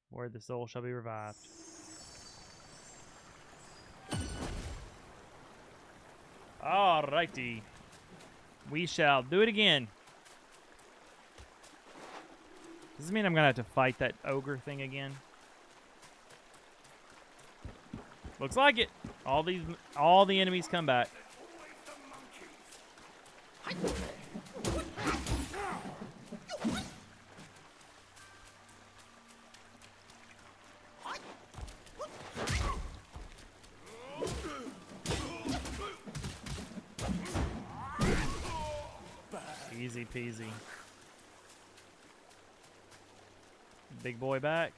where the soul shall be revived. Alrighty. We shall do it again. Does this mean I'm going to have to fight that ogre thing again? Looks like it. All the enemies come back. Easy peasy. Big boy back.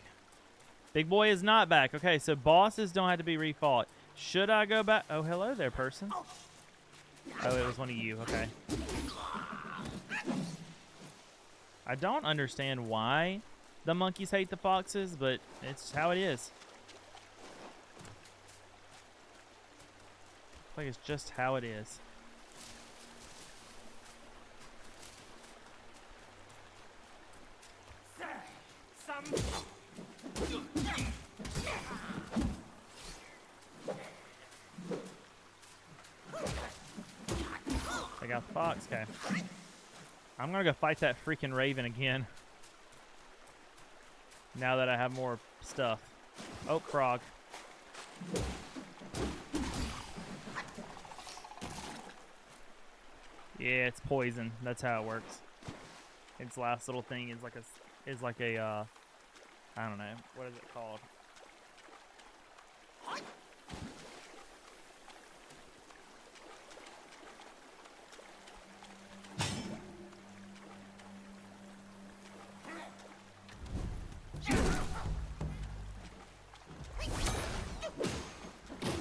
Big boy is not back. Okay, so bosses don't have to be refought. Should I go back? Oh, hello there, person. Oh, it was one of you. Okay. I don't understand why the monkeys hate the foxes, but it's how it is. Looks like it's just how it is. I got the fox. Okay. I'm gonna go fight that freaking raven again. Now that I have more stuff. Oh, frog. Yeah, it's poison. That's how it works. Its last little thing is like a I don't know, what is it called?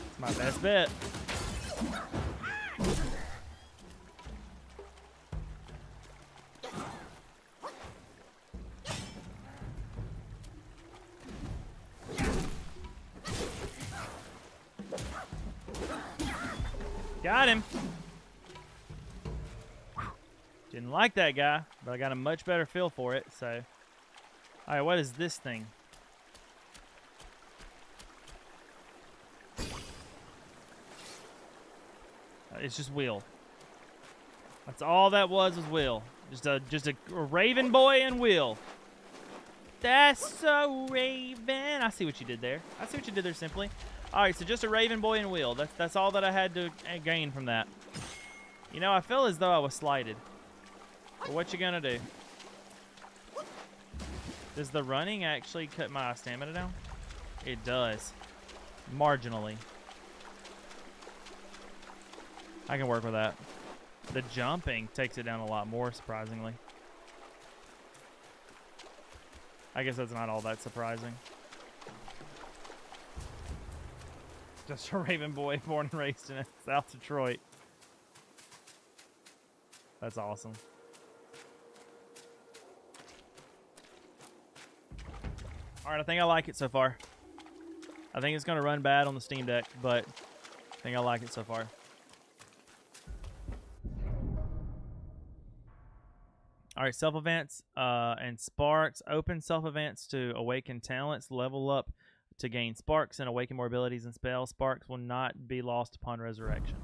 It's my best bet. Got him. Didn't like that guy, but I got a much better feel for it, so. Alright, what is this thing? It's just Will. That's all that was Will. Just a Raven boy and Will. That's so Raven. I see what you did there. I see what you did there, Simply. Alright, so just a Raven boy and Will. That's all that I had to gain from that. You know, I feel as though I was slighted. But what you gonna do? Does the running actually cut my stamina down? It does. Marginally. I can work with that. The jumping takes it down a lot more, surprisingly. I guess that's not all that surprising. Just a Raven boy born and raised in South Detroit. That's awesome. Alright, I think I like it so far. I think it's going to run bad on the Steam Deck, but I think I like it so far. Alright, self-events and sparks. Open self-events to awaken talents. Level up to gain sparks and awaken more abilities and spells. Sparks will not be lost upon resurrection.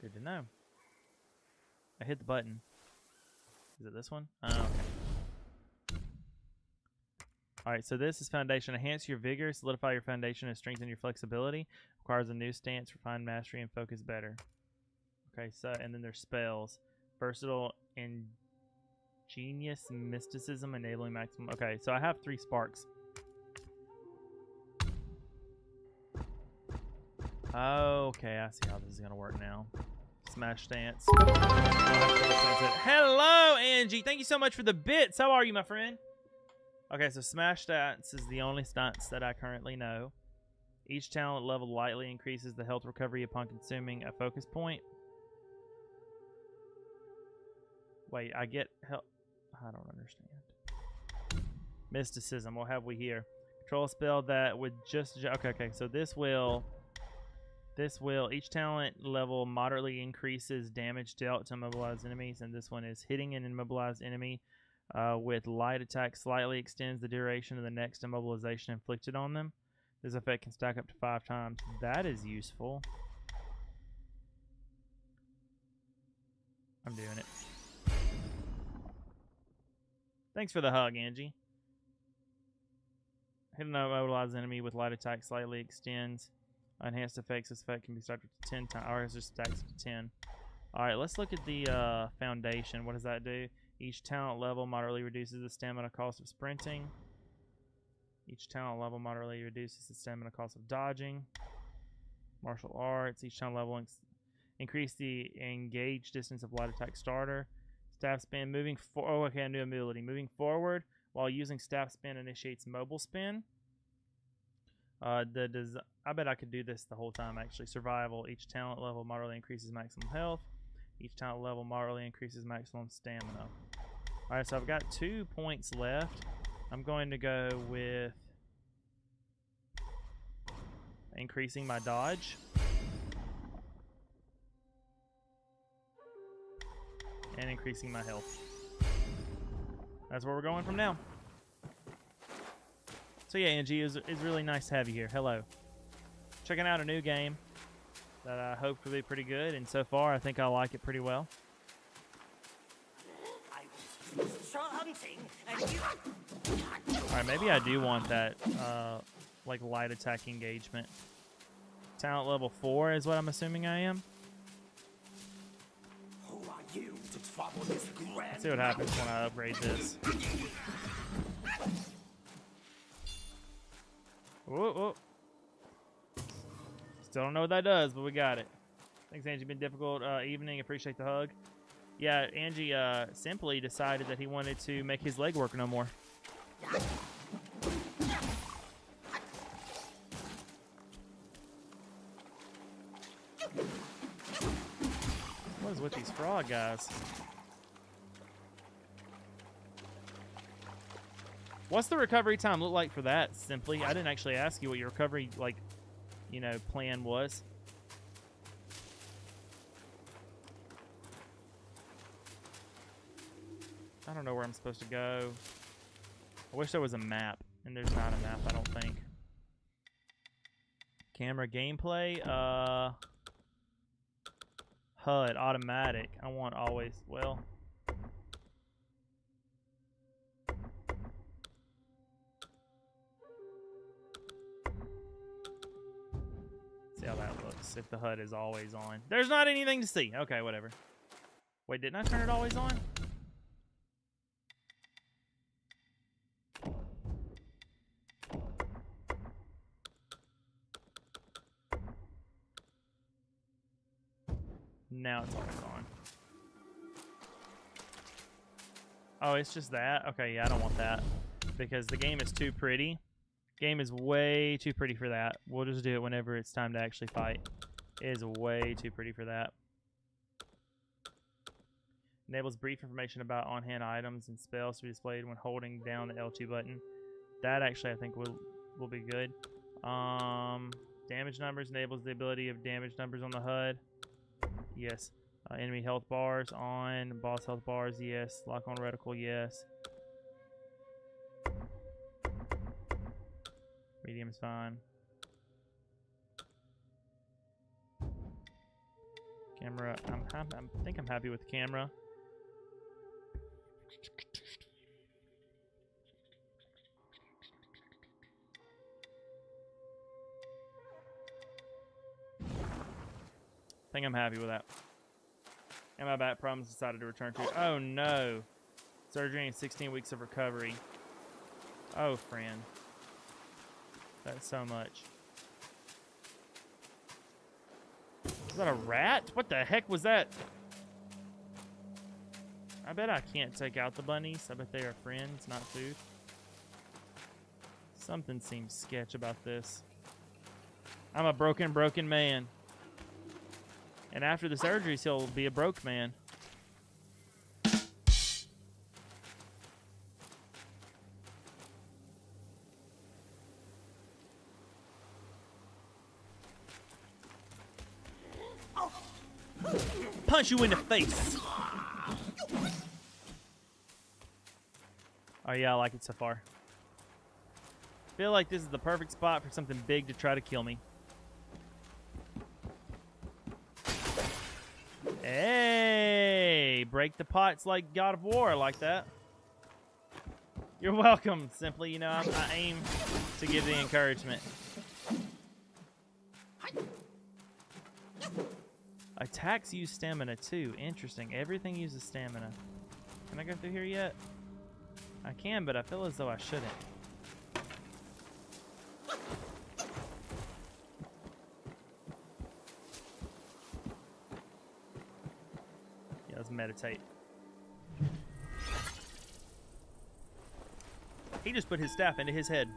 Good to know. I hit the button. Is it this one? Oh, okay. All right, so this is foundation. Enhance your vigor, solidify your foundation, and strengthen your flexibility. Requires a new stance, refine mastery, and focus better. Okay, so and then there's spells. Versatile and genius mysticism, enabling maximum. Okay, so I have 3 sparks. Okay, I see how this is gonna work now. Smash stance. Hello, Angie. Thank you so much for the bits. How are you, my friend? Okay, so Smash Stance is the only stance that I currently know. Each talent level lightly increases the health recovery upon consuming a focus point. Wait, I get help. I don't understand. Mysticism. What have we here? Control spell that would just... Okay, so this will... Each talent level moderately increases damage dealt to immobilized enemies, and this one is hitting an immobilized enemy with light attack slightly extends the duration of the next immobilization inflicted on them. This effect can stack up to 5 times. That is useful. I'm doing it. Thanks for the hug, Angie. Hit an immobilized enemy with light attack slightly extends. Enhanced effects. This effect can be stacked up to 10 times. Or it just stacks to 10. Alright, let's look at the foundation. What does that do? Each talent level moderately reduces the stamina cost of sprinting. Each talent level moderately reduces the stamina cost of dodging. Martial arts. Each talent level increase the engaged distance of light attack starter. Staff spin. Moving forward. Oh, okay, a new ability. Moving forward while using staff spin initiates mobile spin. I bet I could do this the whole time, actually. Survival. Each talent level moderately increases maximum health. Each talent level moderately increases maximum stamina. Alright, so I've got 2 points left. I'm going to go with increasing my dodge. And increasing my health. That's where we're going from now. So yeah, Angie, it's really nice to have you here. Hello. Checking out a new game that I hope will be pretty good, and so far I think I like it pretty well. Alright, maybe I do want that like light attack engagement. Talent level 4 is what I'm assuming I am. Let's see what happens when I upgrade this. Whoa, whoa. Still don't know what that does, but we got it. Thanks, Angie. Been difficult evening. Appreciate the hug. Yeah, Angie simply decided that he wanted to make his leg work no more. What is with these frog guys? What's the recovery time look like for that, Simply? I didn't actually ask you what your recovery, like, you know, plan was. I don't know where I'm supposed to go. I wish there was a map, and there's not a map, I don't think. Camera gameplay, HUD, automatic. I want always, well... See how that looks, if the HUD is always on. There's not anything to see. Okay, whatever. Wait, didn't I turn it always on? Now it's always on. Oh, it's just that? Okay, yeah, I don't want that. Because the game is too pretty. Game is way too pretty for that. We'll just do it whenever it's time to actually fight. It is way too pretty for that. Enables brief information about on-hand items and spells to be displayed when holding down the L2 button. That actually I think will be good. Damage numbers enables the ability of damage numbers on the HUD. Yes. Enemy health bars on. Boss health bars, yes. Lock on reticle, yes. Medium is fine. Camera, I think I'm happy with the camera. think I'm happy with that. And my back problems decided to return to. Oh no. Surgery and 16 weeks of recovery. Oh, friend. That's so much. Is that a rat? What the heck was that? I bet I can't take out the bunnies. I bet they are friends, not food. Something seems sketch about this. I'm a broken man. And after the surgeries, he'll be a broke man. Punch you in the face. Oh yeah, I like it so far. Feel like this is the perfect spot for something big to try to kill me. Hey, break the pots like God of War. I like that. You're welcome. Simply, you know, I aim to give the encouragement. Attacks use stamina too. Interesting. Everything uses stamina. Can I go through here yet? I can, but I feel as though I shouldn't. Yeah, let's meditate. He just put his staff into his head.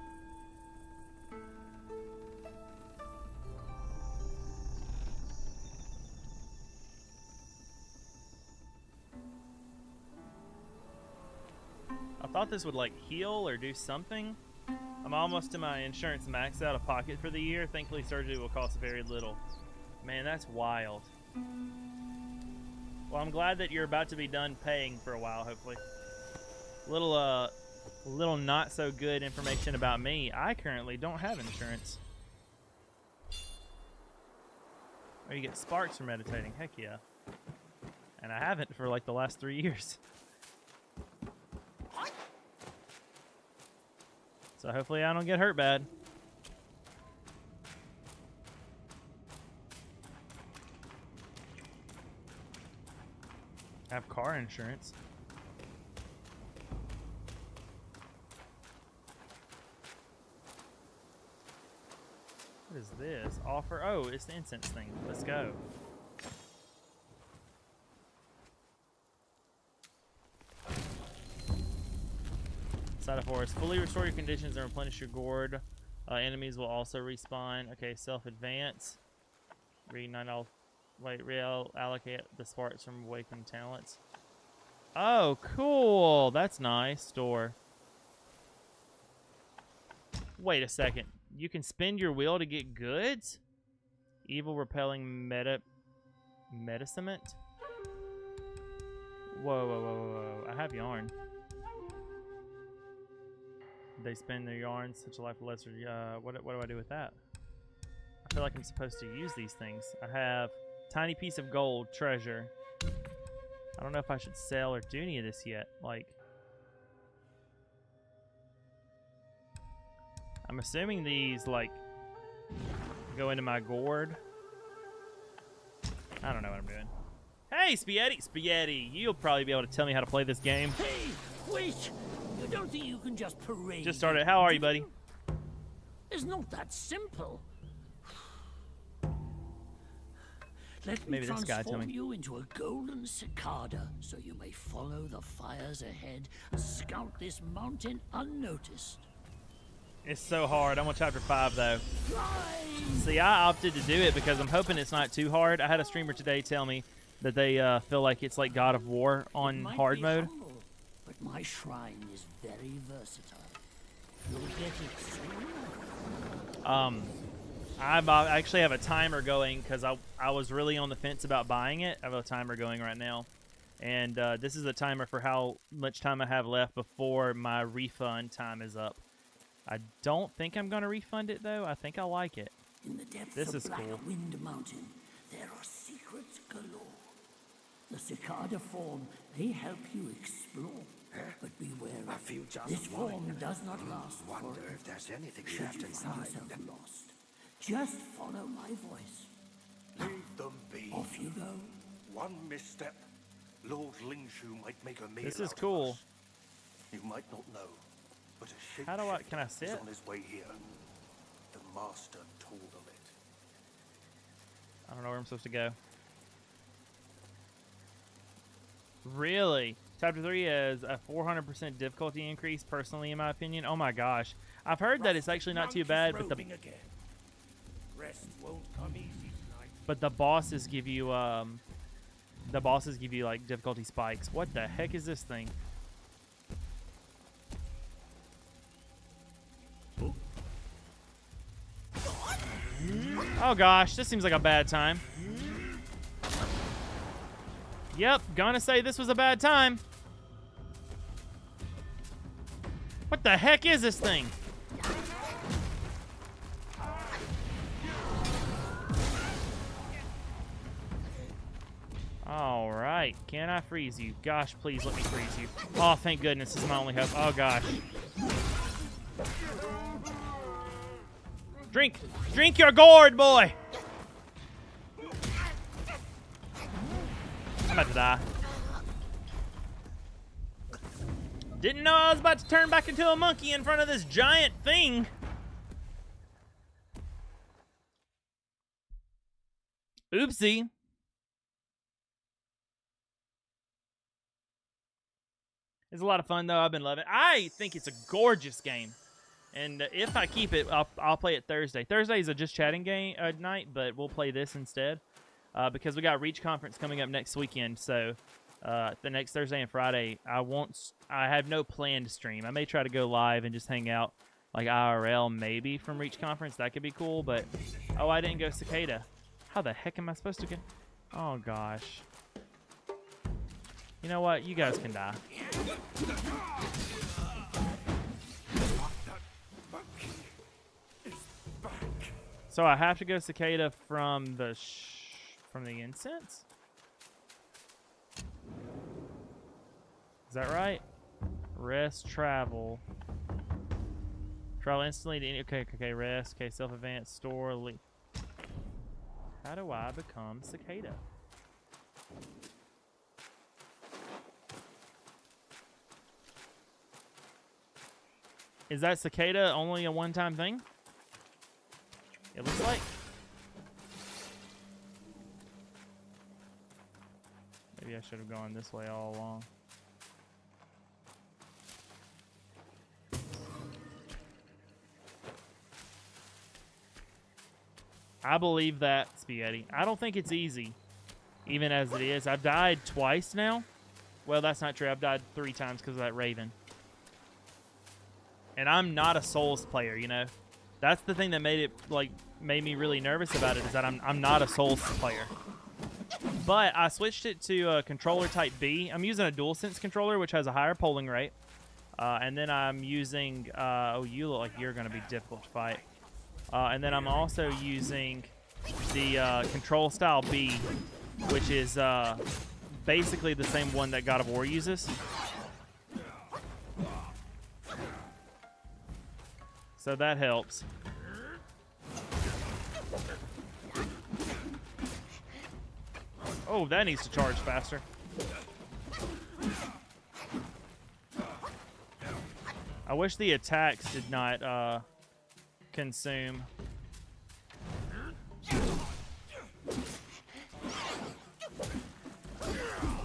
I thought this would like heal or do something. I'm almost to my insurance max out of pocket for the year. Thankfully, surgery will cost very little. Man, that's wild. Well, I'm glad that you're about to be done paying for a while, hopefully. Little not so good information about me. I currently don't have insurance. Oh, you get sparks for meditating. Heck yeah. And I haven't for like the last 3 years. So hopefully I don't get hurt bad. I have car insurance. What is this? Offer. Oh, it's the incense thing. Let's go. Side of forest. Fully restore your conditions and replenish your gourd. Enemies will also respawn. Okay, self-advance. Reallocate the sparks from awakened talents. Oh, cool. That's nice. Store. Wait a second. You can spend your will to get goods? Evil repelling medicament? Whoa. I have yarn. They spend their yarn, such a life of lesser. What do I do with that? I feel like I'm supposed to use these things. I have tiny piece of gold, treasure. I don't know if I should sell or do any of this yet. Like, I'm assuming these, like, go into my gourd. I don't know what I'm doing. Hey, Spaghetti! You'll probably be able to tell me how to play this game. Hey, wait! You don't think you can just parade? Just started. How are you, buddy? It's not that simple. Let me Maybe this guy tell transform me. you into a golden cicada, so you may follow the fires ahead and scout this mountain unnoticed. It's so hard. I'm on chapter 5 though. See, I opted to do it because I'm hoping it's not too hard. I had a streamer today tell me that they feel like it's like God of War on hard mode. Humble, but my shrine is very versatile. You'll get it soon. I actually have a timer going because I was really on the fence about buying it. I have a timer going right now. And this is a timer for how much time I have left before my refund time is up. I don't think I'm going to refund it, though. I think I like it. In the depths This of is Black cool. Wind Mountain, there are secrets galore. The cicada form may help you explore, but beware. This form does not last Wonder forever. if there's anything Should left you find inside. yourself lost, just follow my voice. them be. Off you go. One misstep, Lord Lingshu might make a meal This is out of cool. us. You might not know, but a shape How do I? Can I is sit? on his way here. The master told of it. I don't know where I'm supposed to go. Really? Chapter 3 has a 400% difficulty increase, personally, in my opinion. Oh my gosh. I've heard that it's actually not too bad, but Rest won't come easy tonight. but the bosses give you like difficulty spikes. What the heck is this thing? Oh gosh, this seems like a bad time. Yep, gonna say this was a bad time. What the heck is this thing? All right, can I freeze you? Gosh, please let me freeze you. Oh, thank goodness, this is my only hope. Oh gosh. Drink your gourd, boy. I'm about to die. Didn't know I was about to turn back into a monkey in front of this giant thing. Oopsie. It's a lot of fun, though. I've been loving it. I think it's a gorgeous game. And if I keep it, I'll play it Thursday. Thursday is a just chatting game night, but we'll play this instead. Because we got Reach Conference coming up next weekend. So the next Thursday and Friday, I have no plan to stream. I may try to go live and just hang out like IRL maybe from Reach Conference. That could be cool. But, oh, I didn't go Cicada. How the heck am I supposed to get? Oh, gosh. You know what? You guys can die. So I have to go Cicada from the incense? Is that right? Rest, travel. Travel instantly to any... Okay, rest. Okay, self-advance, store, leave. How do I become Cicada? Is that Cicada only a one-time thing? It looks like. Maybe I should have gone this way all along. I believe that, Spaghetti. I don't think it's easy, even as it is. I've died twice now. Well, that's not true. I've died 3 times because of that Raven. And I'm not a Souls player, you know. That's the thing that made me really nervous about it, is that I'm not a Souls player. But I switched it to a controller type B. I'm using a DualSense controller, which has a higher polling rate. And then I'm using, oh, you look like you're going to be difficult to fight. And then I'm also using the control style B, which is basically the same one that God of War uses. So that helps. Oh, that needs to charge faster. I wish the attacks did not consume.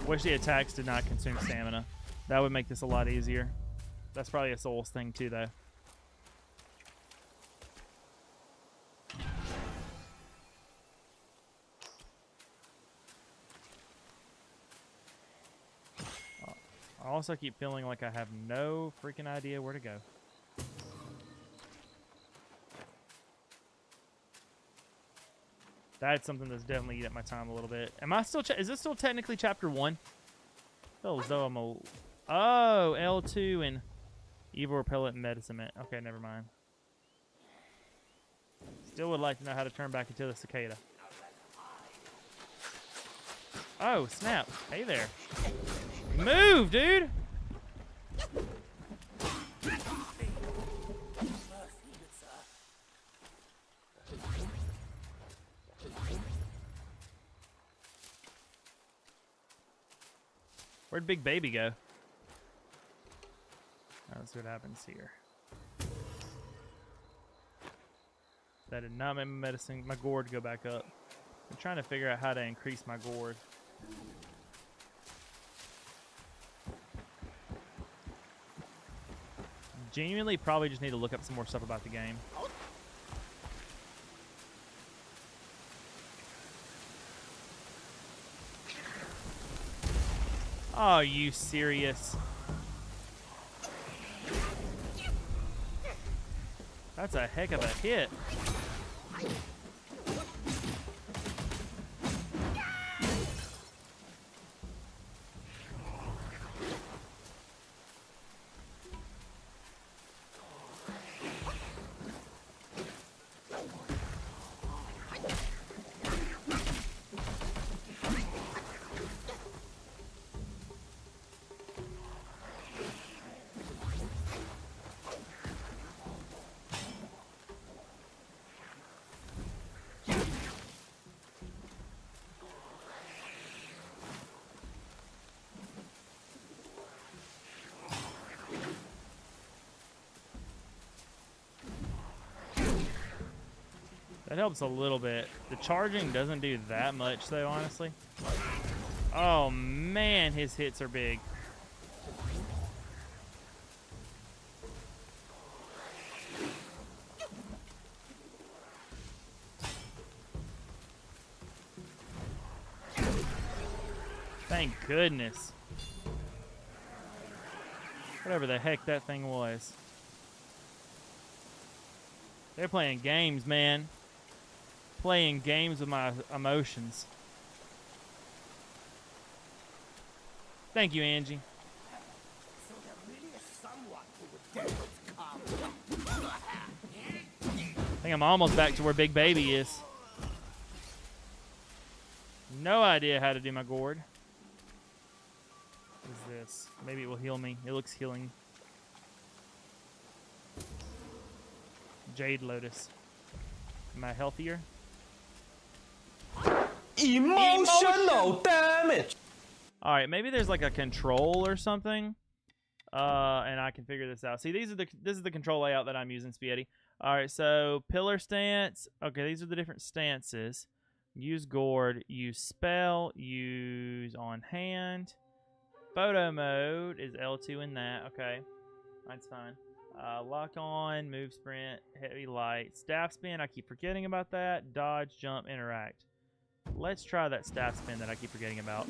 Wish the attacks did not consume stamina. That would make this a lot easier. That's probably a Souls thing too, though. I also keep feeling like I have no freaking idea where to go. That's something that's definitely eating up my time a little bit. Am I still? Is this still technically chapter 1? I feel as though I'm a. Oh, L2 and evil repellent medicine. Okay, never mind. Still would like to know how to turn back into the cicada. Oh, snap. Hey there. Move, dude! Where'd Big Baby go? Let's see what happens here. That did not make my gourd go back up. I'm trying to figure out how to increase my gourd. Genuinely, probably just need to look up some more stuff about the game. Oh, are you serious? That's a heck of a hit. That helps a little bit. The charging doesn't do that much, though, honestly. Oh, man, his hits are big. Thank goodness. Whatever the heck that thing was. They're playing games, man. Playing games with my emotions. Thank you, Angie. I think I'm almost back to where Big Baby is. No idea how to do my gourd. What is this? Maybe it will heal me. It looks healing. Jade Lotus. Am I healthier? Emotional damage. All right, maybe there's like a control or something, and I can figure this out. See, this is the control layout that I'm using, Spaghetti. All right, so pillar stance. Okay, these are the different stances. Use gourd. Use spell. Use on hand. Photo mode is L2 in that. Okay, that's fine. Lock on, move, sprint, heavy light, staff spin. I keep forgetting about that. Dodge, jump, interact. Let's try that staff spin that I keep forgetting about.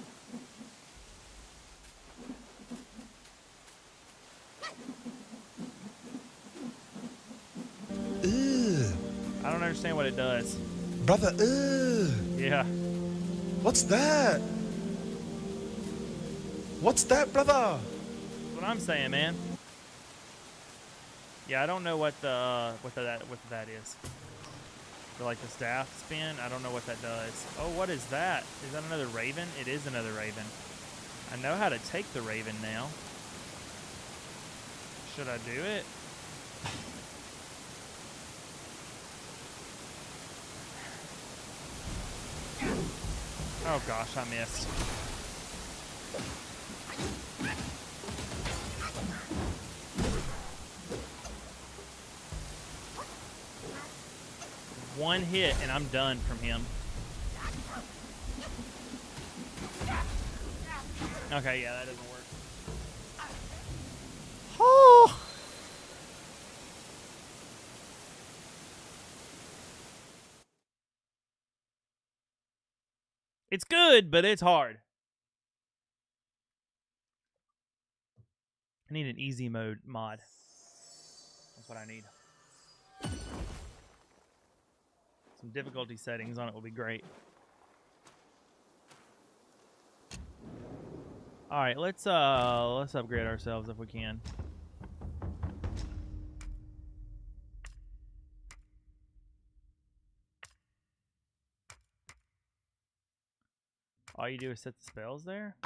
Ugh. I don't understand what it does. Brother, ugh. Yeah. What's that? What's that, brother? That's what I'm saying, man. Yeah, I don't know what that is. For like the staff spin, I don't know what that does. Oh, what is that? Is that another raven? It is another raven. I know how to take the raven now. Should I do it? Oh gosh, I missed. One hit and I'm done from him. Okay, yeah, that doesn't work. Oh. It's good, but it's hard. I need an easy mode mod. That's what I need. Some difficulty settings on it will be great. All right, let's upgrade ourselves if we can. All you do is set the spells there?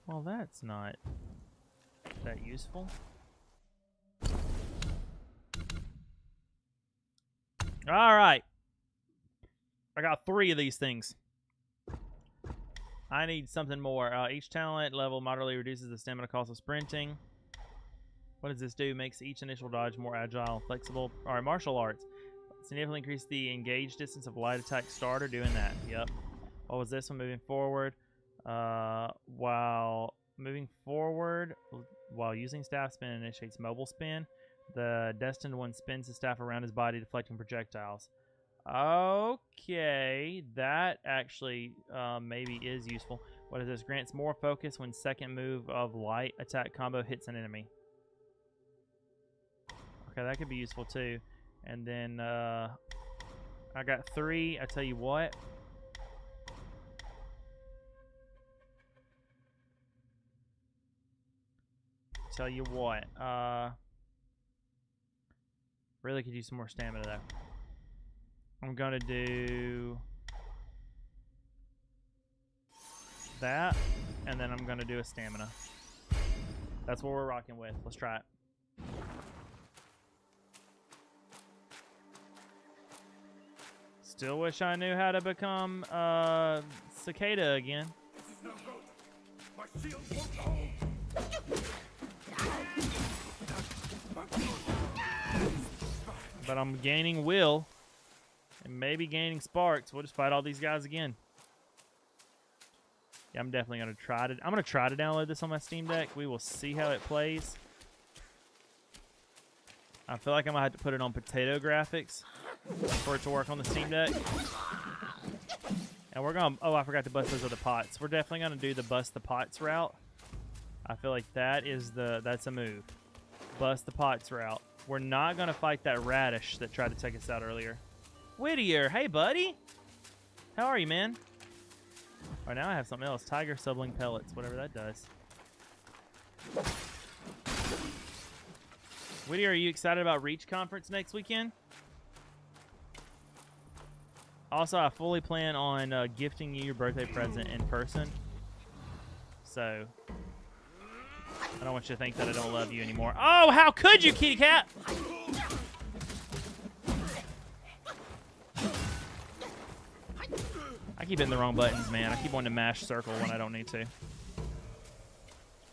Well, that's not that useful. All right. I got 3 of these things. I need something more. Each talent level moderately reduces the stamina cost of sprinting. What does this do? Makes each initial dodge more agile and flexible. All right, martial arts. Significantly increase the engaged distance of light attack starter. Doing that. Yep. What was this one? Moving forward. While moving forward, while using staff spin initiates mobile spin. The destined one spins the staff around his body, deflecting projectiles. Okay, that actually maybe is useful. What is this? Grants more focus when second move of light attack combo hits an enemy. Okay, that could be useful too. And then I got 3. I tell you what. Really could use some more stamina though. I'm gonna do that, and then I'm gonna do a stamina. That's what we're rocking with. Let's try it. Still wish I knew how to become Cicada again. But I'm gaining will and maybe gaining sparks. We'll just fight all these guys again. Yeah, I'm definitely gonna try to. I'm gonna try to download this on my Steam Deck. We will see how it plays. I feel like I'm gonna have to put it on potato graphics for it to work on the Steam Deck. And we're gonna. Oh, I forgot to bust those other pots. We're definitely gonna do the bust the pots route. I feel like that's a move. Bust the pots route. We're not gonna fight that radish that tried to take us out earlier. Whittier, hey buddy, how are you, man? All right, now I have something else. Tiger subling pellets, whatever that does. Whittier, are you excited about Reach Conference next weekend? Also, I fully plan on gifting you your birthday present in person. So, I don't want you to think that I don't love you anymore. Oh, how could you, kitty cat? I keep hitting the wrong buttons, man. I keep wanting to mash circle when I don't need to.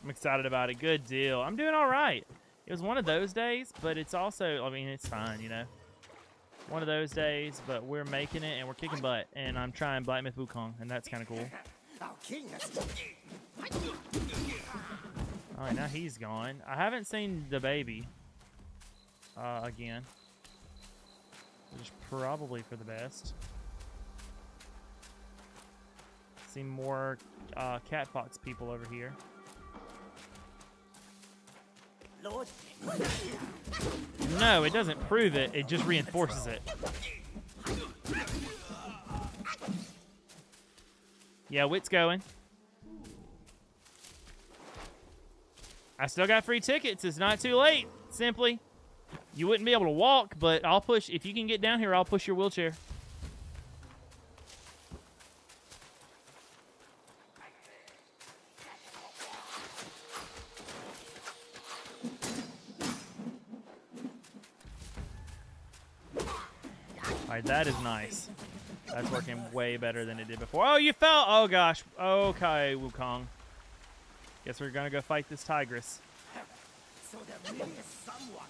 I'm excited about it. Good deal. I'm doing all right. It was one of those days, but it's also, I mean, it's fine, you know. One of those days, but we're making it and we're kicking butt. And I'm trying Black Myth WuKong, and that's kind of cool. All right, now he's gone. I haven't seen the baby again, which is probably for the best. See more cat fox people over here. No, it doesn't prove it. It just reinforces it. Yeah, Wit's going. I still got free tickets. It's not too late. Simply, you wouldn't be able to walk, but I'll push. If you can get down here, I'll push your wheelchair. All right, that is nice. That's working way better than it did before. Oh, you fell. Oh, gosh. Okay, WuKong. Guess we're going to go fight this tigress.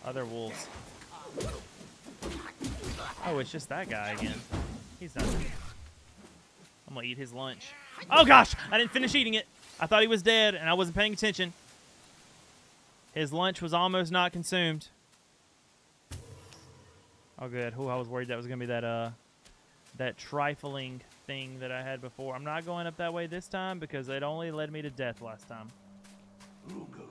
Other wolves. Oh, it's just that guy again. He's done. I'm going to eat his lunch. Oh, gosh. I didn't finish eating it. I thought he was dead, and I wasn't paying attention. His lunch was almost not consumed. Oh, good. Oh, I was worried that was going to be that trifling thing that I had before. I'm not going up that way this time because it only led me to death last time. Who goes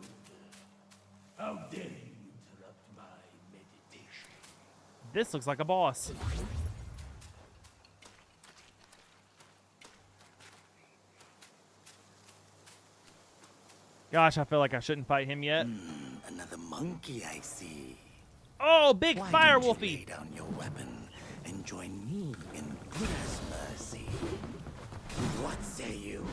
there? How dare you interrupt my meditation? This looks like a boss. Gosh, I feel like I shouldn't fight him yet. Another monkey, I see. Oh, big Why fire don't you wolfie! lay down your weapon and join me in Buddha's mercy. What say you?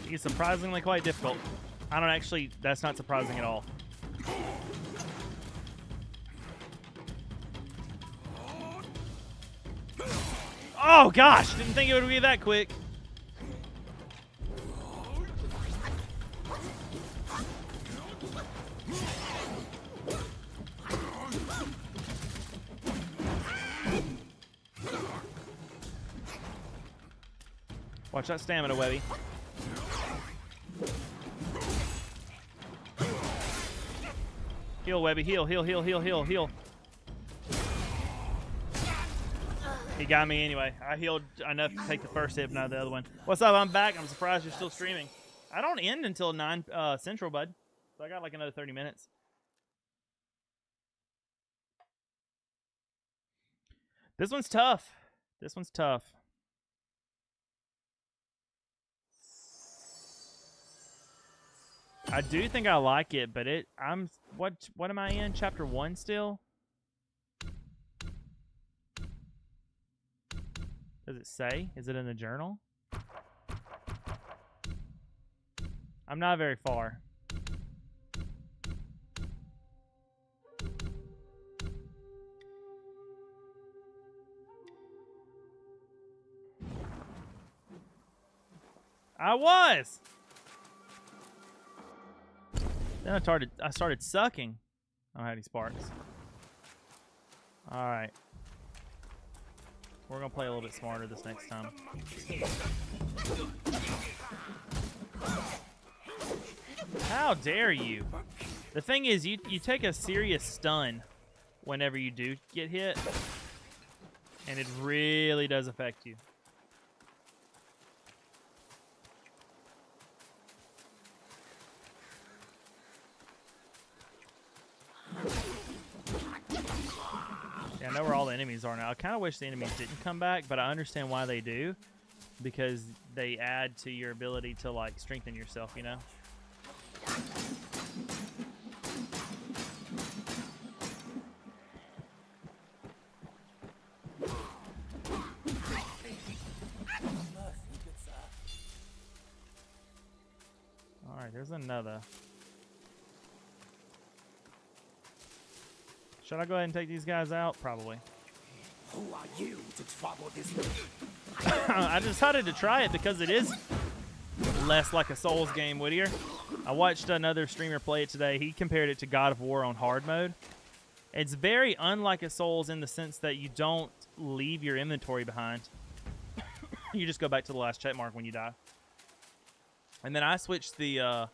He's surprisingly quite difficult. I don't actually, that's not surprising at all. Oh gosh, didn't think it would be that quick. Watch that stamina, Webby. Heal, Webby. Heal, heal, heal, heal, heal, heal. He got me anyway. I healed enough to take the first hit, but not the other one. What's up? I'm back. I'm surprised you're still streaming. I don't end until 9 Central, bud. So I got like another 30 minutes. This one's tough. This one's tough. I do think I like it, but what am I in? Chapter 1 still? Does it say? Is it in the journal? I'm not very far. I was! Then I started sucking. I don't have any sparks. Alright. We're going to play a little bit smarter this next time. How dare you? The thing is, you take a serious stun whenever you do get hit. And it really does affect you. Yeah, I know where all the enemies are now. I kind of wish the enemies didn't come back, but I understand why they do. Because they add to your ability to, like, strengthen yourself, you know? Alright, there's another. Should I go ahead and take these guys out? Probably. Who are you to trouble this? I decided to try it because it is less like a Souls game, Whittier. I watched another streamer play it today. He compared it to God of War on hard mode. It's very unlike a Souls in the sense that you don't leave your inventory behind. You just go back to the last check mark when you die. And then I switched the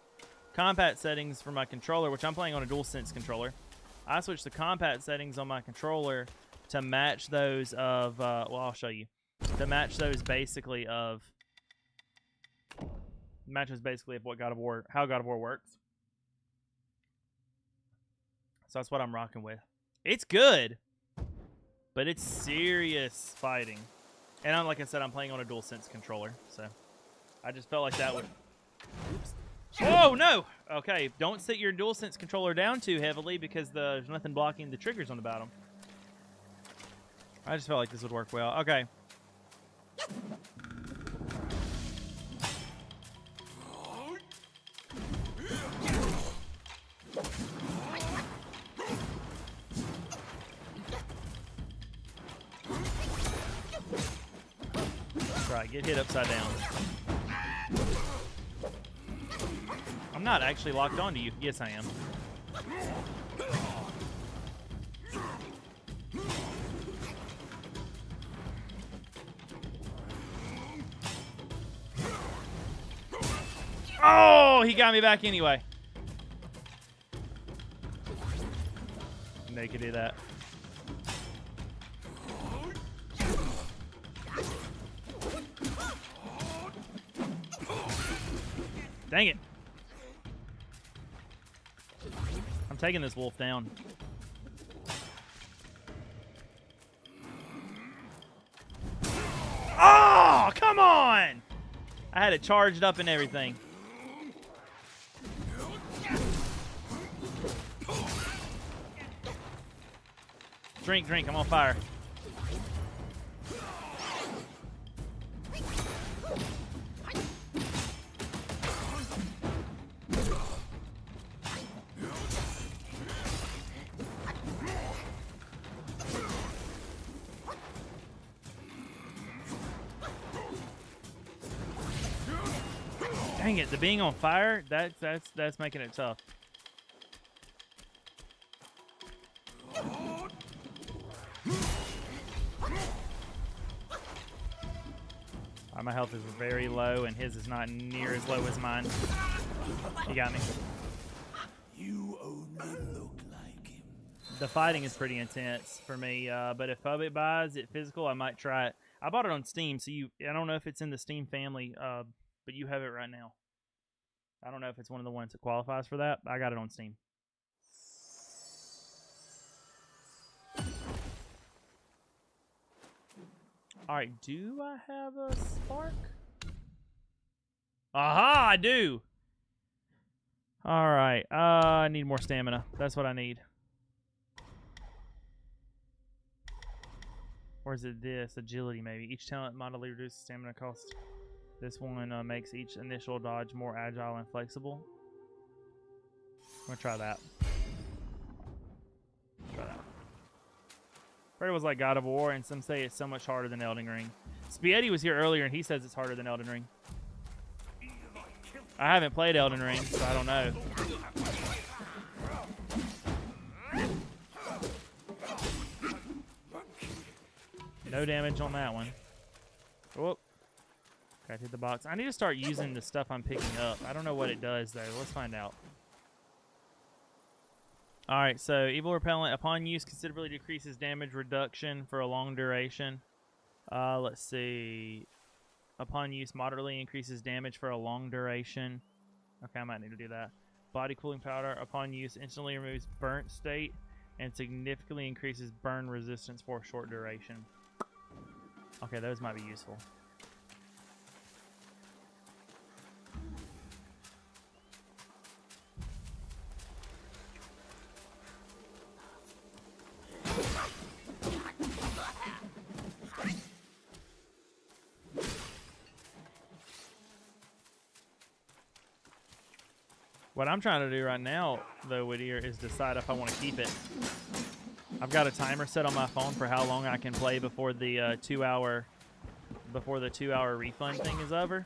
combat settings for my controller, which I'm playing on a DualSense controller. I switched the combat settings on my controller to match those of, well, I'll show you. To match those basically of, matches basically of what God of War, how God of War works. So that's what I'm rocking with. It's good, but it's serious fighting. And like I said, I'm playing on a DualSense controller, so I just felt like that would... Oops. Oh, no! Okay, don't sit your DualSense controller down too heavily because there's nothing blocking the triggers on the bottom. I just felt like this would work well. Okay. That's right, get hit upside down. I'm not actually locked onto you. Yes, I am. Oh, he got me back anyway. They could do that. Dang it. I'm taking this wolf down. Oh, come on! I had it charged up and everything. Drink, drink, I'm on fire. Dang it, the being on fire, that's making it tough. My health is very low, and his is not near as low as mine. He got me. You only look like him. The fighting is pretty intense for me, but if Public buys it physical, I might try it. I bought it on Steam, so I don't know if it's in the Steam family, but you have it right now. I don't know if it's one of the ones that qualifies for that. I got it on Steam. Alright, do I have a spark? Aha, I do! Alright, I need more stamina. That's what I need. Or is it this? Agility, maybe. Each talent moderately reduces stamina cost. This one makes each initial dodge more agile and flexible. I'm gonna try that. Try that. Heard it was like God of War, and some say it's so much harder than Elden Ring. Spaghetti was here earlier, and he says it's harder than Elden Ring. I haven't played Elden Ring, so I don't know. No damage on that one. Whoop. Gotta hit the box. I need to start using the stuff I'm picking up. I don't know what it does, though. Let's find out. Alright, so Evil Repellent, upon use, considerably decreases damage reduction for a long duration. Let's see. Upon use, moderately increases damage for a long duration. Okay, I might need to do that. Body Cooling Powder, upon use, instantly removes burnt state and significantly increases burn resistance for a short duration. Okay, those might be useful. What I'm trying to do right now, though, Whittier, is decide if I want to keep it. I've got a timer set on my phone for how long I can play before the 2 hour refund thing is over.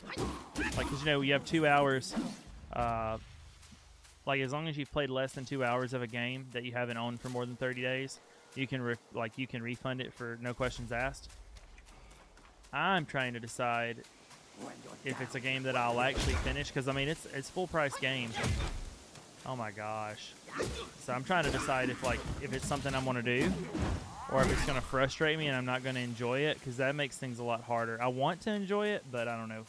Like, 'cause, you know, you have 2 hours. Like, as long as you've played less than 2 hours of a game that you haven't owned for more than 30 days, you can refund it for no questions asked. I'm trying to decide if it's a game that I'll actually finish, because I mean it's full price game. Oh my gosh. So I'm trying to decide if it's something I'm going to do, or if it's going to frustrate me and I'm not going to enjoy it, because that makes things a lot harder. I want to enjoy it, but I don't know.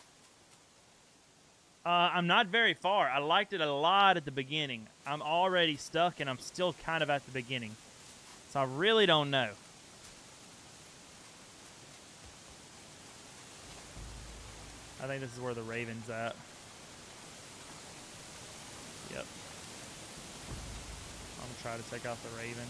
I'm not very far. I liked it a lot at the beginning. I'm already stuck, and I'm still kind of at the beginning. So I really don't know. I think this is where the Raven's at. Yep. I'm going to try to take out the Raven.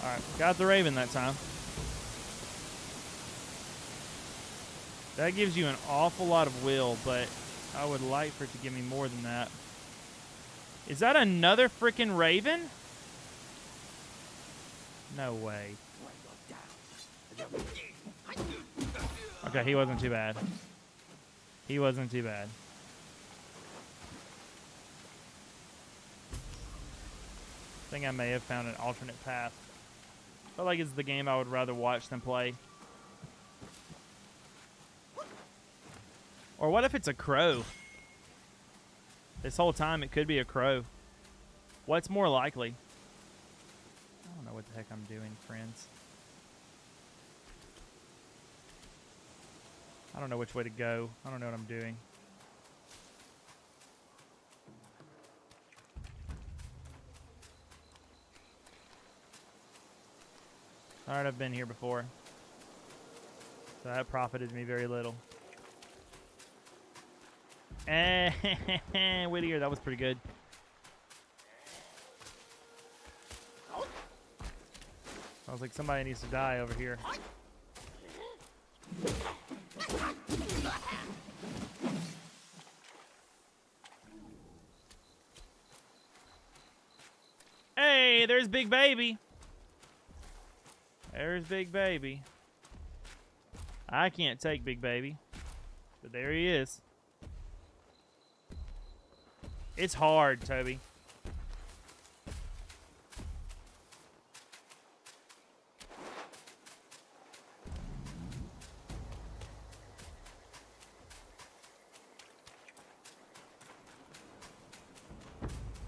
Alright, got the Raven that time. That gives you an awful lot of will, but I would like for it to give me more than that. Is that another freaking Raven? No way. Okay, he wasn't too bad. He wasn't too bad. I think I may have found an alternate path. I feel like it's the game I would rather watch than play. Or what if it's a crow? This whole time it could be a crow. What's more likely? I don't know what the heck I'm doing, friends. I don't know which way to go. I don't know what I'm doing. Alright, I've been here before. So that profited me very little. Whittier, that was pretty good. I was like, somebody needs to die over here. Hey, there's Big Baby. There's Big Baby. I can't take Big Baby, but there he is. It's hard, Toby.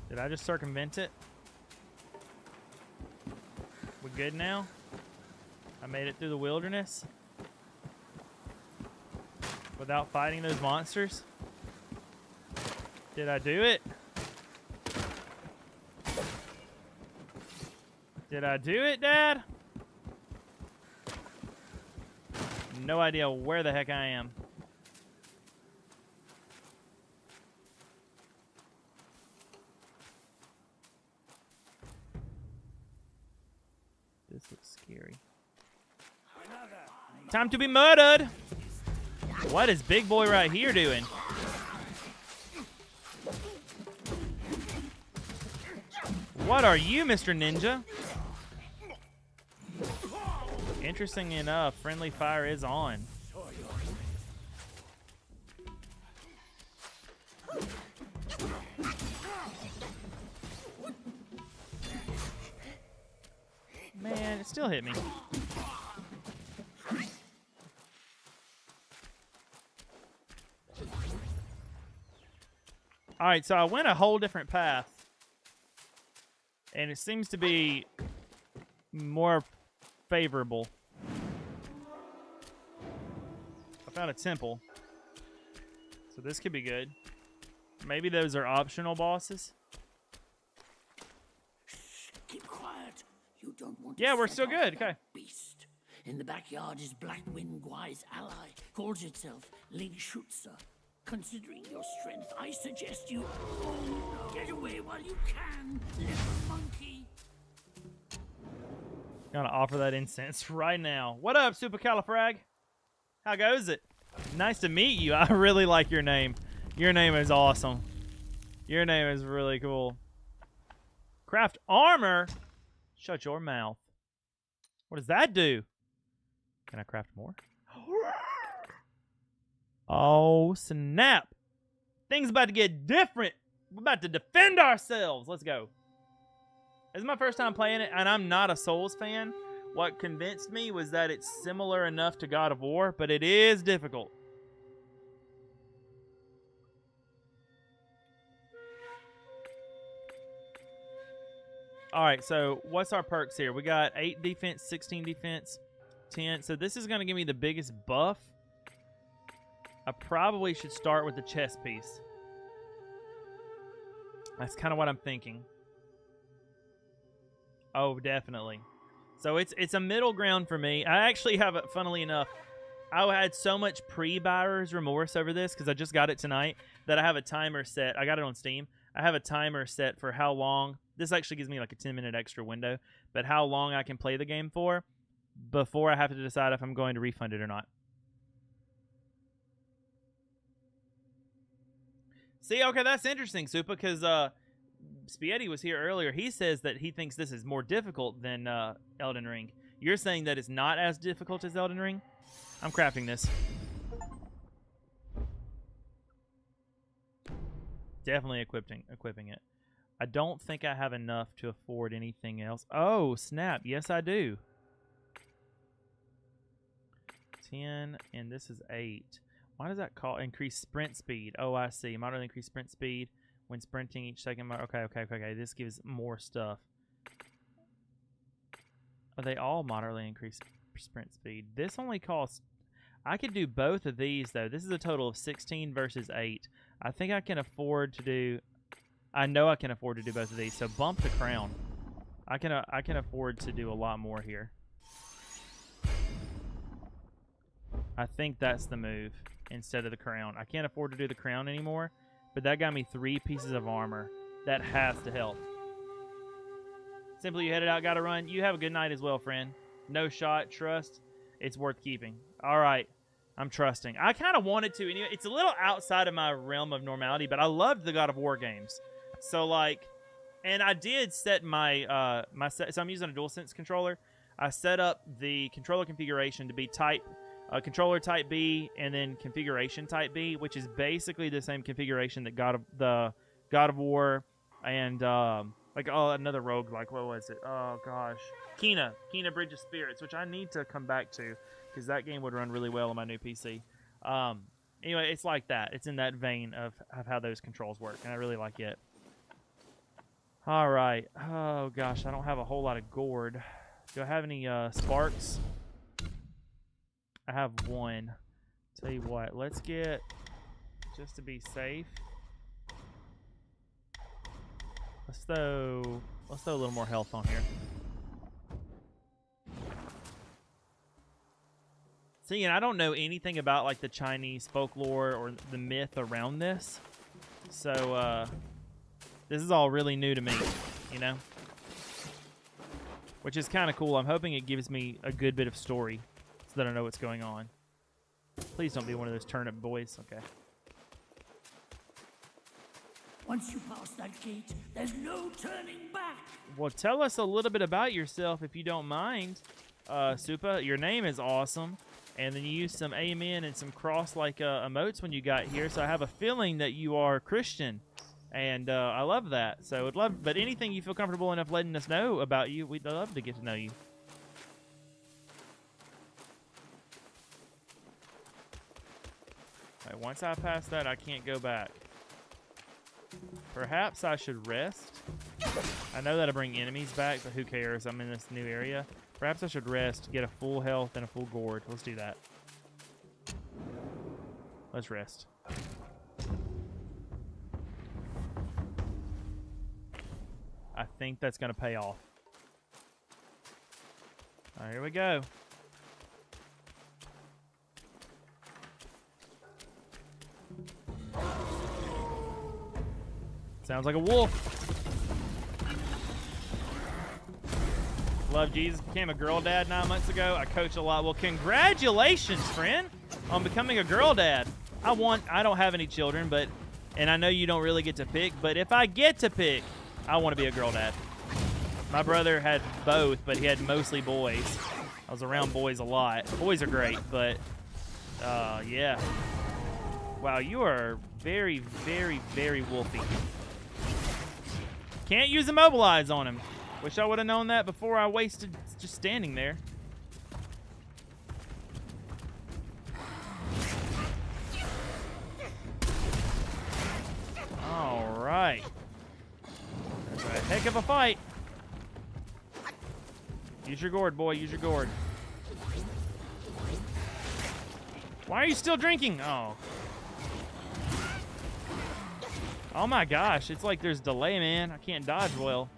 Did I just circumvent it? We good now? I made it through the wilderness without fighting those monsters. Did I do it? Did I do it, Dad? No idea where the heck I am. This looks scary. Time to be murdered! What is Big Boy right here doing? What are you, Mr. Ninja? Interesting enough, friendly fire is on. Man, it still hit me. All right, so I went a whole different path. And it seems to be more favorable. I found a temple. So this could be good. Maybe those are optional bosses. Keep quiet. You don't want Yeah, to we're set still off good. that Okay. Beast. In the backyard is Blackwind Gwai's ally. Calls itself Ling Schutzer. Considering your strength, I suggest you get away while you can, little monkey. Gonna offer that incense right now. What up, Supercalifrag? How goes it? Nice to meet you. I really like your name. Your name is awesome. Your name is really cool. Craft armor? Shut your mouth. What does that do? Can I craft more? Oh, snap. Things about to get different. We're about to defend ourselves. Let's go. This is my first time playing it, and I'm not a Souls fan. What convinced me was that it's similar enough to God of War, but it is difficult. All right, so what's our perks here? We got 8 defense, 16 defense, 10. So this is going to give me the biggest buff. I probably should start with the chest piece. That's kind of what I'm thinking. Oh, definitely. So it's a middle ground for me. I actually have it, funnily enough, I had so much pre-buyer's remorse over this because I just got it tonight that I have a timer set. I got it on Steam. I have a timer set for how long. This actually gives me like a 10-minute extra window, but how long I can play the game for before I have to decide if I'm going to refund it or not. See, okay, that's interesting, Supa, because Spaghetti was here earlier. He says that he thinks this is more difficult than Elden Ring. You're saying that it's not as difficult as Elden Ring? I'm crafting this. Definitely equipping it. I don't think I have enough to afford anything else. Oh, snap. Yes, I do. 10, and this is 8. Why does that call increase sprint speed? Oh, I see. Moderately increase sprint speed when sprinting each second. Okay. This gives more stuff. Are they all moderately increase sprint speed? This only costs... I could do both of these, though. This is a total of 16 versus 8. I think I can afford to do... I know I can afford to do both of these, so bump the crown. I can afford to do a lot more here. I think that's the move instead of the crown. I can't afford to do the crown anymore, but that got me 3 pieces of armor. That has to help. Simply you headed out, gotta run. You have a good night as well, friend. No shot, trust. It's worth keeping. All right, I'm trusting. I kind of wanted to. Anyway, it's a little outside of my realm of normality, but I loved the God of War games. So like, and I did set my so I'm using a DualSense controller. I set up the controller configuration to be controller type B and then configuration type B, which is basically the same configuration that God of War and another rogue, like what was it? Oh gosh, Kena Bridge of Spirits, which I need to come back to because that game would run really well on my new PC. Anyway, it's like that. It's in that vein of how those controls work, and I really like it. All right. Oh gosh, I don't have a whole lot of gourd. Do I have any sparks? I have one. Tell you what, let's get, just to be safe, let's throw a little more health on here. See, and I don't know anything about like the Chinese folklore or the myth around this, so this is all really new to me, you know, which is kind of cool. I'm hoping it gives me a good bit of story so that I know what's going on. Please don't be one of those turnip boys. Okay. Once you pass that gate, there's no turning back. Well, tell us a little bit about yourself if you don't mind, Supa. Your name is awesome. And then you used some amen and some cross-like emotes when you got here, so I have a feeling that you are Christian. And I love that. So I'd love, but anything you feel comfortable enough letting us know about you, we'd love to get to know you. All right, once I pass that, I can't go back. Perhaps I should rest. I know that'll bring enemies back, but who cares? I'm in this new area. Perhaps I should rest, get a full health and a full gourd. Let's do that. Let's rest. I think that's going to pay off. All right, here we go. Sounds like a wolf. Love Jesus. Became a girl dad 9 months ago. I coach a lot. Well, congratulations, friend, on becoming a girl dad. I don't have any children, and I know you don't really get to pick, but if I get to pick, I want to be a girl dad. My brother had both, but he had mostly boys. I was around boys a lot. Boys are great, but yeah. Wow, you are very, very, very wolfy. Can't use immobilize on him. Wish I would have known that before I wasted just standing there. All right. That's a heck of a fight. Use your gourd, boy. Use your gourd. Why are you still drinking? Oh. Oh my gosh. It's like there's delay, man. I can't dodge well.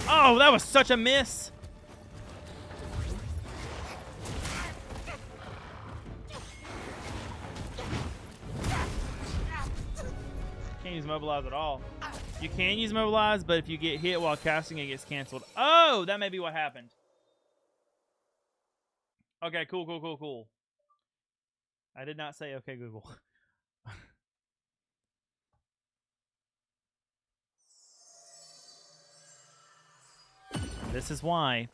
Oh, that was such a miss. Can't use mobilize at all. You can use mobilize, but if you get hit while casting, it gets canceled. Oh, that may be what happened. Okay, cool. I did not say okay, Google. This is why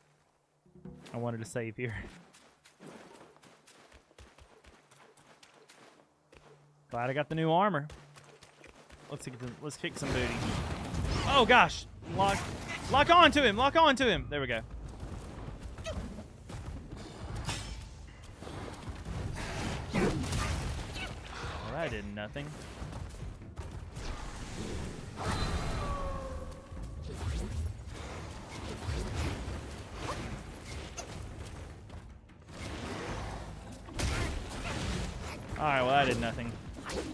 I wanted to save here. Glad I got the new armor. Let's kick some booty. Oh gosh! Lock on to him! Lock on to him! There we go. Well, that did nothing. Alright, well that did nothing.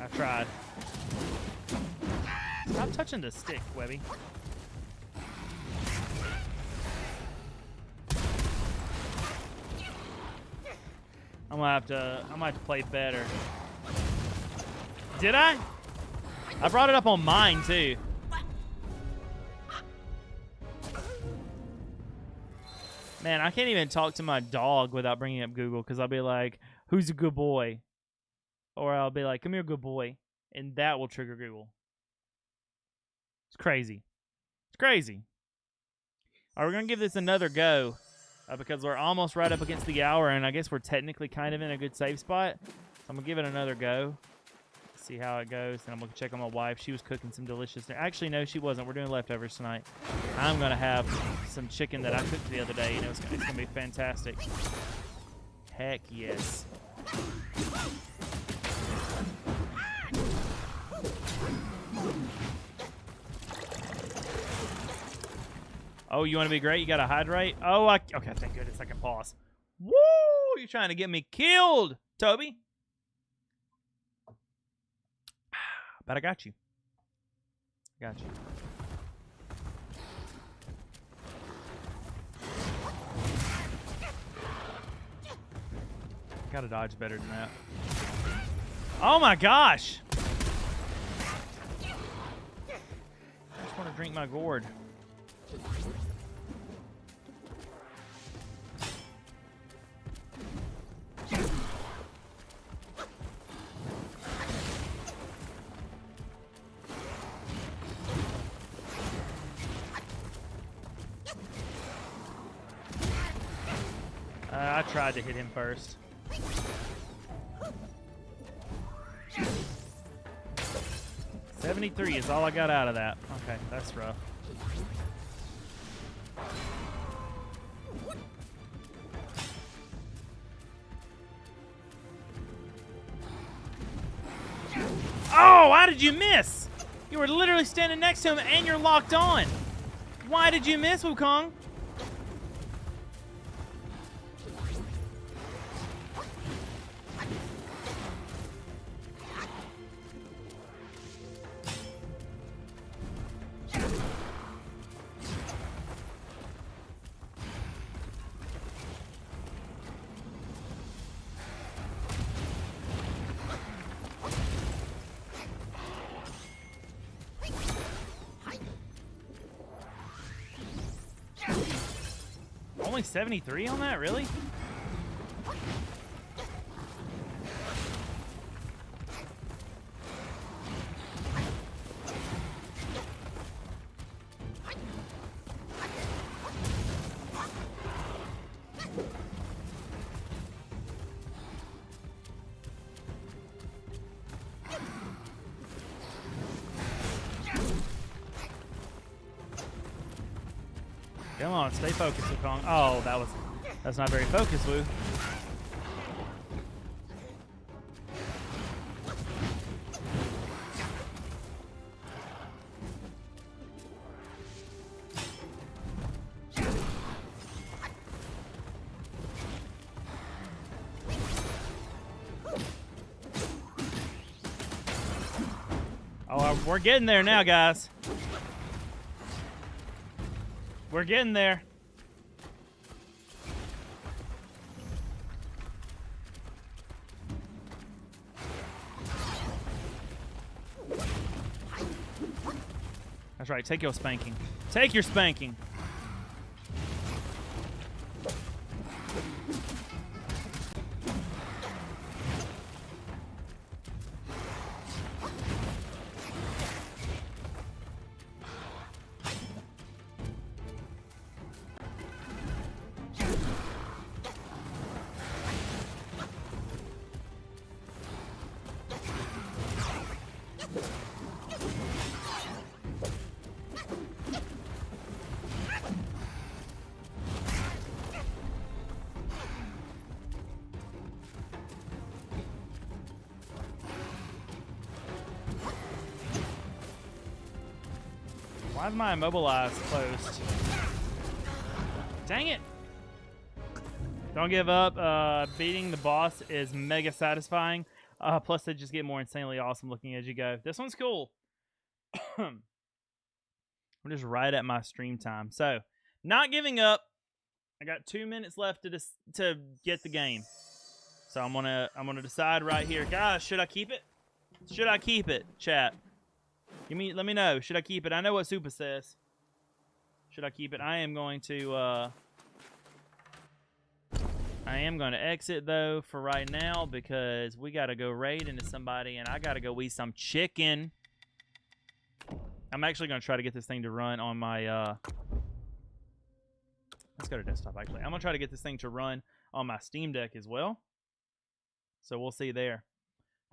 I tried. Stop touching the stick, Webby. I'm gonna have to play better. Did I? I brought it up on mine too. Man, I can't even talk to my dog without bringing up Google because I'll be like, "Who's a good boy?" Or I'll be like, "Come here, good boy," and that will trigger Google. It's crazy. It's crazy. All right, we're gonna give this another go because we're almost right up against the hour, and I guess we're technically kind of in a good save spot. So I'm gonna give it another go. See how it goes, and I'm gonna check on my wife. She was cooking some delicious. Actually, no, she wasn't. We're doing leftovers tonight. I'm gonna have some chicken that I cooked the other day. You know, it's gonna be fantastic. Heck yes. Oh, you want to be great? You gotta hydrate. Oh, okay. Thank goodness I can pause. Woo! You're trying to get me killed, Toby. But I got you. Got you. Gotta dodge better than that. Oh my gosh! I just want to drink my gourd. I tried to hit him first. $73 is all I got out of that. Okay, that's rough. Oh, why did you miss? You were literally standing next to him and you're locked on. Why did you miss, WuKong? Only 73 on that, really? Come on, stay focused, WuKong. Oh, that's not very focused, Wu. Oh, we're getting there now, guys. We're getting there. That's right. Take your spanking. Take your spanking. Why is my immobilized closed? Dang it! Don't give up. Beating the boss is mega satisfying. Plus, they just get more insanely awesome looking as you go. This one's cool. I'm just right at my stream time. So, not giving up. I got 2 minutes left to get the game. So I'm gonna decide right here. Guys, should I keep it? Should I keep it? Chat. Let me know. Should I keep it? I know what Super says. Should I keep it? I am going to exit though for right now because we gotta go raid into somebody and I gotta go eat some chicken. I'm actually gonna try to get this thing to run on my let's go to desktop actually. I'm gonna try to get this thing to run on my Steam Deck as well. So we'll see there.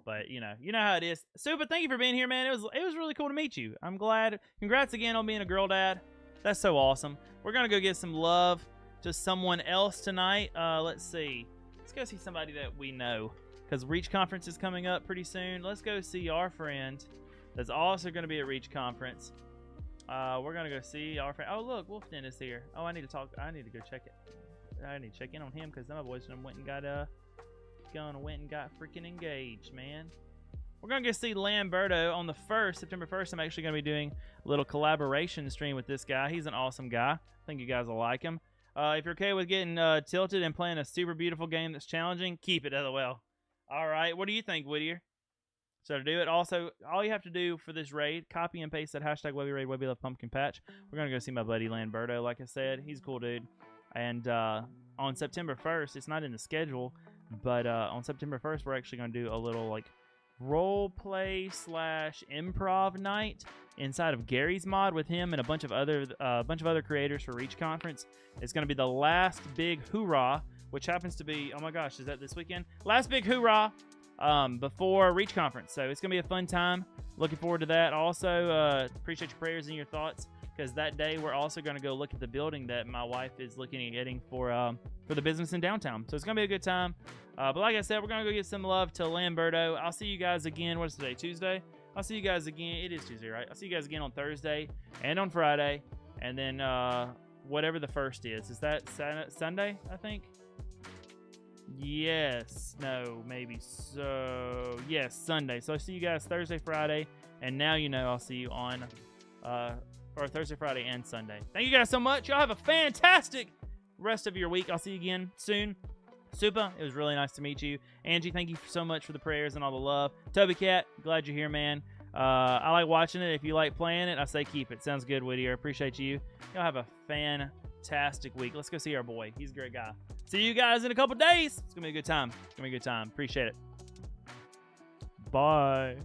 But you know how it is. Super, thank you for being here, man. It was really cool to meet you. I'm glad. Congrats again on being a girl dad. That's so awesome. We're gonna go get some love to someone else tonight. Let's see. Let's go see somebody that we know. Because Reach Conference is coming up pretty soon. Let's go see our friend that's also going to be at Reach Conference. We're going to go see our friend. Oh, look. Wolfden is here. Oh, I need to go check it. I need to check in on him because my boys went and got freaking engaged, man. We're going to go see Lamberto on the 1st, September 1st. I'm actually going to be doing a little collaboration stream with this guy. He's an awesome guy. I think you guys will like him. If you're okay with getting tilted and playing a super beautiful game that's challenging, keep it, LOL. All right, what do you think, Whittier? So to do it, also, all you have to do for this raid, copy and paste that hashtag WebbyRaid, WebbyLovePumpkinPatch. We're going to go see my buddy Lamberto, like I said. He's a cool dude. And on September 1st, it's not in the schedule, but on September 1st, we're actually going to do a little, like, role play / improv night inside of Gary's mod with him and a bunch of other creators for Reach Conference. It's going to be the last big hoorah, which happens to be, oh my gosh, is that this weekend? Last big hoorah before Reach Conference. So it's going to be a fun time. Looking forward to that. Also, appreciate your prayers and your thoughts because that day we're also going to go look at the building that my wife is looking at getting for the business in downtown. So it's going to be a good time. But like I said, we're going to go get some love to Lamberto. I'll see you guys again. What is today? Tuesday? I'll see you guys again. It is Tuesday, right? I'll see you guys again on Thursday and on Friday. And then whatever the 1st is. Is that Sunday, I think? Yes. No, maybe. So, yes, Sunday. So I'll see you guys Thursday, Friday. And now you know I'll see you on or Thursday, Friday, and Sunday. Thank you guys so much. Y'all have a fantastic rest of your week. I'll see you again soon. Super, it was really nice to meet you. Angie, thank you so much for the prayers and all the love. Toby Cat, glad you're here, man. I like watching it. If you like playing it, I say keep it. Sounds good, Whittier. Appreciate you. Y'all have a fantastic week. Let's go see our boy. He's a great guy. See you guys in a couple days. It's going to be a good time. Appreciate it. Bye.